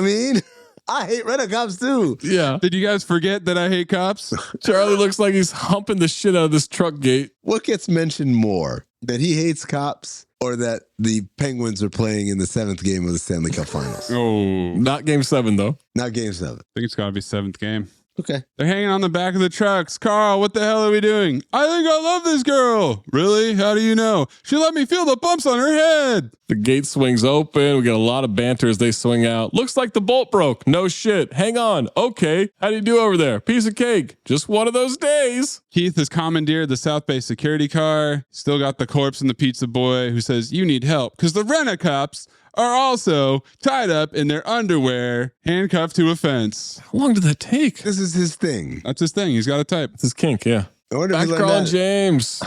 I hate rent-a-cops too. Yeah. Did you guys forget that I hate cops? Charlie looks like he's humping the shit out of this truck gate. What gets mentioned more? That he hates cops or that the Penguins are playing in the 7th game of the Stanley Cup Finals? Oh. Not game 7, though. Not game 7. I think it's got to be 7th game. Okay. They're hanging on the back of the trucks. Carl, what the hell are we doing? I think I love this girl. Really? How do you know? She let me feel the bumps on her head. The gate swings open. We get a lot of banter as they swing out. Looks like the bolt broke. No shit. Hang on. Okay. How do you do over there? Piece of cake. Just one of those days. Keith has commandeered the South Bay security car. Still got the corpse and the pizza boy who says, "You need help," because the rent-a-cops are also tied up in their underwear, handcuffed to a fence. How long did that take? This is his thing. That's his thing. He's got a type. It's his kink, yeah. I wonder Back if he Carl learned and that. James.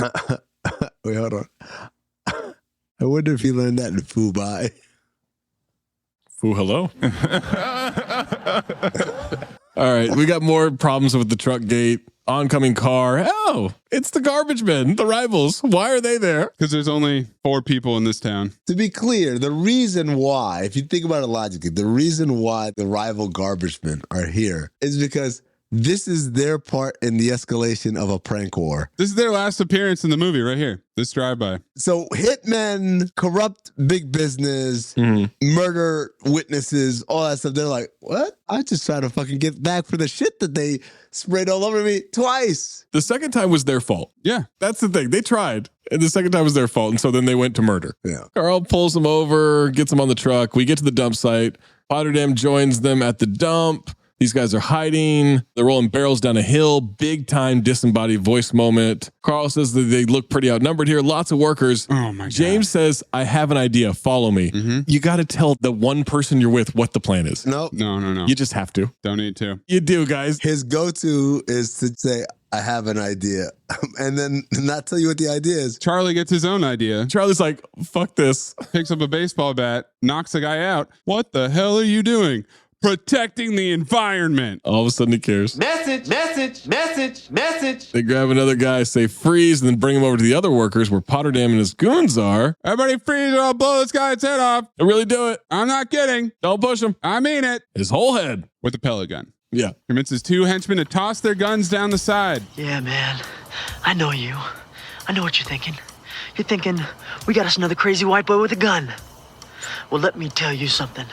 Wait, hold on. I wonder if he learned that in Fubai. Foo, hello. All right, we got more problems with the truck gate. Oncoming car. Oh, it's the garbage men, the rivals. Why are they there? Because there's only 4 people in this town. To be clear, the reason why, if you think about it logically, the reason why the rival garbage men are here is because this is their part in the escalation of a prank war. This is their last appearance in the movie right here. This drive-by. So hitmen, corrupt big business, murder witnesses, all that stuff. They're like, what? I just trying to fucking get back for the shit that they sprayed all over me twice. The second time was their fault. Yeah. That's the thing. They tried. And the second time was their fault. And so then they went to murder. Yeah. Carl pulls them over, gets them on the truck. We get to the dump site. Potterdam joins them at the dump. These guys are hiding. They're rolling barrels down a hill. Big time disembodied voice moment. Carl says that they look pretty outnumbered here. Lots of workers. Oh my God. James says, I have an idea. Follow me. You got to tell the one person you're with what the plan is. Nope. No. You just have to. Don't need to. You do, guys. His go-to is to say, I have an idea. And then not tell you what the idea is. Charlie gets his own idea. Charlie's like, fuck this. Picks up a baseball bat, knocks a guy out. What the hell are you doing? Protecting the environment. All of a sudden he cares. Message, message, message, message. They grab another guy, say freeze, and then bring him over to the other workers where Potterdam and his goons are. Everybody freeze or I'll blow this guy's head off. They really do it. I'm not kidding. Don't push him. I mean it. His whole head. With a pellet gun. Yeah. Convinces 2 henchmen to toss their guns down the side. Yeah, man. I know you. I know what you're thinking. You're thinking, we got us another crazy white boy with a gun. Well, let me tell you something.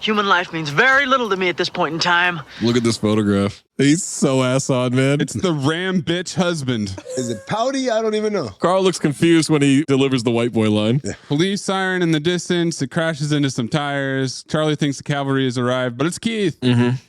Human life means very little to me at this point in time. Look at this photograph. He's so ass on, man. It's the ram bitch husband. Is it pouty? I don't even know. Carl looks confused when he delivers the white boy line. Yeah. Police siren in the distance. It crashes into some tires. Charlie thinks the cavalry has arrived, but it's Keith.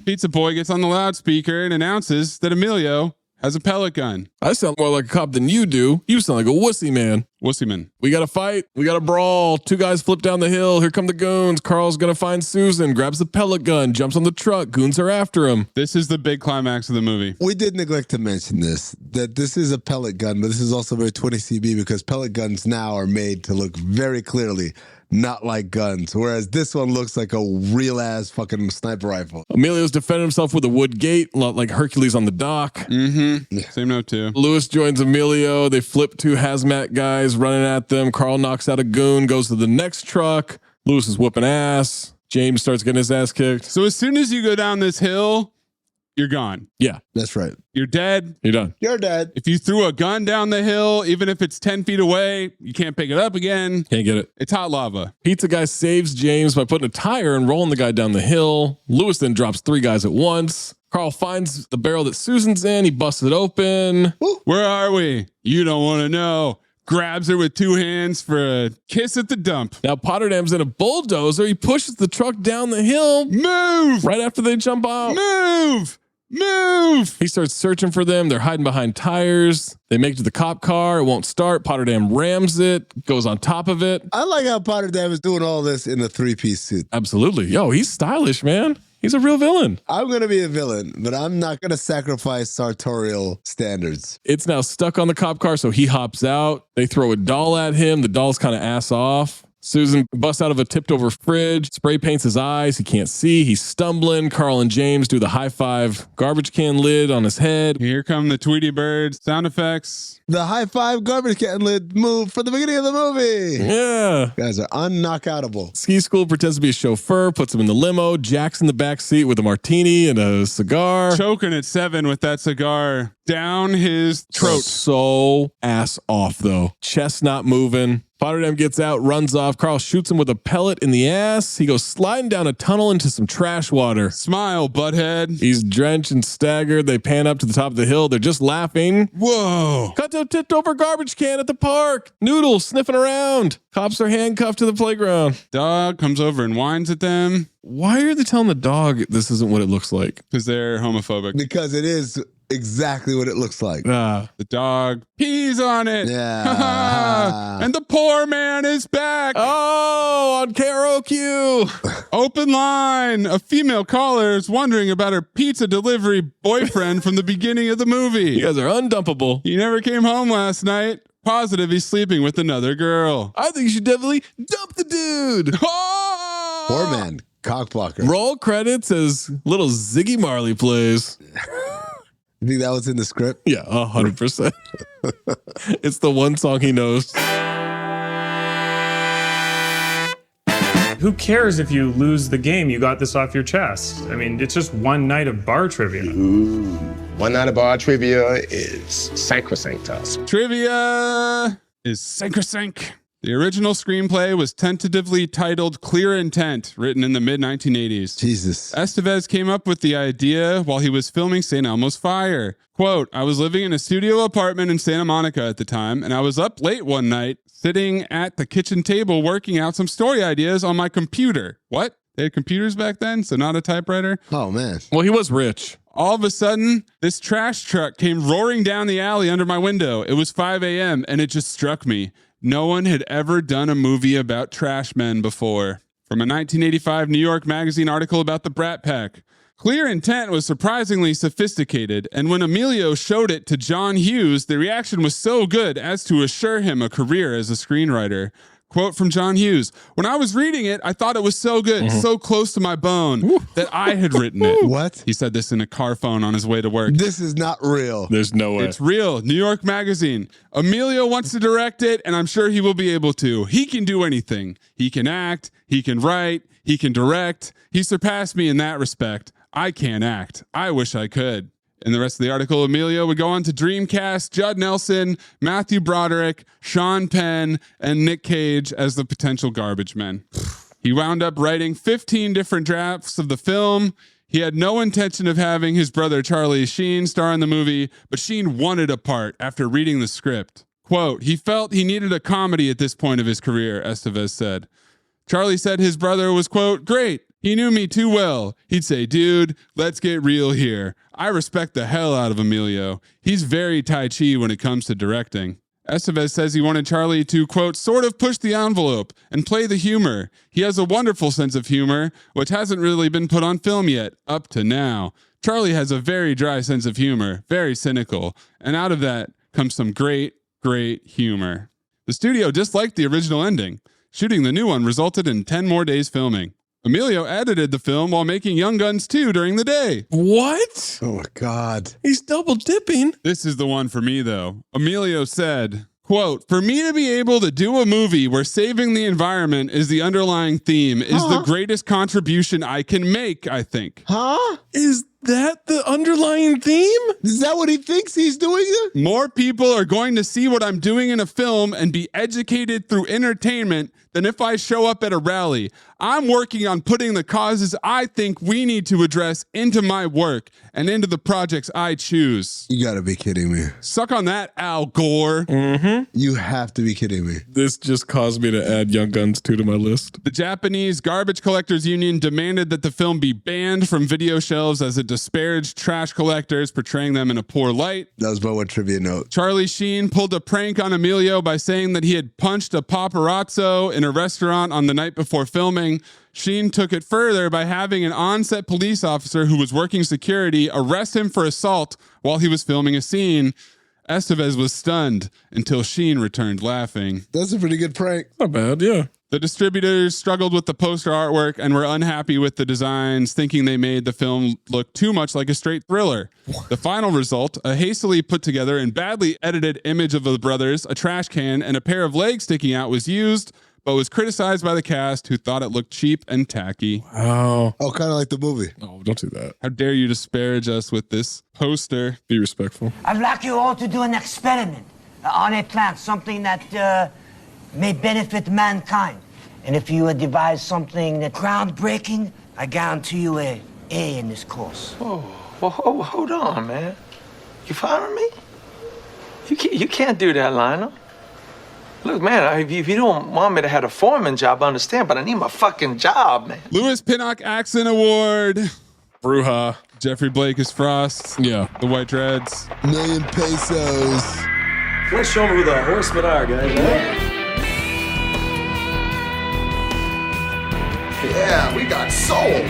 Pizza Boy gets on the loudspeaker and announces that Emilio has a pellet gun. I sound more like a cop than you do. You sound like a wussy man. Wussy man. We got to fight. We got to brawl. 2 guys flip down the hill. Here come the goons. Carl's going to find Susan, grabs the pellet gun, jumps on the truck. Goons are after him. This is the big climax of the movie. We did neglect to mention this, that this is a pellet gun, but this is also very 20 CB because pellet guns now are made to look very clearly not like guns, whereas this one looks like a real ass fucking sniper rifle. Emilio's defending himself with a wood gate, a lot like Hercules on the dock. Same note too. Lewis joins Emilio. They flip 2 hazmat guys running at them. Carl knocks out a goon, goes to the next truck. Lewis is whooping ass. James starts getting his ass kicked. So as soon as you go down this hill, you're gone. Yeah, that's right. You're dead. You're done. You're dead. If you threw a gun down the hill, even if it's 10 feet away, you can't pick it up again. Can't get it. It's hot lava. Pizza guy saves James by putting a tire and rolling the guy down the hill. Lewis then drops 3 guys at once. Carl finds the barrel that Susan's in. He busts it open. Where are we? You don't want to know. Grabs her with 2 hands for a kiss at the dump. Now Potterdam's in a bulldozer. He pushes the truck down the hill. Move! Right after they jump out. Move! Move! He starts searching for them. They're hiding behind tires. They make it to the cop car. It won't start. Potterdam rams it, goes on top of it. I like how Potterdam is doing all this in a 3-piece suit. Absolutely. Yo, he's stylish, man. He's a real villain. I'm going to be a villain, but I'm not going to sacrifice sartorial standards. It's now stuck on the cop car, so he hops out. They throw a doll at him. The doll's kind of ass off. Susan busts out of a tipped over fridge, spray paints his eyes. He can't see. He's stumbling. Carl and James do the high five garbage can lid on his head. Here come the Tweety Birds sound effects. The high five garbage can lid move for the beginning of the movie. Yeah. Guys are unknockoutable. Ski School pretends to be a chauffeur, puts him in the limo. Jack's in the back seat with a martini and a cigar. Choking at 7 with that cigar down his throat. So ass off, though. Chest not moving. Potterdam gets out, runs off. Carl shoots him with a pellet in the ass. He goes sliding down a tunnel into some trash water. Smile, butthead. He's drenched and staggered. They pan up to the top of the hill. They're just laughing. Whoa. Cut to a tipped over garbage can at the park. Noodle sniffing around. Cops are handcuffed to the playground. Dog comes over and whines at them. Why are they telling the dog this isn't what it looks like? Because they're homophobic. Because it is exactly what it looks like. The dog pees on it. Yeah. And the poor man is back. Oh, on KROQ. Open line. A female caller is wondering about her pizza delivery boyfriend from the beginning of the movie. You guys are undumpable. He never came home last night. Positive he's sleeping with another girl. I think you should definitely dump the dude. Oh! Poor man. Cock blocker. Roll credits as little Ziggy Marley plays. You think that was in the script? Yeah, 100%. It's the one song he knows. Who cares if you lose the game? You got this off your chest. I mean, it's just one night of bar trivia. Ooh. One night of bar trivia is sacrosanct to us. Trivia is sacrosanct. The original screenplay was tentatively titled Clear Intent, written in the mid-1980s. Jesus. Estevez came up with the idea while he was filming St. Elmo's Fire. Quote, I was living in a studio apartment in Santa Monica at the time, and I was up late one night, sitting at the kitchen table working out some story ideas on my computer. What? They had computers back then, so not a typewriter? Oh, man. Well, he was rich. All of a sudden, this trash truck came roaring down the alley under my window. It was 5 a.m., and it just struck me. No one had ever done a movie about trash men before. From a 1985 New York Magazine article about the Brat Pack. Clear Intent was surprisingly sophisticated, and when Emilio showed it to John Hughes, the reaction was so good as to assure him a career as a screenwriter. Quote from John Hughes, "When I was reading it, I thought it was so good, so close to my bone, that I had written it." What? He said this in a car phone on his way to work. This is not real. There's no way. It's real. New York Magazine. Emilio wants to direct it, and I'm sure he will be able to. He can do anything. He can act. He can write. He can direct. He surpassed me in that respect. I can't act. I wish I could. In the rest of the article, Emilio would go on to Dreamcast Judd Nelson, Matthew Broderick, Sean Penn, and Nick Cage as the potential garbage men. He wound up writing 15 different drafts of the film. He had no intention of having his brother Charlie Sheen star in the movie, but Sheen wanted a part after reading the script. Quote, "He felt he needed a comedy at this point of his career," Estevez said. Charlie said his brother was, quote, "Great. He knew me too well. He'd say, dude, let's get real here. I respect the hell out of Emilio. He's very Tai Chi when it comes to directing." Estevez says he wanted Charlie to, quote, "sort of push the envelope and play the humor. He has a wonderful sense of humor, which hasn't really been put on film yet, up to now. Charlie has a very dry sense of humor, very cynical, and out of that comes some great, great humor." The studio disliked the original ending. Shooting the new one resulted in 10 more days filming. Emilio edited the film while making Young Guns 2 during the day. What? Oh my God. He's double dipping. This is the one for me, though. Emilio said, quote, "For me to be able to do a movie where saving the environment is the underlying theme is the greatest contribution I can make, I think." Huh? Is that the underlying theme? Is that what he thinks he's doing? More people are going to see what I'm doing in a film and be educated through entertainment than if I show up at a rally. I'm working on putting the causes I think we need to address into my work and into the projects I choose. You gotta be kidding me. Suck on that, Al Gore. You have to be kidding me. This just caused me to add Young Guns 2 to my list. The Japanese Garbage Collectors Union demanded that the film be banned from video shelves as it disparaged trash collectors, portraying them in a poor light. That was my one trivia note. Charlie Sheen pulled a prank on Emilio by saying that he had punched a paparazzo in a restaurant on the night before filming. Sheen took it further by having an on-set police officer who was working security arrest him for assault while he was filming a scene. Estevez was stunned until Sheen returned laughing. That's a pretty good prank. Not bad, yeah. The distributors struggled with the poster artwork and were unhappy with the designs, thinking they made the film look too much like a straight thriller. The final result, a hastily put together and badly edited image of the brothers, a trash can, and a pair of legs sticking out was used, but was criticized by the cast who thought it looked cheap and tacky. Wow. Oh, kind of like the movie. Oh, don't do that. How dare you disparage us with this poster? Be respectful. I'd like you all to do an experiment on a plant, something that may benefit mankind. And if you devise something that's groundbreaking, I guarantee you a A in this course. Whoa, hold on, man. You firing me? You can't do that, Lionel. Look, man, if you don't want me to have a foreman job, I understand, but I need my fucking job, man. Lewis Pinnock Accent Award. Bruja. Jeffrey Blake is Frost. Yeah. The White Dreads. $1,000,000 pesos. Let's show them who the horsemen are, guys. Yeah, we got soul.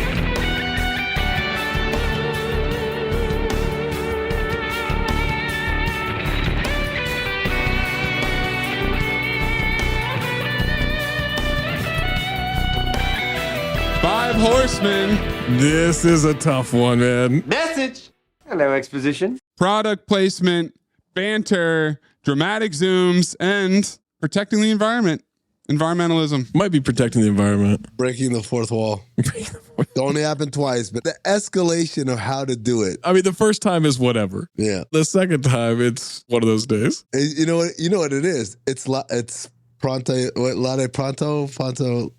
Five Horsemen. This is a tough one, man. Message. Hello, exposition. Product placement, banter, dramatic zooms, and protecting the environment. Environmentalism. Might be protecting the environment. Breaking the fourth wall. It only happened twice, but the escalation of how to do it. I mean, the first time is whatever. Yeah. The second time, it's one of those days. You know what it is? It's pronto, what, latte pronto,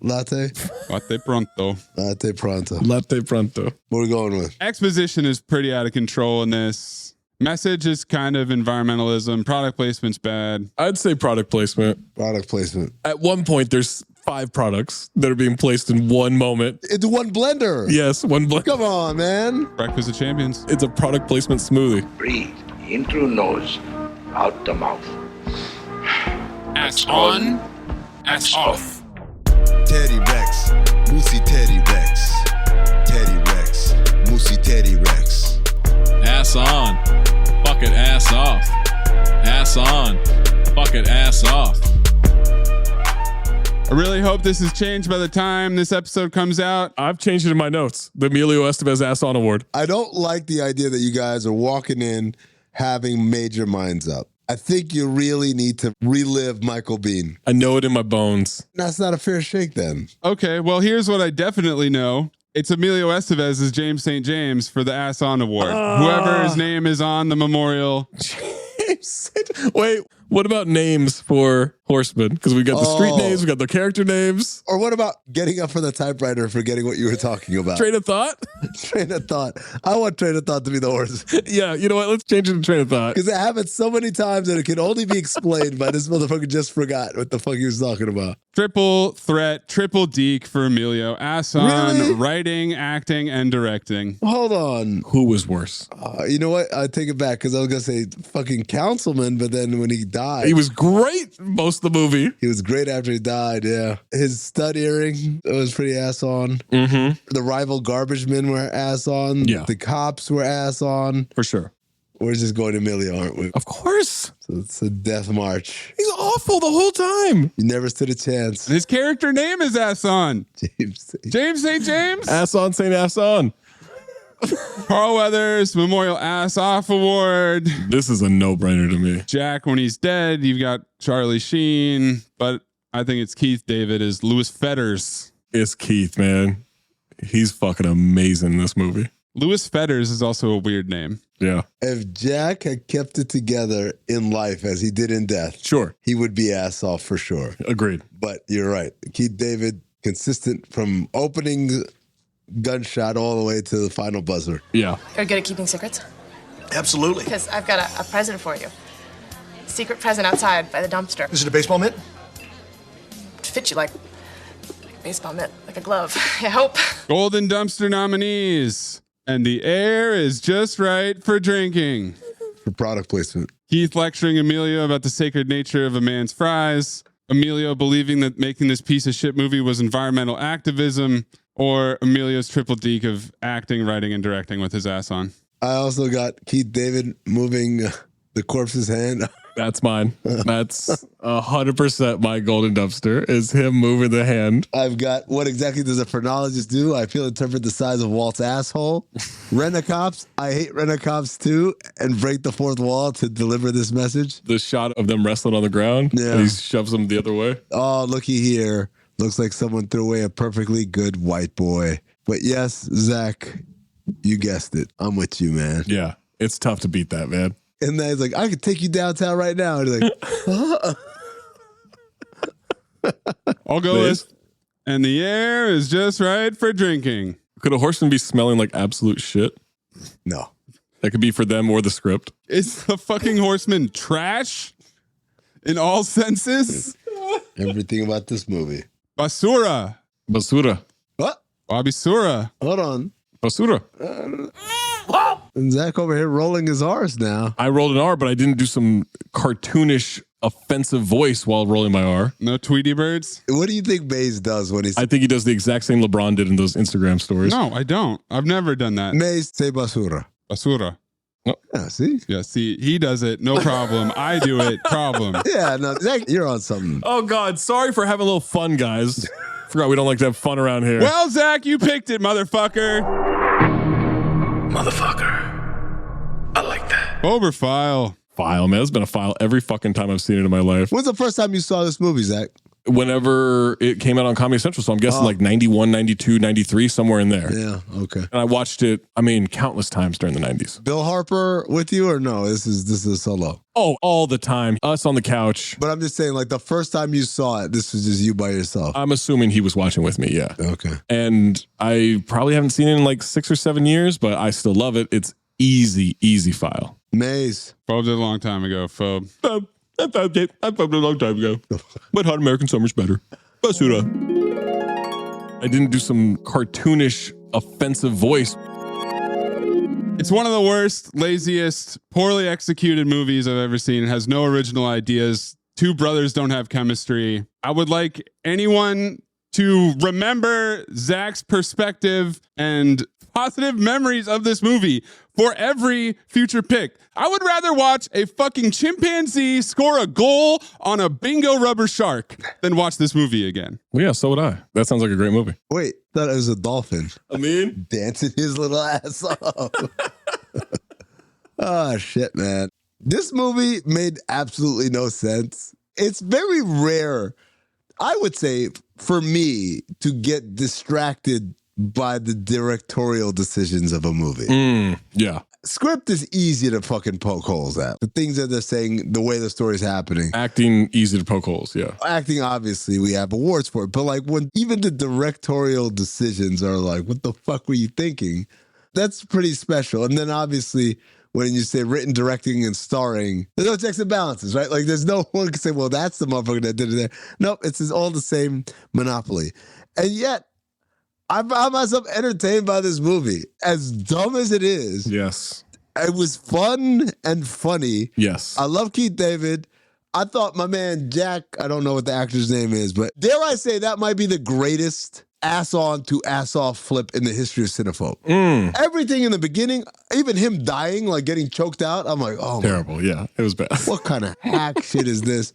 latte? Latte pronto. Latte pronto. Latte pronto. What are we going with? Exposition is pretty out of control in this. Message is kind of environmentalism. Product placement's bad. I'd say product placement. Product placement. At one point, there's 5 products that are being placed in one moment. It's one blender. Yes, one blender. Come on, man. Breakfast of Champions. It's a product placement smoothie. Breathe in through nose, out the mouth. Ass on, ass off. Teddy Rex, Moosey Teddy Rex. Teddy Rex, Moosey Juicy Teddy Rex. Ass on. Fuck it, ass off. Ass on. Fuck it, ass off. I really hope this has changed by the time this episode comes out. I've changed it in my notes. The Emilio Estevez Ass On Award. I don't like the idea that you guys are walking in having major minds up. I think you really need to relive Michael Biehn. I know it in my bones. That's not a fair shake then. Okay, well, here's what I definitely know. It's Emilio Estevez as James St. James for the Ass On Award. Whoever his name is on the memorial. Wait, what about names for Horsemen? Because we got the street names, we got the character names. Or what about getting up for the typewriter and forgetting what you were talking about? Train of thought? Train of thought. I want train of thought to be the worst. Yeah, you know what? Let's change it to train of thought. Because it happens so many times that it can only be explained by this motherfucker just forgot what the fuck he was talking about. Triple threat, triple deke for Emilio. Ass on, Really? writing, acting, and directing. Hold on. Who was worse? You know what? I take it back because I was going to say fucking Councilman, but then when he died. He was great most of the movie. He was great after he died, yeah. His stud earring was pretty ass on. Mm-hmm. The rival garbage men were ass on. Yeah. The cops were ass on. For sure. We're just going to Emilio, aren't we? Of course. So it's a death march. He's awful the whole time. You never stood a chance. His character name is Ass On. James St. James? Ass on, St. Ass on. Carl Weathers Memorial Ass Off Award. This is a no-brainer to me. Jack when he's dead. You've got Charlie Sheen, but I think it's Keith David as Louis Fetters. It's Keith, man. He's fucking amazing in this movie. Louis Fetters is also a weird name. Yeah. If Jack had kept it together in life as he did in death, sure, he would be ass off for sure. Agreed. But you're right. Keith David, consistent from opening gunshot all the way to the final buzzer. Yeah. You're good at keeping secrets? Absolutely. Because I've got a present for you. Secret present outside by the dumpster. Is it a baseball mitt? To fit you like a baseball mitt, like a glove. I hope. Golden Dumpster nominees. And the air is just right for drinking. For product placement. Keith lecturing Emilio about the sacred nature of a man's fries. Emilio believing that making this piece of shit movie was environmental activism. Or Emilio's triple deke of acting, writing, and directing with his ass on. I also got Keith David moving the corpse's hand. That's mine. That's 100% my golden dumpster is him moving the hand. I've got what exactly does a phrenologist do? I feel interpret the size of Walt's asshole. Rent-a-cops. I hate rent-a-cops too and break the fourth wall to deliver this message. The shot of them wrestling on the ground. Yeah. And he shoves them the other way. Oh, looky here. Looks like someone threw away a perfectly good white boy. But yes, Zach, you guessed it. I'm with you, man. Yeah. It's tough to beat that, man. And then he's like, I could take you downtown right now. And he's like, I'll go with, and the air is just right for drinking. Could a horseman be smelling like absolute shit? No. That could be for them or the script. Is the fucking horseman trash in all senses? Everything about this movie. Basura. Basura. What? Bobby Sura. Hold on. Basura. And Zach over here rolling his R's now. I rolled an R, but I didn't do some cartoonish offensive voice while rolling my R. No Tweety birds? What do you think Mayes does when he's... I think he does the exact same LeBron did in those Instagram stories. No, I don't. I've never done that. Mayes, say basura. Basura. Oh. Yeah, see? Yeah, see, he does it. No problem. I do it. Problem. Yeah, no, Zach, you're on something. Oh, God. Sorry for having a little fun, guys. Forgot we don't like to have fun around here. Well, Zach, you picked it, motherfucker. Motherfucker. I like that. Oberfile. File, man. It's been a file every fucking time I've seen it in my life. When's the first time you saw this movie, Zach? Whenever it came out on Comedy Central. So I'm guessing like 91, 92, 93, somewhere in there. Yeah, okay. And I watched it, I mean, countless times during the 90s. Bill Harper with you or no? This is a solo. Oh, all the time. Us on the couch. But I'm just saying, like the first time you saw it, this was just you by yourself. I'm assuming he was watching with me, yeah. Okay. And I probably haven't seen it in like 6 or 7 years, but I still love it. It's easy file. Maze. Phobe did a long time ago. Phobe. I found it a long time ago. But Hot American Summer's better. Basura. I didn't do some cartoonish, offensive voice. It's one of the worst, laziest, poorly executed movies I've ever seen. It has no original ideas. Two brothers don't have chemistry. I would like anyone to remember Zach's perspective and positive memories of this movie for every future pick. I would rather watch a fucking chimpanzee score a goal on a bingo rubber shark than watch this movie again. Well, yeah, so would I. That sounds like a great movie. Wait, thought it was a dolphin. Amin? Dancing his little ass off. Oh, shit, man. This movie made absolutely no sense. It's very rare, I would say, for me to get distracted by the directorial decisions of a movie. Yeah. Script is easy to fucking poke holes at. The things that they're saying, the way the story's happening. Acting, easy to poke holes, yeah. Acting, obviously, we have awards for it. But like when even the directorial decisions are like, what the fuck were you thinking? That's pretty special. And then obviously, when you say written, directing, and starring, there's no checks and balances, right? Like there's no one can say, well, that's the motherfucker that did it there. Nope, it's all the same monopoly. And yet, I found myself entertained by this movie. As dumb as it is. Yes. It was fun and funny. Yes. I love Keith David. I thought my man Jack, I don't know what the actor's name is, but dare I say that might be the greatest ass on to ass off flip in the history of Cinephobe. Everything in the beginning, even him dying, like getting choked out, I'm like, oh, terrible. Yeah, it was bad. What kind of hack shit is this?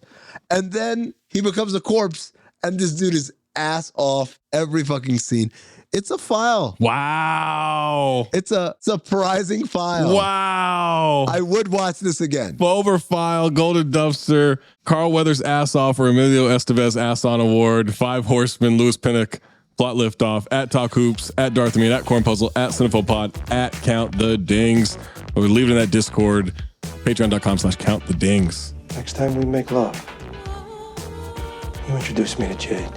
And then he becomes a corpse, and this dude is ass off every fucking scene. It's a file. Wow. It's a surprising file. Wow. I would watch this again. Bover File, Golden Dumpster, Carl Weathers ass off or Emilio Estevez ass on award, Five Horsemen, Louis Pinnock, Plot Liftoff, at Talk Hoops, at Darth Amin, at Corn Puzzle, at Cinephobe Pod, at Count the Dings. We're leaving in that Discord, patreon.com/Count the Dings. Next time we make love, you introduce me to Jade.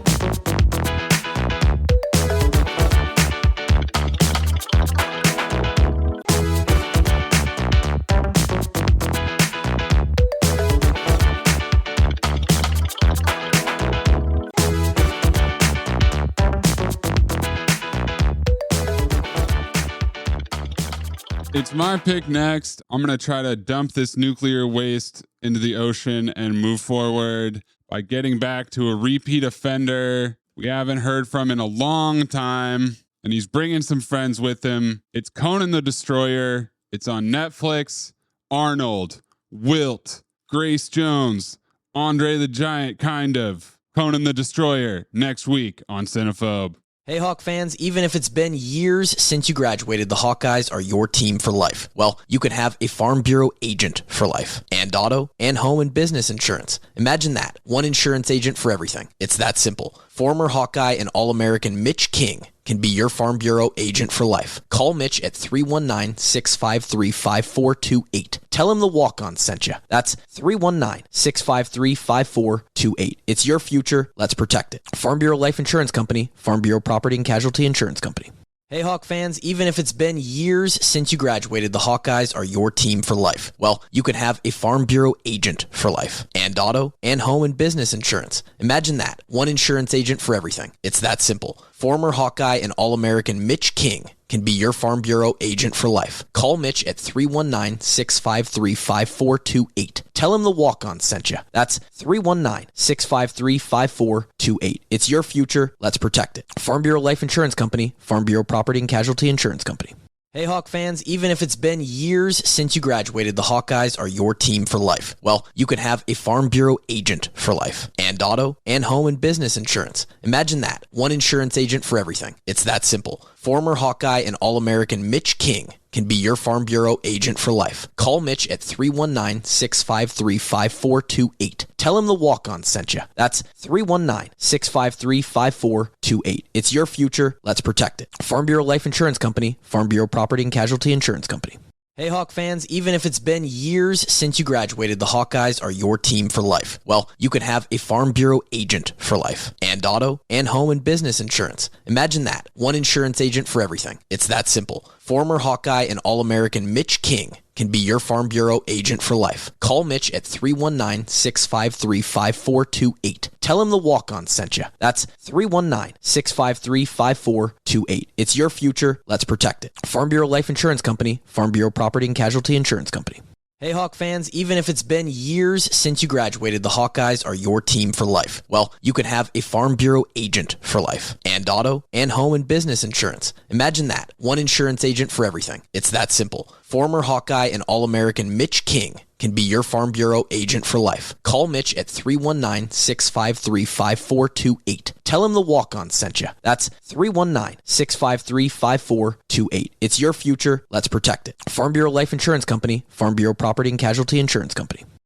It's my pick next. I'm going to try to dump this nuclear waste into the ocean and move forward by getting back to a repeat offender we haven't heard from in a long time, and he's bringing some friends with him. It's Conan the Destroyer. It's on Netflix. Arnold, Wilt, Grace Jones, Andre the Giant, kind of. Conan the Destroyer, next week on Cinephobe. Hey, Hawk fans, even if it's been years since you graduated, the Hawkeyes are your team for life. Well, you could have a Farm Bureau agent for life, and auto, and home and business insurance. Imagine that. One insurance agent for everything. It's that simple. Former Hawkeye and All-American Mitch King can be your Farm Bureau agent for life. Call Mitch at 319-653-5428. Tell him the walk-on sent you. That's 319-653-5428. It's your future. Let's protect it. Farm Bureau Life Insurance Company. Farm Bureau Property and Casualty Insurance Company. Hey, Hawk fans, even if it's been years since you graduated, the Hawkeyes are your team for life. Well, you could have a Farm Bureau agent for life, and auto, and home and business insurance. Imagine that. One insurance agent for everything. It's that simple. Former Hawkeye and All-American Mitch King can be your Farm Bureau agent for life. Call Mitch at 319-653-5428. Tell him the walk-on sent you. That's 319-653-5428. It's your future. Let's protect it. Farm Bureau Life Insurance Company. Farm Bureau Property and Casualty Insurance Company. Hey, Hawk fans, even if it's been years since you graduated, the Hawkeyes are your team for life. Well, you could have a Farm Bureau agent for life, and auto, and home and business insurance. Imagine that. One insurance agent for everything. It's that simple. Former Hawkeye and All-American Mitch King can be your Farm Bureau agent for life. Call Mitch at 319-653-5428. Tell him the walk-on sent you. That's 319-653-5428. It's your future. Let's protect it. Farm Bureau Life Insurance Company. Farm Bureau Property and Casualty Insurance Company. Hey, Hawk fans, even if it's been years since you graduated, the Hawkeyes are your team for life. Well, you could have a Farm Bureau agent for life, and auto, and home and business insurance. Imagine that. One insurance agent for everything. It's that simple. Former Hawkeye and All-American Mitch King can be your Farm Bureau agent for life. Call Mitch at 319-653-5428. Tell him the walk-on sent you. That's 319-653-5428. It's your future. Let's protect it. Farm Bureau Life Insurance Company. Farm Bureau Property and Casualty Insurance Company. Hey Hawk fans, even if it's been years since you graduated, the Hawkeyes are your team for life. Well, you can have a Farm Bureau agent for life, and auto, and home and business insurance. Imagine that, one insurance agent for everything. It's that simple. Former Hawkeye and All-American Mitch King can be your Farm Bureau agent for life. Call Mitch at 319-653-5428. Tell him the walk-on sent you. That's 319-653-5428. It's your future. Let's protect it. Farm Bureau Life Insurance Company, Farm Bureau Property and Casualty Insurance Company.